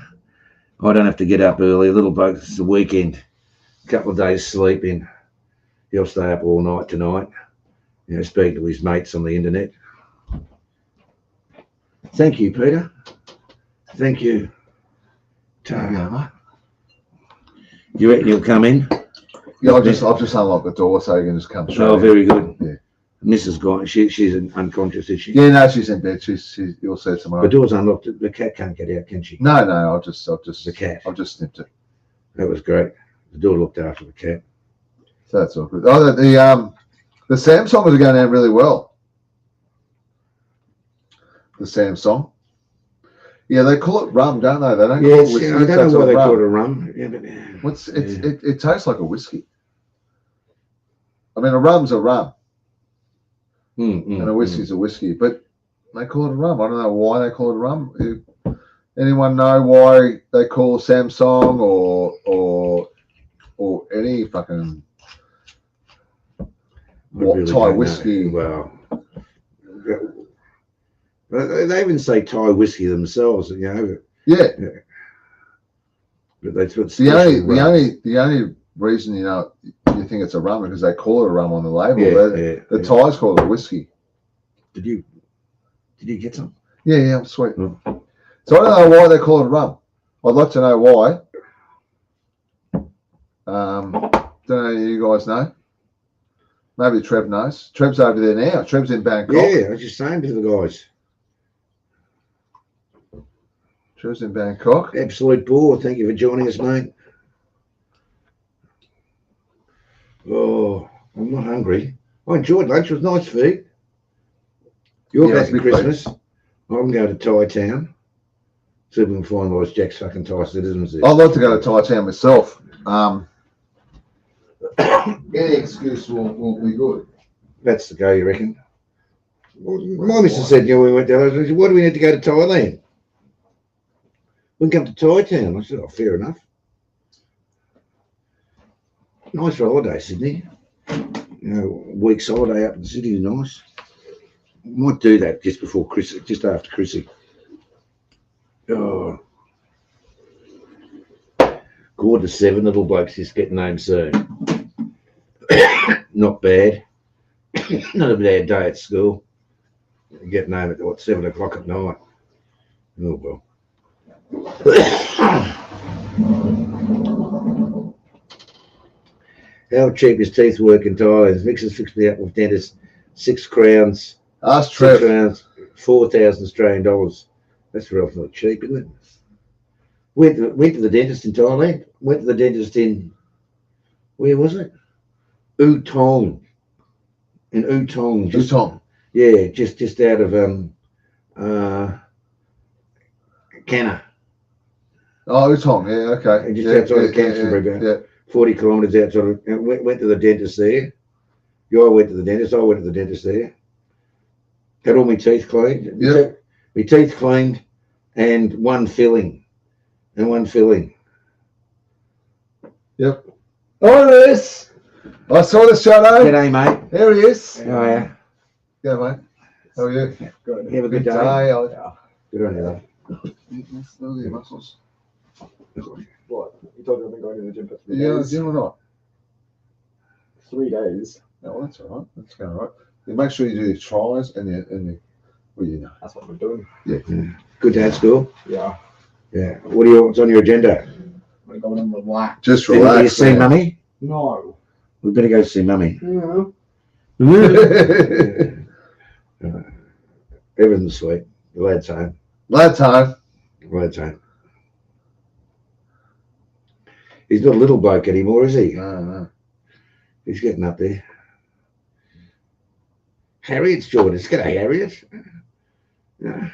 S1: I don't have to get up early. Little bloke, it's the weekend. A couple of days sleep in. He'll stay up all night tonight. Speak to his mates on the internet. Thank you, Peter. Thank you. You reckon you'll come in?
S2: Yeah, I've just unlocked the door so you can just come straight.
S1: Oh, very good.
S2: Yeah.
S1: Mrs. gone. She's unconscious, is she?
S2: Yeah, no, she's in bed. You'll see her tomorrow.
S1: The door's unlocked. The cat can't get out, can she?
S2: No, I'll just
S1: the cat.
S2: I've just snipped it.
S1: That was great. The door looked after the cat.
S2: So that's all good. Oh, the Samsung is going down really well. The Samsung. Yeah, they call it rum, don't they? They don't call it whiskey.
S1: I don't know why they call it a rum. Yeah, but,
S2: it tastes like a whiskey. I mean, a rum's a rum. And a whiskey's a whiskey. But they call it a rum. I don't know why they call it a rum. Anyone know why they call Samsung or any fucking Thai whiskey?
S1: Well, they even say Thai whiskey themselves,
S2: Yeah.
S1: But that's what's
S2: the only reason you think it's a rum because they call it a rum on the label. The Thais call it a whiskey.
S1: Did you get some?
S2: Yeah, I'm sweet. So I don't know why they call it a rum. I'd like to know why. Don't know if you guys know. Maybe Trev knows. Trev's over there now. Trev's in Bangkok.
S1: Yeah, I was just saying to the guys.
S2: Trev's in Bangkok.
S1: Absolute bore. Thank you for joining us, mate. Oh, I'm not hungry. I enjoyed lunch. It was nice food. You're back at Christmas. I'm going to Thai town. See if we can find those Jack's fucking Thai citizens there.
S2: I'd like to go to Thai town myself. Any excuse will be good.
S1: That's the go, you reckon? My missus said, we went down. I said, why do we need to go to Thailand? We can come to Thai town. I said, oh, fair enough. Nice holiday, Sydney. Week's holiday up in the city is nice. Might do that just before Chrissy, just after Chrissy. Oh. 7:15, little bloke's just getting home soon. Not bad. Not a bad day at school. Getting home at 7 o'clock at night. Oh well. How cheap is teeth work in Thailand? Mixers fixed me up with dentist, 6 crowns.
S2: Ask Trev.
S1: 6 crowns, 4,000 Australian dollars. That's real not cheap, isn't it? Went to the dentist in Thailand. Went to the dentist in, where was it? Utong. In Utong.
S2: Utong.
S1: Yeah, just out of Canna.
S2: Oh, Utong. Yeah, okay.
S1: Just outside of Canterbury, about 40 kilometres outside of, and went to the dentist there. I went to the dentist. I went to the dentist there. Had all my teeth cleaned.
S2: Yep.
S1: My teeth cleaned and one filling.
S2: Yep. Oh, there is. I saw the shadow.
S1: G'day, mate.
S2: There he is.
S1: How are you?
S2: Yeah, mate. How are you?
S1: Good. You have a good day. Good on you, though.
S2: Look at your muscles.
S3: What? You told me I've been going to the gym for 3
S2: Yeah,
S3: days.
S2: yeah or not?
S3: 3 days.
S2: No, well, that's all right. That's going all right. You make sure you do your tries and you well, you know.
S3: That's what we're doing.
S2: Yeah.
S1: Good day at school.
S3: Yeah.
S1: Yeah. What's on your agenda?
S3: We're going and relax.
S2: Just
S1: Did you
S2: relax.
S1: see Mummy?
S3: No.
S1: We better go see Mummy.
S3: Yeah.
S1: Everything's sweet. The lad's home.
S2: Lad time.
S1: Lad's home. He's not a little bloke anymore, is he?
S2: No.
S1: He's getting up there. Harriet's joined us. G'day, Harriet. Yeah.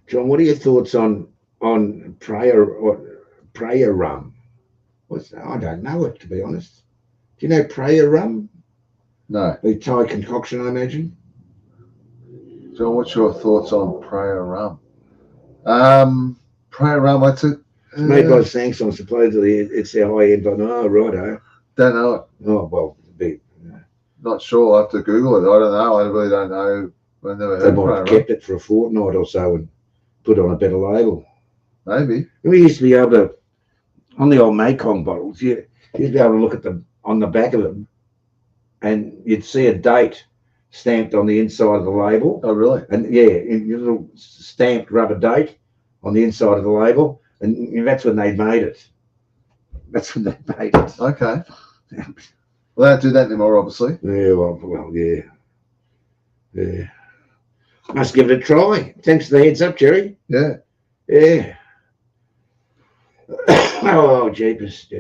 S1: John, what are your thoughts on prayer prayer rum. I don't know it, to be honest. Do you know prayer rum?
S2: No.
S1: A Thai concoction, I imagine.
S2: John, what's your thoughts on prayer rum? Prayer rum, what's it?
S1: It's made by Sangsong, supposedly it's their high end, but no, righto.
S2: Don't know it.
S1: Oh, well,
S2: not sure. I'll have to Google it. I don't know. I really don't know. I've never
S1: they
S2: heard
S1: might have kept it for a fortnight or so and put on a better label.
S2: Maybe.
S1: We used to be able to, on the old Mekong bottles, you used to be able to look at them on the back of them and you'd see a date stamped on the inside of the label.
S2: Oh, really?
S1: And yeah, your little stamped rubber date on the inside of the label. And that's when they made it. That's when they made it.
S2: Okay. Well, they don't do that anymore, obviously.
S1: Yeah, well, yeah. Yeah. Must give it a try. Thanks for the heads up, Jerry.
S2: Yeah.
S1: Yeah. Oh, jeepers.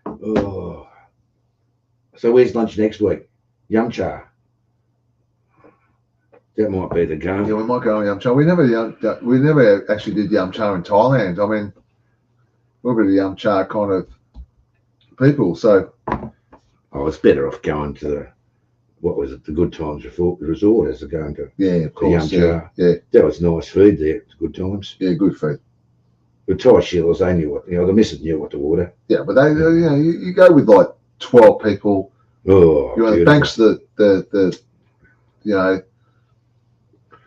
S1: Oh. So where's lunch next week? Yum Cha. That might be the go.
S2: Yeah, we might go on Yum Cha. We never actually did Yum Cha in Thailand. I mean, we're a bit of Yum Cha kind of people, so.
S1: Oh, it's better off going to the, what was it, the Good Times Resort as going to
S2: of course,
S1: Yum Cha.
S2: Yeah.
S1: That was nice food there. It's good times.
S2: Yeah, good food.
S1: The Thai shillers, they knew what, the missus knew what to order.
S2: Yeah, but they, you go with like 12 people.
S1: Oh,
S2: the banks, the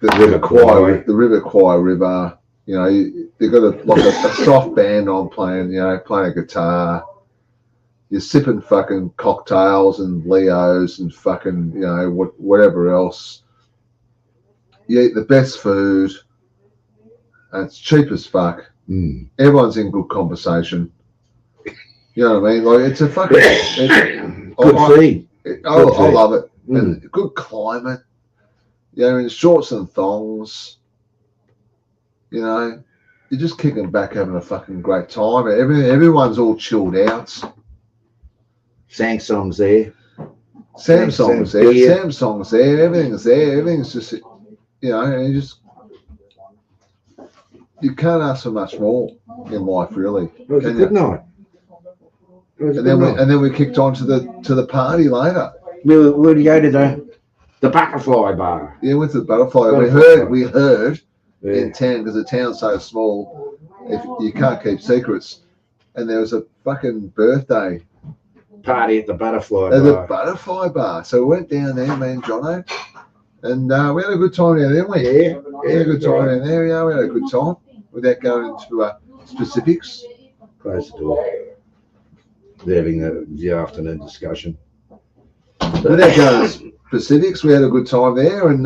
S1: River Kwai.
S2: The River Kwai River. They've got a soft band on playing a guitar. You're sipping fucking cocktails and Leos and fucking, whatever else. You eat the best food. And it's cheap as fuck.
S1: Mm.
S2: Everyone's in good conversation. You know what I mean? Like, it's a fucking
S1: good feed.
S2: I love it. Mm. And good climate. In shorts and thongs. You're just kicking back, having a fucking great time. Everyone's all chilled out.
S1: Sangsong's there.
S2: Samsung's there. Samsung's there. Everything's there. Everything's just, and you can't ask for much more in life, really.
S1: It was a good night.
S2: And then we kicked on to the party later.
S1: We'd go to the Butterfly Bar.
S2: Yeah, went to the Butterfly. We heard in town, because the town's so small, if you can't keep secrets. And there was a fucking birthday
S1: party at the Butterfly Bar.
S2: At the Butterfly Bar. So we went down there, me and Jono, and we had a good time down there, didn't we?
S1: Yeah.
S2: We had a good time down there. Yeah, we had a good time without going into specifics.
S1: Close the door. They're having the afternoon discussion.
S2: Without going into specifics, we had a good time there, and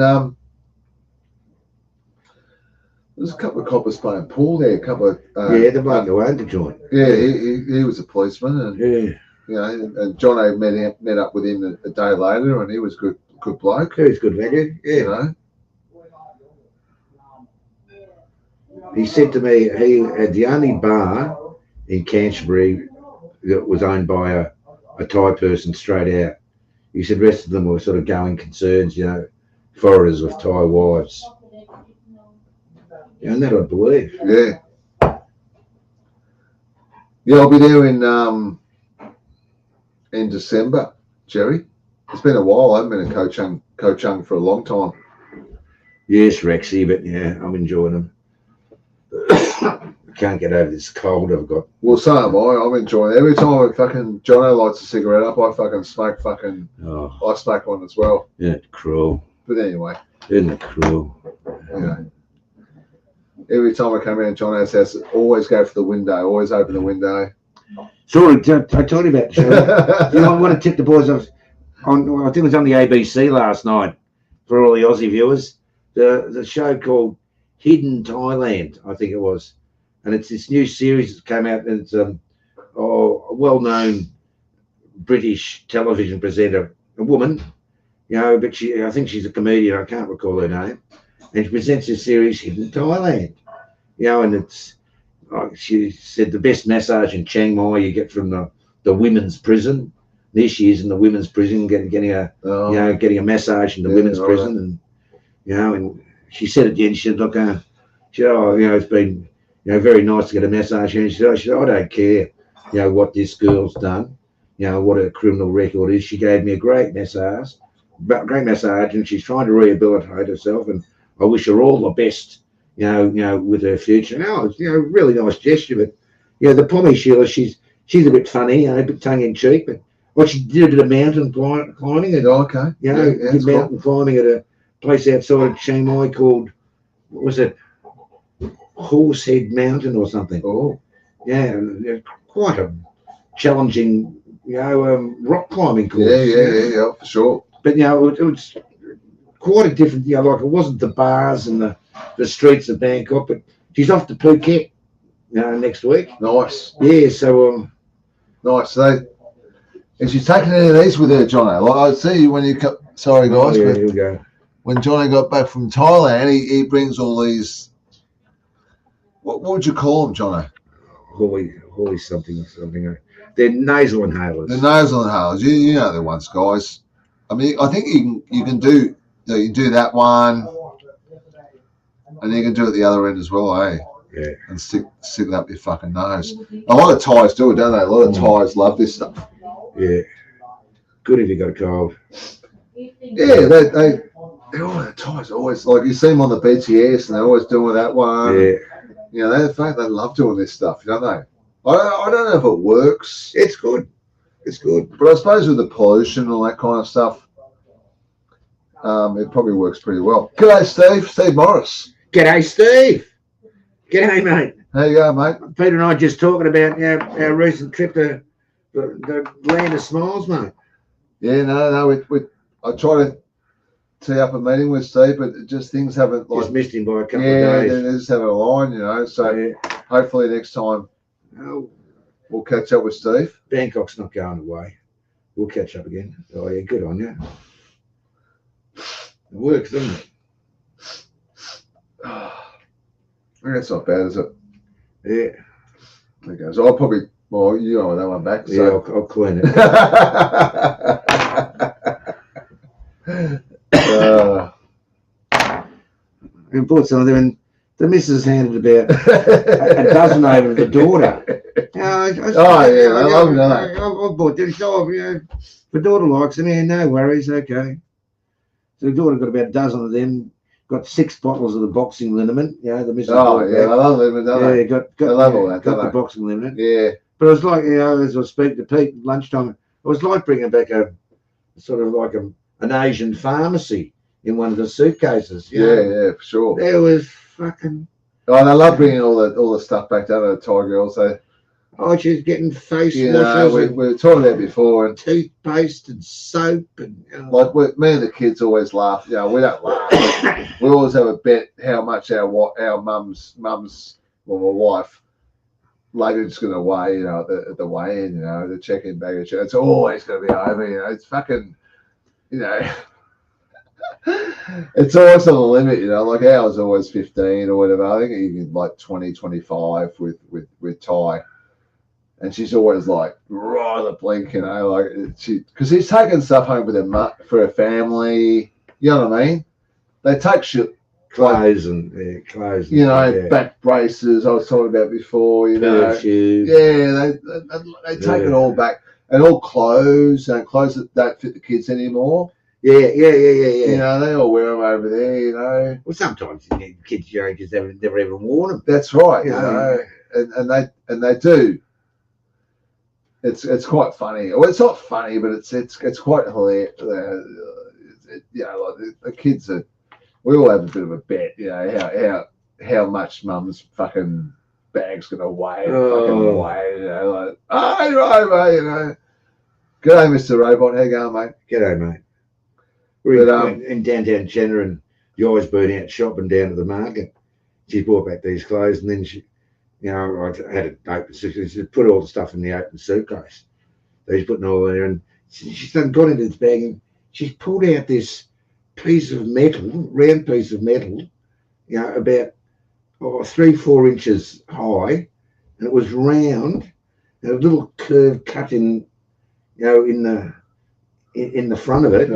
S2: there's a couple of coppers playing pool there. A couple of
S1: the bloke who owned the joint.
S2: Yeah, he was a policeman, and and Jono met up with him a day later, and he was good bloke.
S1: He was good value. Yeah. He said to me he had the only bar in Canterbury that was owned by a Thai person straight out. He said the rest of them were sort of going concerns, foreigners with Thai wives. And that I believe.
S2: Yeah. Yeah, I'll be there in December, Jerry. It's been a while. I haven't been in Ko Chung for a long time.
S1: Yes, Rexy, but yeah, I'm enjoying them. I can't get over this cold I've got.
S2: Well, so am I. I'm enjoying it. Every time Jono lights a cigarette up, I fucking smoke I smoke one as well.
S1: Yeah, it's cruel.
S2: But anyway.
S1: Isn't it cruel?
S2: Every time I come around Jono's house, always go for the window, always open the window.
S1: Sorry, I told you about the show. I want to tip the boys off. I think it was on the ABC last night for all the Aussie viewers. The show called Hidden Thailand, I think it was. And it's this new series that came out, and it's a well-known British television presenter, a woman, but I think she's a comedian. I can't recall her name. And she presents this series, Hidden Thailand. And it's, like she said, the best massage in Chiang Mai you get from the women's prison. There she is in the women's prison, getting a massage in the women's prison, and and she said at the end, she said, look, it's been very nice to get a massage. And she said, I don't care, what this girl's done, what her criminal record is. She gave me a great massage, and she's trying to rehabilitate herself. And I wish her all the best, with her future. It's, really nice gesture. But, the Pommy Sheila, she's a bit funny, a bit tongue in cheek. But what she did a bit of mountain climbing. And,
S2: Okay.
S1: mountain climbing at a place outside of Chiang Mai called, what was it? Horsehead Mountain or something.
S2: Oh,
S1: yeah, quite a challenging, rock climbing course.
S2: Yeah, for sure.
S1: But it was quite a different, like it wasn't the bars and the streets of Bangkok, but she's off to Phuket, next week.
S2: Nice.
S1: Yeah, so
S2: nice. So, is she taking any of these with her, Jono? Like I see when you come. Sorry, guys.
S1: yeah, here we go.
S2: When Johnny got back from Thailand, he brings all these. What would you call them, Jono?
S1: Holy something. They're nasal inhalers.
S2: The nasal inhalers. You know the ones, guys. I mean, I think you can do that one, and you can do it the other end as well, eh?
S1: Yeah.
S2: And stick it up your fucking nose. A lot of Thais do it, don't they? A lot of Thais love this stuff.
S1: Yeah. Good if you got a cold.
S2: Yeah, they all the Thais always like you see them on the BTS and they're always doing that one.
S1: Yeah.
S2: They love doing this stuff, don't they? I don't know if it works.
S1: It's good.
S2: But I suppose with the pollution and all that kind of stuff, it probably works pretty well. G'day, Steve. Steve Morris.
S1: G'day, Steve. G'day, mate.
S2: How you going, mate?
S1: Peter and I just talking about our recent trip to the Land of Smiles, mate.
S2: Yeah, no. I try to tee up a meeting with Steve, but just things haven't
S1: Just missed him by a couple of
S2: yeah,
S1: days.
S2: they just haven't aligned, So hopefully next time we'll catch up with Steve.
S1: Bangkok's not going away. We'll catch up again. Oh yeah, good on you. It works, doesn't it?
S2: That's not bad, is it?
S1: Yeah.
S2: Okay, so I'll probably you know that one back. So.
S1: Yeah, I'll clean it. We bought some of them, and the missus handed about a dozen over to the daughter. I
S2: love that.
S1: I bought this. The daughter likes them. Yeah, no worries. Okay. So the daughter got about a dozen of them. Got 6 bottles of the boxing liniment. The missus.
S2: Oh yeah, I love liniment.
S1: Yeah, got
S2: all that.
S1: Got the boxing liniment.
S2: Yeah.
S1: But it was like, as I speak to Pete at lunchtime, it was like bringing back a sort of like an Asian pharmacy in one of the suitcases.
S2: Yeah, for sure.
S1: There was fucking.
S2: Oh, and I love bringing all the stuff back down to the Thai girls.
S1: She's getting face
S2: washes. We were talking about before, and
S1: toothpaste and soap and.
S2: Like me and the kids always laugh. We don't laugh. We always have a bet how much our mum's well, my wife. Luggage's going to weigh, at the weigh-in, the check-in baggage. It's always going to be over, It's fucking, it's always on the limit, Like ours always 15 or whatever. I think even like 20, 25 with Ty, and she's always like right at the blink, like because he's taking stuff home with her for her family. You know what I mean? They take shit.
S1: Clothes and clothes.
S2: Back braces I was talking about before,
S1: shoes.
S2: Yeah, they take it all back. And all clothes that don't fit the kids anymore.
S1: Yeah.
S2: They all wear them over there,
S1: Well, sometimes kids your age never even worn them.
S2: That's right, and they do. It's quite funny. Well, it's not funny, but it's quite hilarious. Like the kids are. We all have a bit of a bet, how much mum's fucking bag's gonna weigh, like, right, mate, G'day, Mr. Robot. How you going, mate?
S1: G'day, mate. We're in downtown Chenna, and you always been out shopping down to the market. She brought back these clothes, and then she, I had an open suitcase. She put all the stuff in the open suitcase. So she's putting all there, and she's got into this bag, and she's pulled out this piece of metal, round piece of metal, about 3-4 inches high, and it was round, and a little curve cut in, in the front of it,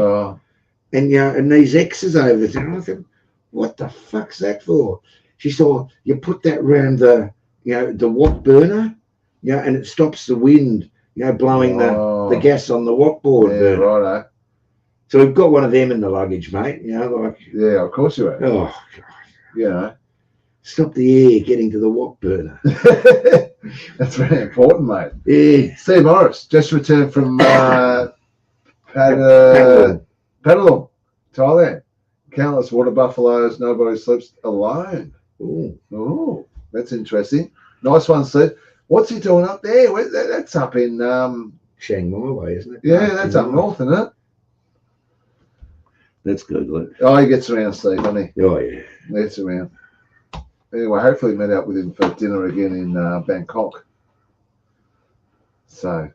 S1: and these X's over there. And I said, "What the fuck's that for?" She saw you put that round the the wok burner, and it stops the wind, blowing the gas on the wok board burner.
S2: Righto.
S1: So we've got one of them in the luggage, mate.
S2: Yeah, of course you have.
S1: Oh,
S2: God.
S1: Stop the air getting to the wok burner.
S2: That's very important, mate.
S1: Yeah.
S2: Steve Morris just returned from
S1: Patpong,
S2: Thailand. Countless water buffaloes. Nobody sleeps alone. Oh, that's interesting. Nice one, Steve. What's he doing up there? That's up in
S1: Chiang Mai way, isn't it?
S2: Yeah, that's up north, isn't it?
S1: That's good, look.
S2: Oh, he gets around, Steve, doesn't he?
S1: Oh yeah.
S2: Gets around. Anyway, hopefully met up with him for dinner again in Bangkok. So.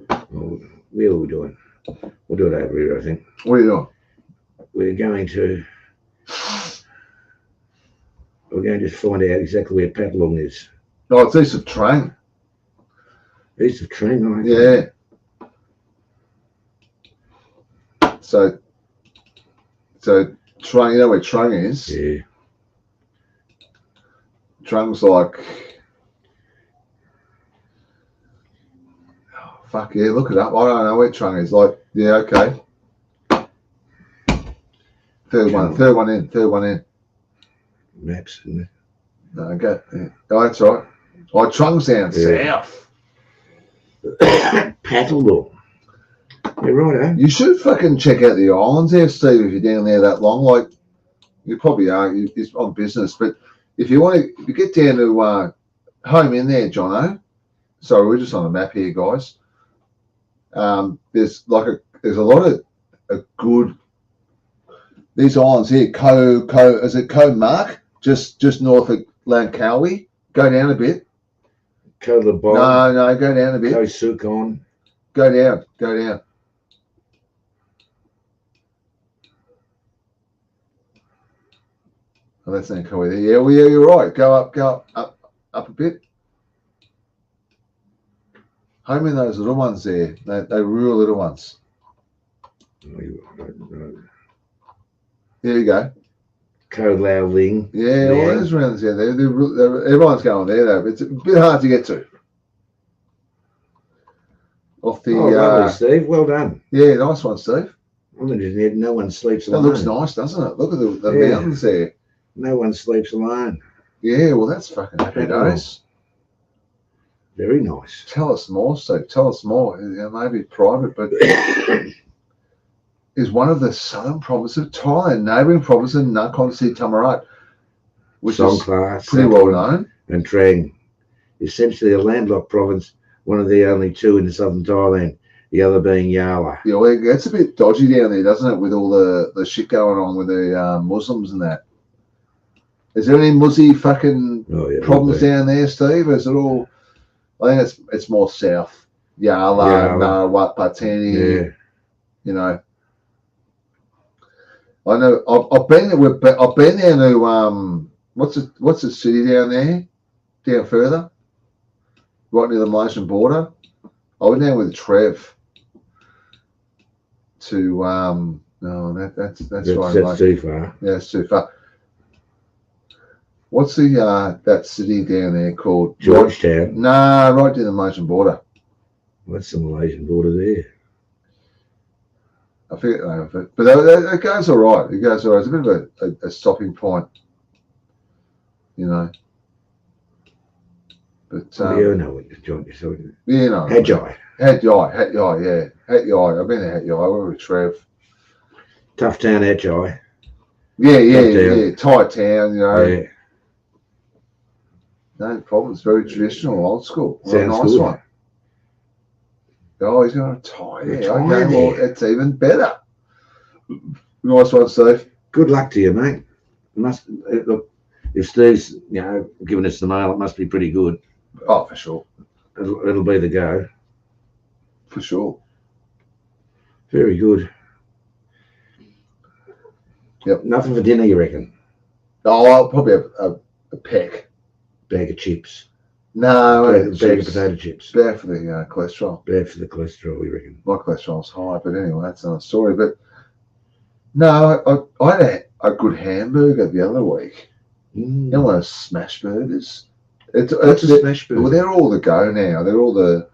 S1: Well, where are we doing? We'll do it over here, I think.
S2: What are you doing?
S1: We're going to just find out exactly where Patpong is.
S2: Oh, it's east of Train.
S1: East of Train, I think.
S2: Yeah. So Trung, you know where Trung is?
S1: Yeah.
S2: Trung's like, fuck yeah, look it up. I don't know where Trung is. Like, yeah, okay. Third one in.
S1: Maps, isn't it?
S2: No, okay. Yeah. Oh, that's right. Oh, Trung's down south.
S1: Patpong. Yeah, right,
S2: You should fucking check out the islands there, Steve, if you're down there that long. Like, you probably are. It's on business. But if you get down to home in there, Jono. Sorry, we're just on the map here, guys. There's a lot of good. These islands here, is it Koh Mark? Just north of Langkawi. Go down a bit.
S1: Koh Labong.
S2: No, go down a bit.
S1: Koh Sukahorn.
S2: Go down. Oh, that's not Koh there. Yeah, well, yeah, you're right. Go up a bit. Home in those little ones there. They real little ones. There you go.
S1: Koh Lao Ling.
S2: Yeah, all those rounds there. Everyone's going there though. It's a bit hard to get to. Off the
S1: lovely, Steve. Well done.
S2: Yeah, nice one, Steve.
S1: I'm interested. No one sleeps
S2: That
S1: alone.
S2: looks nice, doesn't it? Look at the mountains there.
S1: No one sleeps alone.
S2: Yeah, well, that's fucking happy days.
S1: Very nice.
S2: Tell us more, Steve. Tell us more. Maybe private, but is one of the southern provinces of Thailand, neighbouring province of Nakhon Si Thammarat, which is pretty well known.
S1: And Trang, essentially a landlocked province, one of the only two in southern Thailand, the other being Yala.
S2: Yeah, well, it's a bit dodgy down there, doesn't it, with all the shit going on with the Muslims and that. Is there any Muzzy fucking problems down there, Steve? Is it all? I think it's more south. Yala, Narawat, Patini. You know. I know. I've been there. I've been there to what's the city down there? Down further, right near the Malaysian border. I went down with Trev to no, that's right.
S1: Too far.
S2: Yeah, it's too far. What's the that city down there called?
S1: Georgetown.
S2: Nah, right near the Malaysian border.
S1: What's the Malaysian border there?
S2: I forget the name of it, but it goes all right. It goes all right. It's a bit of a stopping point, you know. But
S1: I know what you're talking about.
S2: Yeah, you know.
S1: Hat Yai,
S2: yeah. Hat Yai. I've been to Hat Yai. I went with Trev.
S1: Tough town, Hat Yai.
S2: Yeah. Thai town, you know.
S1: Yeah.
S2: No problem. It's very traditional, old school.
S1: Sounds
S2: nice
S1: good.
S2: one. Oh, he's going to tie. Yeah,
S1: Tie
S2: okay, well, it's even better. Nice one, Steve.
S1: Good luck to you, mate. Look, if Steve's giving us the mail, it must be pretty good.
S2: Oh, for sure.
S1: It'll be the go.
S2: For sure.
S1: Very good.
S2: Yep.
S1: Nothing for dinner, you reckon?
S2: Oh, I'll probably have a peck.
S1: Bag of chips.
S2: No,
S1: bag of potato chips.
S2: Bad for the cholesterol.
S1: Bad for the cholesterol, we reckon.
S2: My cholesterol's high, but anyway, that's another story. But no, I had a good hamburger the other week. You know, one of those smash burgers.
S1: What's a smash burger?
S2: Well, they're all the go now. They're all the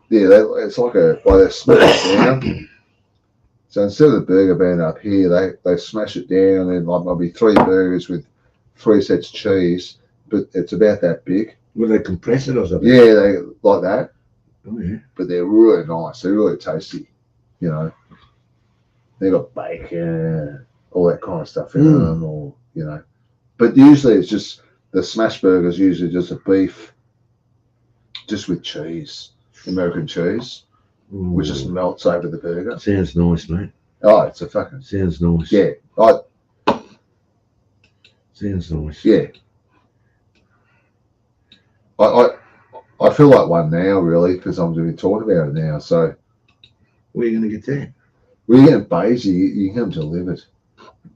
S2: it's like they smash it down. So instead of the burger being up here, they smash it down, and like maybe 3 burgers with 3 sets of cheese, but it's about that big.
S1: Will they compress it or something?
S2: Yeah, they like that.
S1: Oh yeah.
S2: But they're really nice. They're really tasty. You know, they got bacon, all that kind of stuff in them, or you know. But usually it's just the smash burgers. Usually just a beef, just with cheese, American cheese, which just melts over the burger.
S1: Sounds nice, mate.
S2: Oh, it's a fucking
S1: sounds nice.
S2: Yeah,
S1: sounds nice.
S2: Yeah. I feel like one now, really, because I'm doing talking about it now. So,
S1: where are you going to get that?
S2: Well, you get Basie, you can come delivered.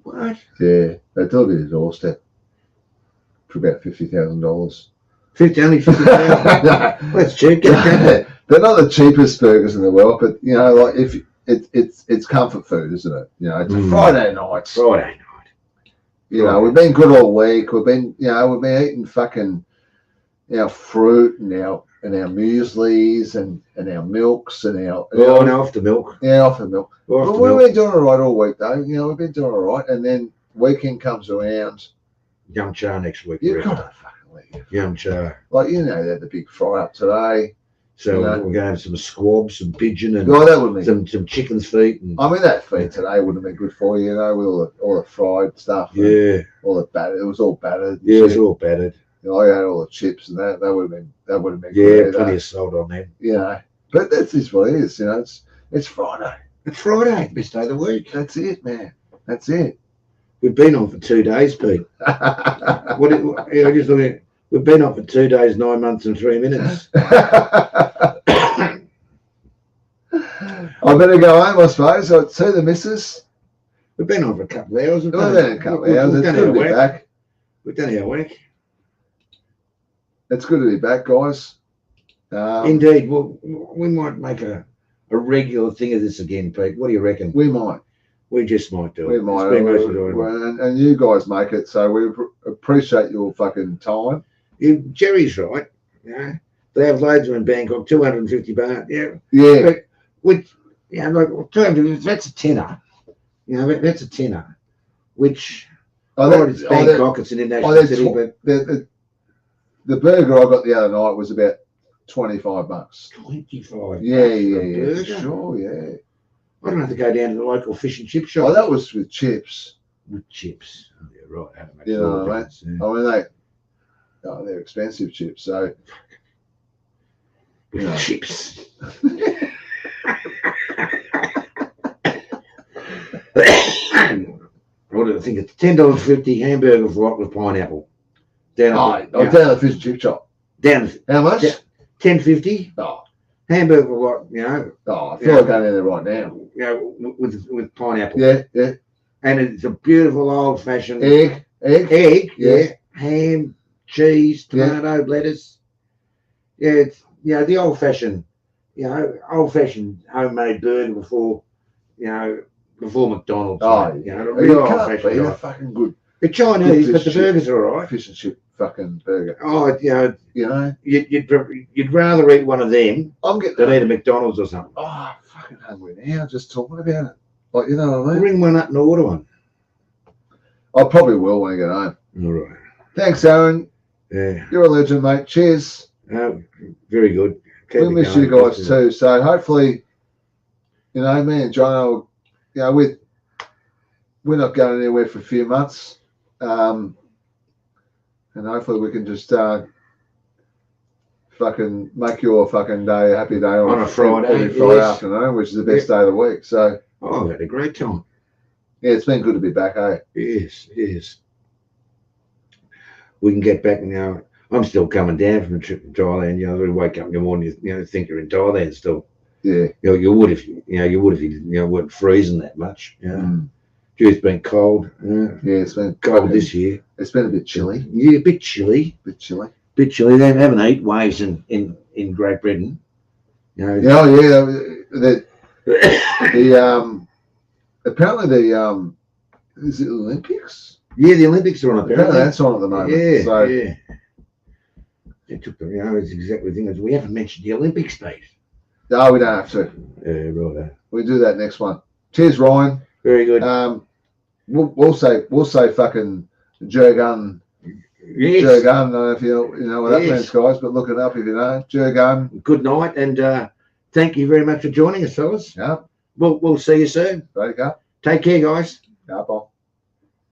S1: What?
S2: Yeah, they deliver to the doorstep for about $50,000.
S1: Only 50,000. That's cheap.
S2: They're not the cheapest burgers in the world, but you know, like if it's comfort food, isn't it? You know, it's a Friday night.
S1: Friday night.
S2: You know, we've been good all week. We've been eating fucking fruit and our mueslis and our milks and our
S1: off the milk.
S2: Yeah, off the milk. But we've been doing all right all week though. You know, we've been doing all right, and then weekend comes around.
S1: Young Char next week.
S2: You've got to fucking leave.
S1: Young Char.
S2: Like, you know, they had the big fry up today.
S1: So we're going to have some squab, some pigeon, and
S2: that would be
S1: some chicken's feet. And,
S2: I mean, that feed today would have been good for you, you know, with all the fried stuff.
S1: Yeah.
S2: All the battered. It was all battered.
S1: Yeah, it was all battered.
S2: You know, I had all the chips and that would have been
S1: yeah,
S2: good.
S1: Plenty of salt on them.
S2: You know, but that's just what it is. You know, it's Friday.
S1: It's Friday, best day of the week.
S2: That's it, man. That's it.
S1: We've been on for 2 days, Pete. Just looking. We've been on for 2 days, 9 months, and 3 minutes.
S2: I better go home, I suppose. I'll see the missus.
S1: We've been on for a couple of hours.
S2: We've been a couple of hours. It's good to be back.
S1: We've done our work.
S2: It's good to be back, guys.
S1: Indeed. Well, we might make a regular thing of this again, Pete. What do you reckon?
S2: We might.
S1: We just might do it.
S2: We might. And you guys make it, so we appreciate your fucking time.
S1: Jerry's right. You know, they have loads of in Bangkok, 250 baht. Yeah.
S2: Yeah.
S1: But with, you know, like 200, that's a tenner. You know, that's a tenner. Which, it's Bangkok, it's an international city, but
S2: the burger I got the other night was about $25.
S1: 25.
S2: Yeah. Sure, yeah.
S1: I don't have to go down to the local fish and chip shop.
S2: Oh, that was with chips.
S1: With chips. Oh, yeah, right.
S2: You know what I mean? I mean, they're expensive chips, so.
S1: With chips. What do I think? It's $10.50 hamburger for with pineapple.
S2: Down the fish and chip shop.
S1: Down.
S2: How much?
S1: $10.50.
S2: Oh.
S1: Hamburger for what, you know?
S2: Oh, I feel like going in there right now.
S1: You know, with pineapple.
S2: Yeah.
S1: And it's a beautiful old fashioned
S2: egg.
S1: Yeah. Ham, cheese, tomato, lettuce. Yeah, it's the old fashioned homemade burger before McDonald's.
S2: Oh,
S1: real old fashioned.
S2: They're fucking good.
S1: They're Chinese, but the burgers are all right.
S2: Fish and chip fucking burger.
S1: Oh, you'd rather eat one of them than eat a McDonald's or something.
S2: Oh, I'm fucking hungry now just talking about it. Like, you know what I mean?
S1: Ring one up and order one.
S2: I probably will when I get home.
S1: All right.
S2: Thanks, Aaron.
S1: Yeah.
S2: You're a legend, mate. Cheers.
S1: Very good.
S2: We miss you guys too. So hopefully, me and John, we're not going anywhere for a few months. And hopefully we can just fucking make your fucking day a happy day
S1: on a Friday
S2: afternoon, which is the best day of the week. So
S1: I've had a great time.
S2: Yeah, it's been good to be back, eh?
S1: Yes. We can get back now. I'm still coming down from a trip to Thailand. We wake up in the morning, think you're in Thailand still.
S2: Yeah.
S1: You would if you weren't freezing that much. It's been cold.
S2: Yeah, it's been
S1: cold this year.
S2: It's been a bit chilly.
S1: Yeah, a bit chilly. They haven't heat waves in Great Britain.
S2: It's apparently the is it Olympics?
S1: Yeah, the Olympics are on
S2: Apparently
S1: apparently.
S2: that's on at the moment.
S1: Yeah,
S2: So
S1: yeah. It took the, it's exactly the thing as we haven't mentioned the Olympics, Steve.
S2: no, we don't have to.
S1: Yeah, right.
S2: We do that next one. Cheers, Ryan.
S1: Very good.
S2: We'll say fucking Jurgun.
S1: Yes.
S2: Jurgun. I don't know if you know what that
S1: Yes.
S2: means, guys, but look it up if you know. Jurgun.
S1: Good night, and thank you very much for joining us, fellas.
S2: Yeah.
S1: We'll see you soon.
S2: There you go.
S1: Take care, guys.
S2: Yeah, bye.